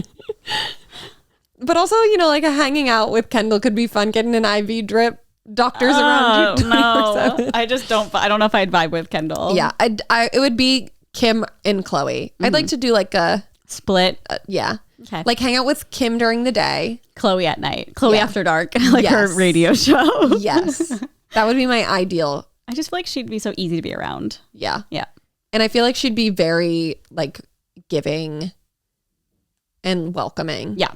But also, you know, like hanging out with Kendall could be fun, getting an IV drip, doctors around you. No, I just don't know if I'd vibe with Kendall. Yeah. It would be Kim and Chloe. I'd like to do like a split. Yeah. Okay. Like hang out with Kim during the day. Chloe at night. Chloe after dark. Like her radio show. Yes. That would be my ideal. I just feel like she'd be so easy to be around. Yeah. Yeah. And I feel like she'd be very like giving and welcoming. Yeah.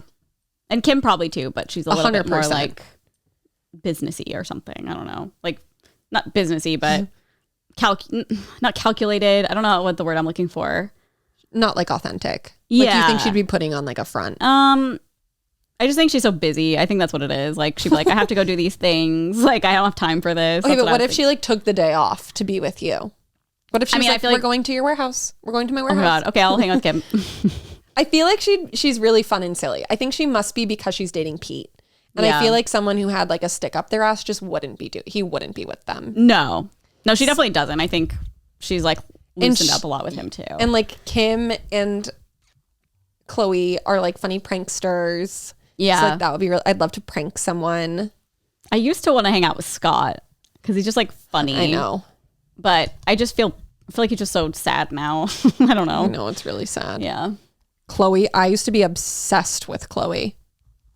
And Kim probably too, but she's a little 100%. Bit more like businessy or something. I don't know. Like not businessy, but not calculated. I don't know what the word I'm looking for. Not like authentic. Yeah. Like you think she'd be putting on like a front. I just think she's so busy. I think that's what it is. Like she'd be like, I have to go do these things. Like I don't have time for this. Okay, but what if she like took the day off to be with you? What if she's like, I feel like we're going to your warehouse. We're going to my warehouse. Oh my God. Okay, I'll hang out with Kim. I feel like she's really fun and silly. I think she must be because she's dating Pete. And I feel like someone who had like a stick up their ass just wouldn't be he wouldn't be with them. No, she definitely doesn't. I think she's like loosened up a lot with him too. And like Kim and Chloe are like funny pranksters. Yeah. So like that would be I'd love to prank someone. I used to want to hang out with Scott because he's just like funny. I know. But I feel like he's just so sad now. I don't know. I know, it's really sad. Yeah. Chloe, I used to be obsessed with Chloe.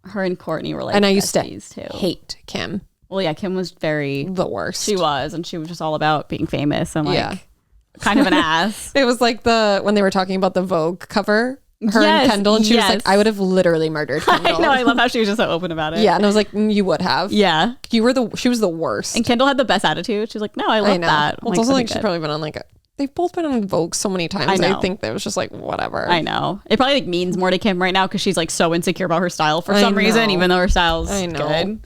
Her and Courtney were like and I used to too. Hate Kim. Well, yeah, Kim was the worst. She was, and she was just all about being famous and like kind of an ass. It was like when they were talking about the Vogue cover, her and Kendall, and she was like, I would have literally murdered Kendall. I know, I love how she was just so open about it. Yeah, and I was like, you would have. Yeah. She was the worst. And Kendall had the best attitude. She was like, no, I love that. Well, it's also like she's probably been on like they've both been on Vogue so many times. I think that was just like, whatever. I know. It probably like means more to Kim right now because she's like so insecure about her style for some reason, even though her style's good.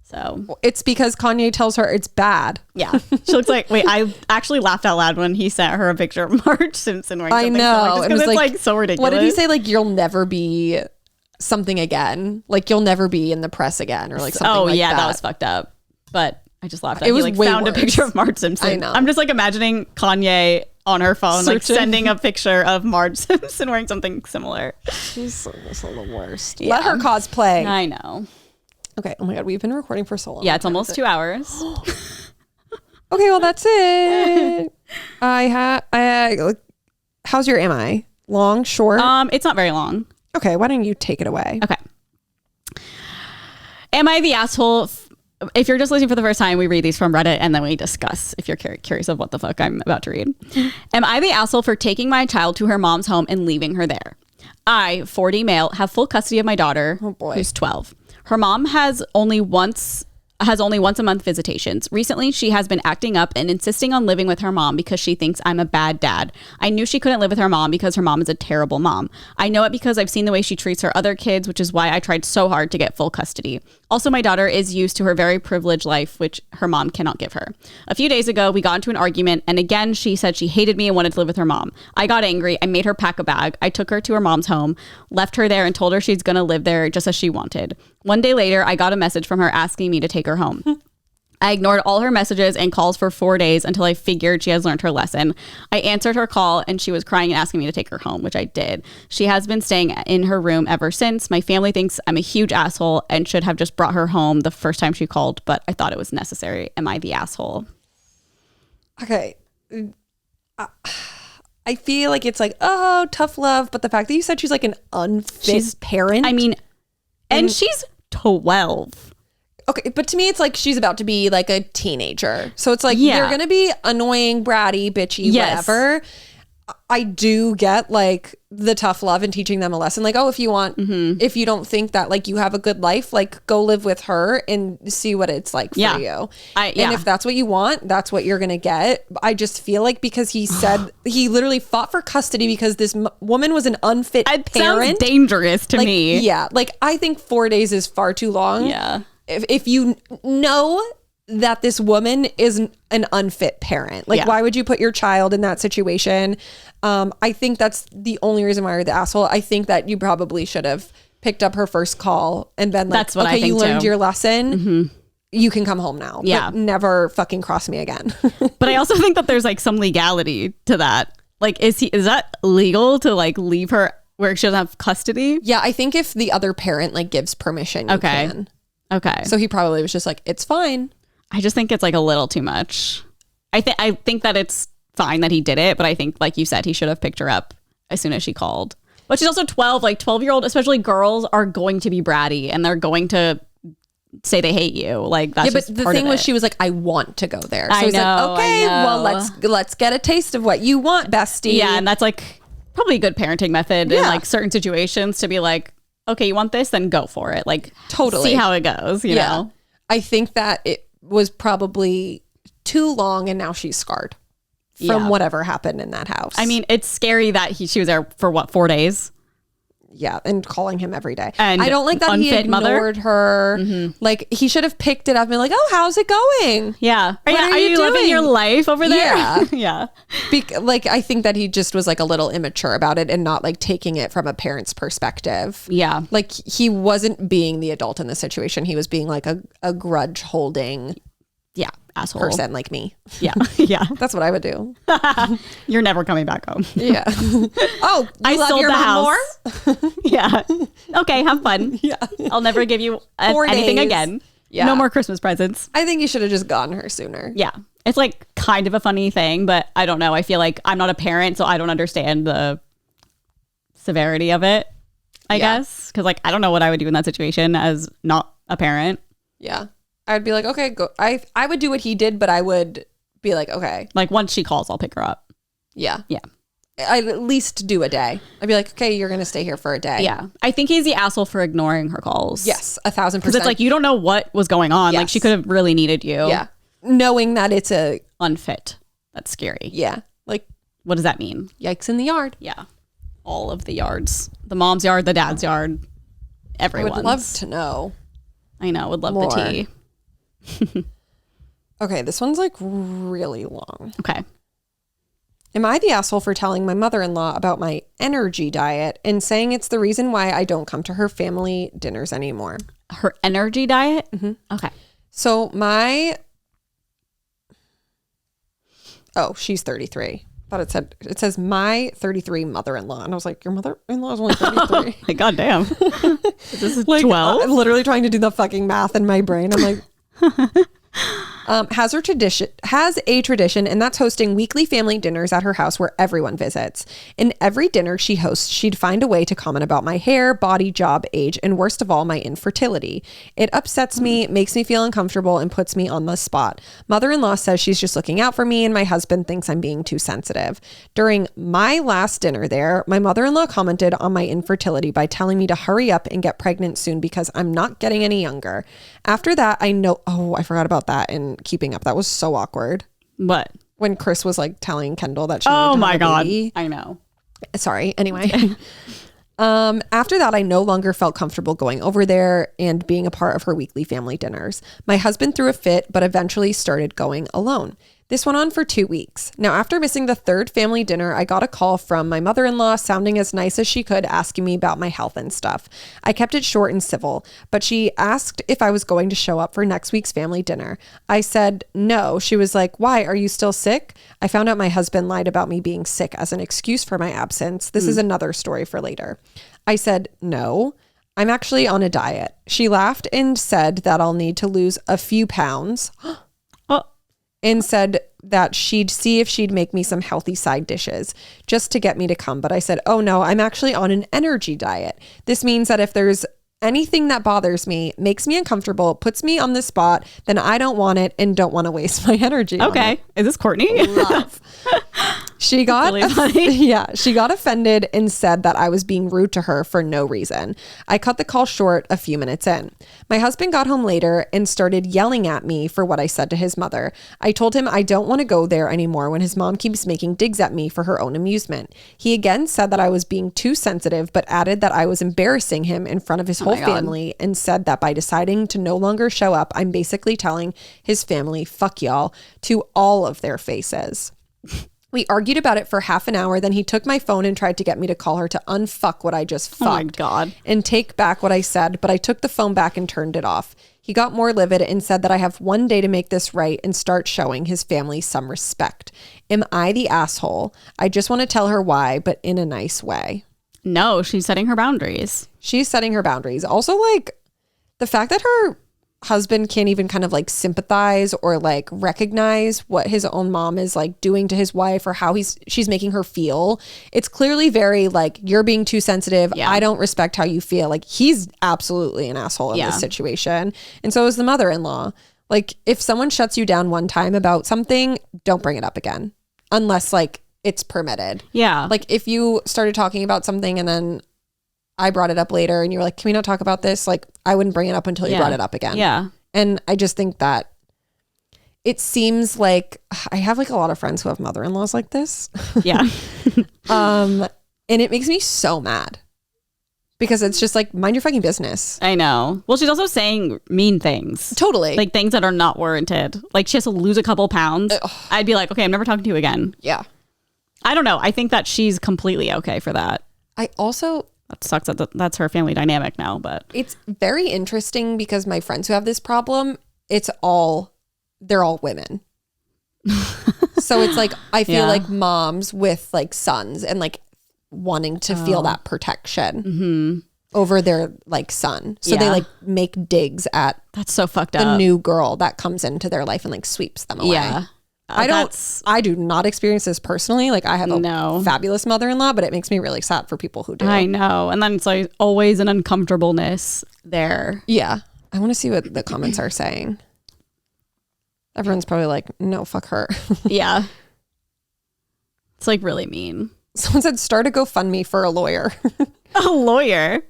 So it's because Kanye tells her it's bad. Yeah. She looks like, wait, I actually laughed out loud when he sent her a picture of Marge Simpson wearing something. I know. Just because it's like so ridiculous. What did he say? Like, you'll never be something again. Like, you'll never be in the press again or like something like that. Oh, yeah, that was fucked up. But I just laughed at it. It was he, like, found a picture of Marge Simpson. I know. I'm just like imagining Kanye on her phone, like sending a picture of Marge Simpson wearing something similar. She's so the worst. Yeah. Let her cosplay. I know. Okay. Oh my God. We've been recording for so long. Yeah. It's almost 2 hours. Okay, well, that's it. How's your am I? Long, short? It's not very long. Okay, why don't you take it away? Okay. Am I the asshole? If you're just listening for the first time, we read these from Reddit and then we discuss if you're curious of what the fuck I'm about to read. Am I the asshole for taking my child to her mom's home and leaving her there? I, 40 male, have full custody of my daughter, who's 12. Her mom has only once a month visitations. Recently, she has been acting up and insisting on living with her mom because she thinks I'm a bad dad. I knew she couldn't live with her mom because her mom is a terrible mom. I know it because I've seen the way she treats her other kids, which is why I tried so hard to get full custody. Also, my daughter is used to her very privileged life, which her mom cannot give her. A few days ago, we got into an argument, and again, she said she hated me and wanted to live with her mom. I got angry. I made her pack a bag. I took her to her mom's home, left her there, and told her she's going to live there just as she wanted. One day later, I got a message from her asking me to take her home. I ignored all her messages and calls for 4 days until I figured she has learned her lesson. I answered her call and she was crying and asking me to take her home, which I did. She has been staying in her room ever since. My family thinks I'm a huge asshole and should have just brought her home the first time she called, but I thought it was necessary. Am I the asshole? Okay. I feel like it's like, oh, tough love. But the fact that you said she's like an unfit parent. I mean, and she's 12. Okay, but to me, it's like she's about to be like a teenager. So it's like, you're going to be annoying, bratty, bitchy, whatever. I do get like the tough love and teaching them a lesson. Like, oh, if you want, if you don't think that like you have a good life, like go live with her and see what it's like for you. And if that's what you want, that's what you're going to get. I just feel like because he said he literally fought for custody because this woman was an unfit parent. Sounds dangerous to me. Yeah. Like I think 4 days is far too long. Yeah. If you know that this woman is an unfit parent, like why would you put your child in that situation? I think that's the only reason why you're the asshole. I think that you probably should have picked up her first call and been like, that's what I think you learned too. Your lesson. You can come home now. Yeah. But never fucking cross me again. But I also think that there's like some legality to that. Like, is that legal to like leave her where she doesn't have custody? Yeah. I think if the other parent like gives permission, you can. Okay. So he probably was just like, it's fine. I just think it's like a little too much. I think that it's fine that he did it, but I think, like you said, he should have picked her up as soon as she called. But she's also 12. Like 12-year-old, especially girls, are going to be bratty and they're going to say they hate you. Like that's but the thing was, she was like, I want to go there. So he's like, okay, well, let's get a taste of what you want, bestie. Yeah, and that's like probably a good parenting method in like certain situations to be like, okay, you want this, then go for it. Like totally see how it goes. You know, I think that it was probably too long and now she's scarred from whatever happened in that house. I mean, it's scary that she was there for 4 days. Yeah, and calling him every day. And I don't like that he ignored her. Like he should have picked it up and been like, "Oh, how's it going?" Yeah, are you living your life over there? Yeah, yeah. Like I think that he just was like a little immature about it and not like taking it from a parent's perspective. Yeah, like he wasn't being the adult in the situation. He was being like a grudge holding. Yeah, asshole person like me. Yeah, yeah. That's what I would do. You're never coming back home. Yeah. Oh, I love sold your the mom house. More? Yeah. Okay, have fun. Yeah. I'll never give you 4 anything days. again. Yeah. No more Christmas presents. I think you should have just gotten her sooner. Yeah. It's like kind of a funny thing, but I don't know. I feel like I'm not a parent, so I don't understand the severity of it, I guess. Because like, I don't know what I would do in that situation as not a parent. Yeah. I'd be like, okay, go. I would do what he did, but I would be like, okay. Like once she calls, I'll pick her up. Yeah. Yeah. I'd at least do a day. I'd be like, okay, you're going to stay here for a day. Yeah. I think he's the asshole for ignoring her calls. Yes, 1,000%. Because it's like, you don't know what was going on. Yes. Like she could have really needed you. Yeah. Knowing that it's a unfit. That's scary. Yeah. Like, what does that mean? Yikes in the yard. Yeah. All of the yards. The mom's yard, the dad's yard. Everyone's. I would love to know. I know. Would love more. The tea. Okay, this one's like really long. Okay. Am I the asshole for telling my mother-in-law about my energy diet and saying it's the reason why I don't come to her family dinners anymore? Her energy diet? Mm-hmm. Okay. So she's 33. But it says my 33 mother-in-law, and I was like, your mother-in-law is only 33. Like, goddamn. This is like 12. I'm literally trying to do the fucking math in my brain. I'm like, Has a tradition, and that's hosting weekly family dinners at her house where everyone visits. In every dinner she hosts, she'd find a way to comment about my hair, body, job, age, and worst of all, my infertility. It upsets me, makes me feel uncomfortable, and puts me on the spot. Mother-in-law says she's just looking out for me, and my husband thinks I'm being too sensitive. During my last dinner there, my mother-in-law commented on my infertility by telling me to hurry up and get pregnant soon because I'm not getting any younger. After that, I forgot about that in Keeping Up. That was so awkward. What? When Chris was like telling Kendall that she needed to have a baby. I know. Sorry. Anyway. After that, I no longer felt comfortable going over there and being a part of her weekly family dinners. My husband threw a fit, but eventually started going alone. This went on for 2 weeks. Now, after missing the third family dinner, I got a call from my mother-in-law sounding as nice as she could, asking me about my health and stuff. I kept it short and civil, but she asked if I was going to show up for next week's family dinner. I said no. She was like, "Why? Are you still sick?" I found out my husband lied about me being sick as an excuse for my absence. This is another story for later. I said, "No, I'm actually on a diet." She laughed and said that I'll need to lose a few pounds. And said that she'd see if she'd make me some healthy side dishes just to get me to come. But I said, "Oh no, I'm actually on an energy diet. This means that if there's anything that bothers me, makes me uncomfortable, puts me on the spot, then I don't want it and don't want to waste my energy." Okay. Is this Courtney? Love. She got she got offended and said that I was being rude to her for no reason. I cut the call short a few minutes in. My husband got home later and started yelling at me for what I said to his mother. I told him I don't want to go there anymore when his mom keeps making digs at me for her own amusement. He again said that I was being too sensitive, but added that I was embarrassing him in front of his whole family and said that by deciding to no longer show up, I'm basically telling his family, "Fuck y'all," to all of their faces. We argued about it for half an hour. Then he took my phone and tried to get me to call her to unfuck what I just fucked. Oh my God. And take back what I said, but I took the phone back and turned it off. He got more livid and said that I have one day to make this right and start showing his family some respect. Am I the asshole? I just want to tell her why, but in a nice way. No, she's setting her boundaries. She's setting her boundaries. Also, like, the fact that her husband can't even kind of like sympathize or like recognize what his own mom is like doing to his wife or how she's making her feel. It's clearly very like, you're being too sensitive. Yeah. I don't respect how you feel. Like, he's absolutely an asshole in this situation. And so is the mother-in-law. Like, if someone shuts you down one time about something, don't bring it up again unless like it's permitted. Yeah. Like, if you started talking about something and then I brought it up later and you were like, "Can we not talk about this?" Like, I wouldn't bring it up until you brought it up again. Yeah. And I just think that it seems like I have like a lot of friends who have mother-in-laws like this. Yeah. And it makes me so mad because it's just like, mind your fucking business. I know. Well, she's also saying mean things. Totally. Like things that are not warranted. Like she has to lose a couple pounds. I'd be like, okay, I'm never talking to you again. Yeah. I don't know. I think that she's completely okay for that. That sucks that that's her family dynamic now, but it's very interesting because my friends who have this problem, they're all women. So it's like, I feel like moms with like sons and like wanting to feel that protection over their like son. So they like make digs at that's so fucked up. The new girl that comes into their life and like sweeps them away. Yeah. I do not experience this personally. Like, I have a fabulous mother-in-law, but it makes me really sad for people who do. I know. And then it's like always an uncomfortableness there. Yeah. I want to see what the comments are saying. Everyone's probably like, "No, fuck her." Yeah. It's like really mean. Someone said, "Start a GoFundMe for a lawyer." A lawyer?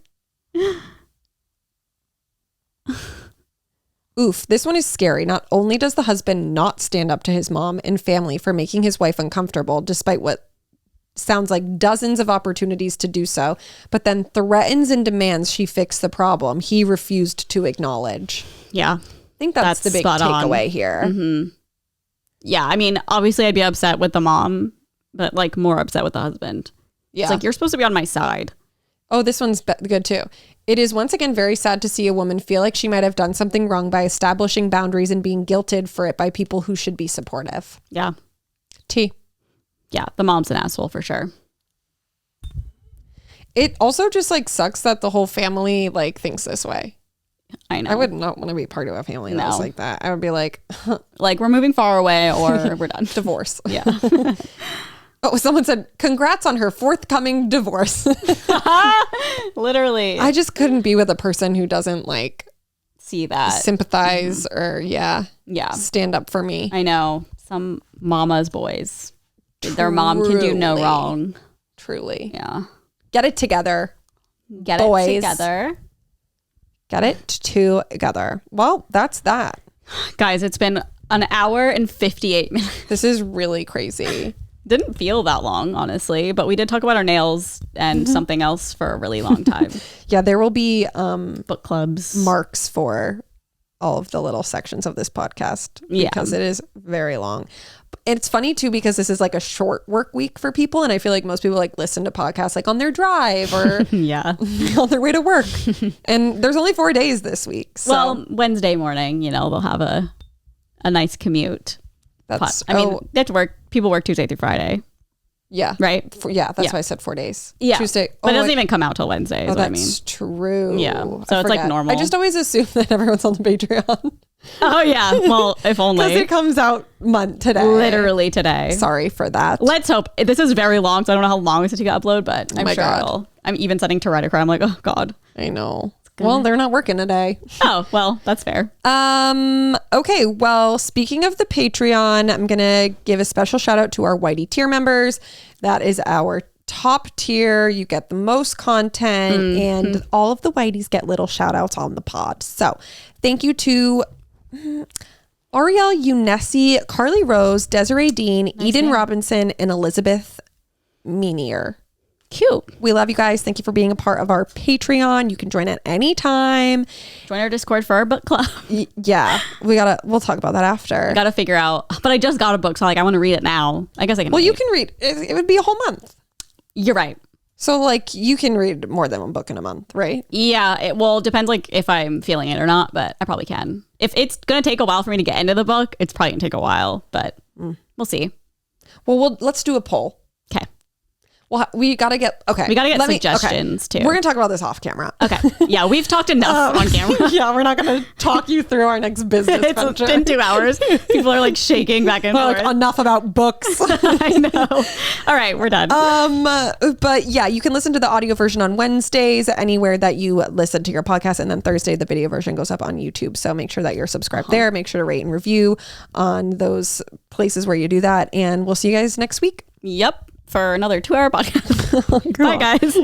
Oof, this one is scary. Not only does the husband not stand up to his mom and family for making his wife uncomfortable, despite what sounds like dozens of opportunities to do so, but then threatens and demands she fix the problem he refused to acknowledge. Yeah. I think that's the big takeaway here. Mm-hmm. Yeah, I mean, obviously I'd be upset with the mom, but like more upset with the husband. Yeah. It's like, you're supposed to be on my side. Oh, this one's good too. It is once again very sad to see a woman feel like she might have done something wrong by establishing boundaries and being guilted for it by people who should be supportive. Yeah. T. Yeah, the mom's an asshole for sure. It also just like sucks that the whole family like thinks this way. I know. I would not want to be part of a family that was like that. I would be like, like we're moving far away or we're done. Divorce. Yeah. Oh, someone said, congrats on her forthcoming divorce. Literally. I just couldn't be with a person who doesn't like see that, sympathize or stand up for me. I know. Some mama's boys. Their mom can do no wrong. Truly. Yeah. Get it together. Get boys. it together. Get it together. Well, that's that. Guys, it's been an hour and 58 minutes. This is really crazy. Didn't feel that long, honestly, but we did talk about our nails and something else for a really long time. Yeah, there will be book clubs marks for all of the little sections of this podcast because it is very long. It's funny too because this is like a short work week for people, and I feel like most people like listen to podcasts like on their drive or on their way to work. And there's only 4 days this week. So. Well, Wednesday morning, they'll have a nice commute. That's they have to work. People work Tuesday through Friday. Yeah. Right? That's why I said 4 days. Yeah. Tuesday. But it doesn't even come out till Wednesday is what I mean. That's true. Yeah. So it's like normal. I just always assume that everyone's on the Patreon. Oh, yeah. Well, if only. Because it comes out today. Literally today. Sorry for that. Let's hope. This is very long, so I don't know how long it's to upload, but I'm sure it'll. I'm even setting to write a cry. I'm like, oh, God. I know. Well, they're not working today. Oh, well, that's fair. Okay. Well, speaking of the Patreon, I'm going to give a special shout out to our Whitey tier members. That is our top tier. You get the most content and all of the Whiteys get little shout outs on the pod. So thank you to Ariel Unesi, Carly Rose, Desiree Dean, Eden Robinson, and Elizabeth Meanier. Cute. We love you guys. Thank you for being a part of our Patreon. You can join at any time. Join our Discord for our book club. Yeah. We'll talk about that after. Gotta figure out. But I just got a book, so I want to read it now. I guess I can. Well, you can read. It would be a whole month. You're right. So you can read more than one book in a month, right? Yeah. It depends if I'm feeling it or not, but I probably can. If it's going to take a while for me to get into the book, it's probably going to take a while, but we'll see. Well, let's do a poll. Okay. Well, we got to get suggestions too. We're going to talk about this off camera. Okay. Yeah, we've talked enough on camera. Yeah, we're not going to talk you through our next business venture. It's been 2 hours. People are shaking back and forth. Enough about books. I know. All right, we're done. But yeah, you can listen to the audio version on Wednesdays anywhere that you listen to your podcast, and then Thursday the video version goes up on YouTube. So make sure that you're subscribed there. Make sure to rate and review on those places where you do that, and we'll see you guys next week. Yep. For another 2-hour podcast. Bye, guys.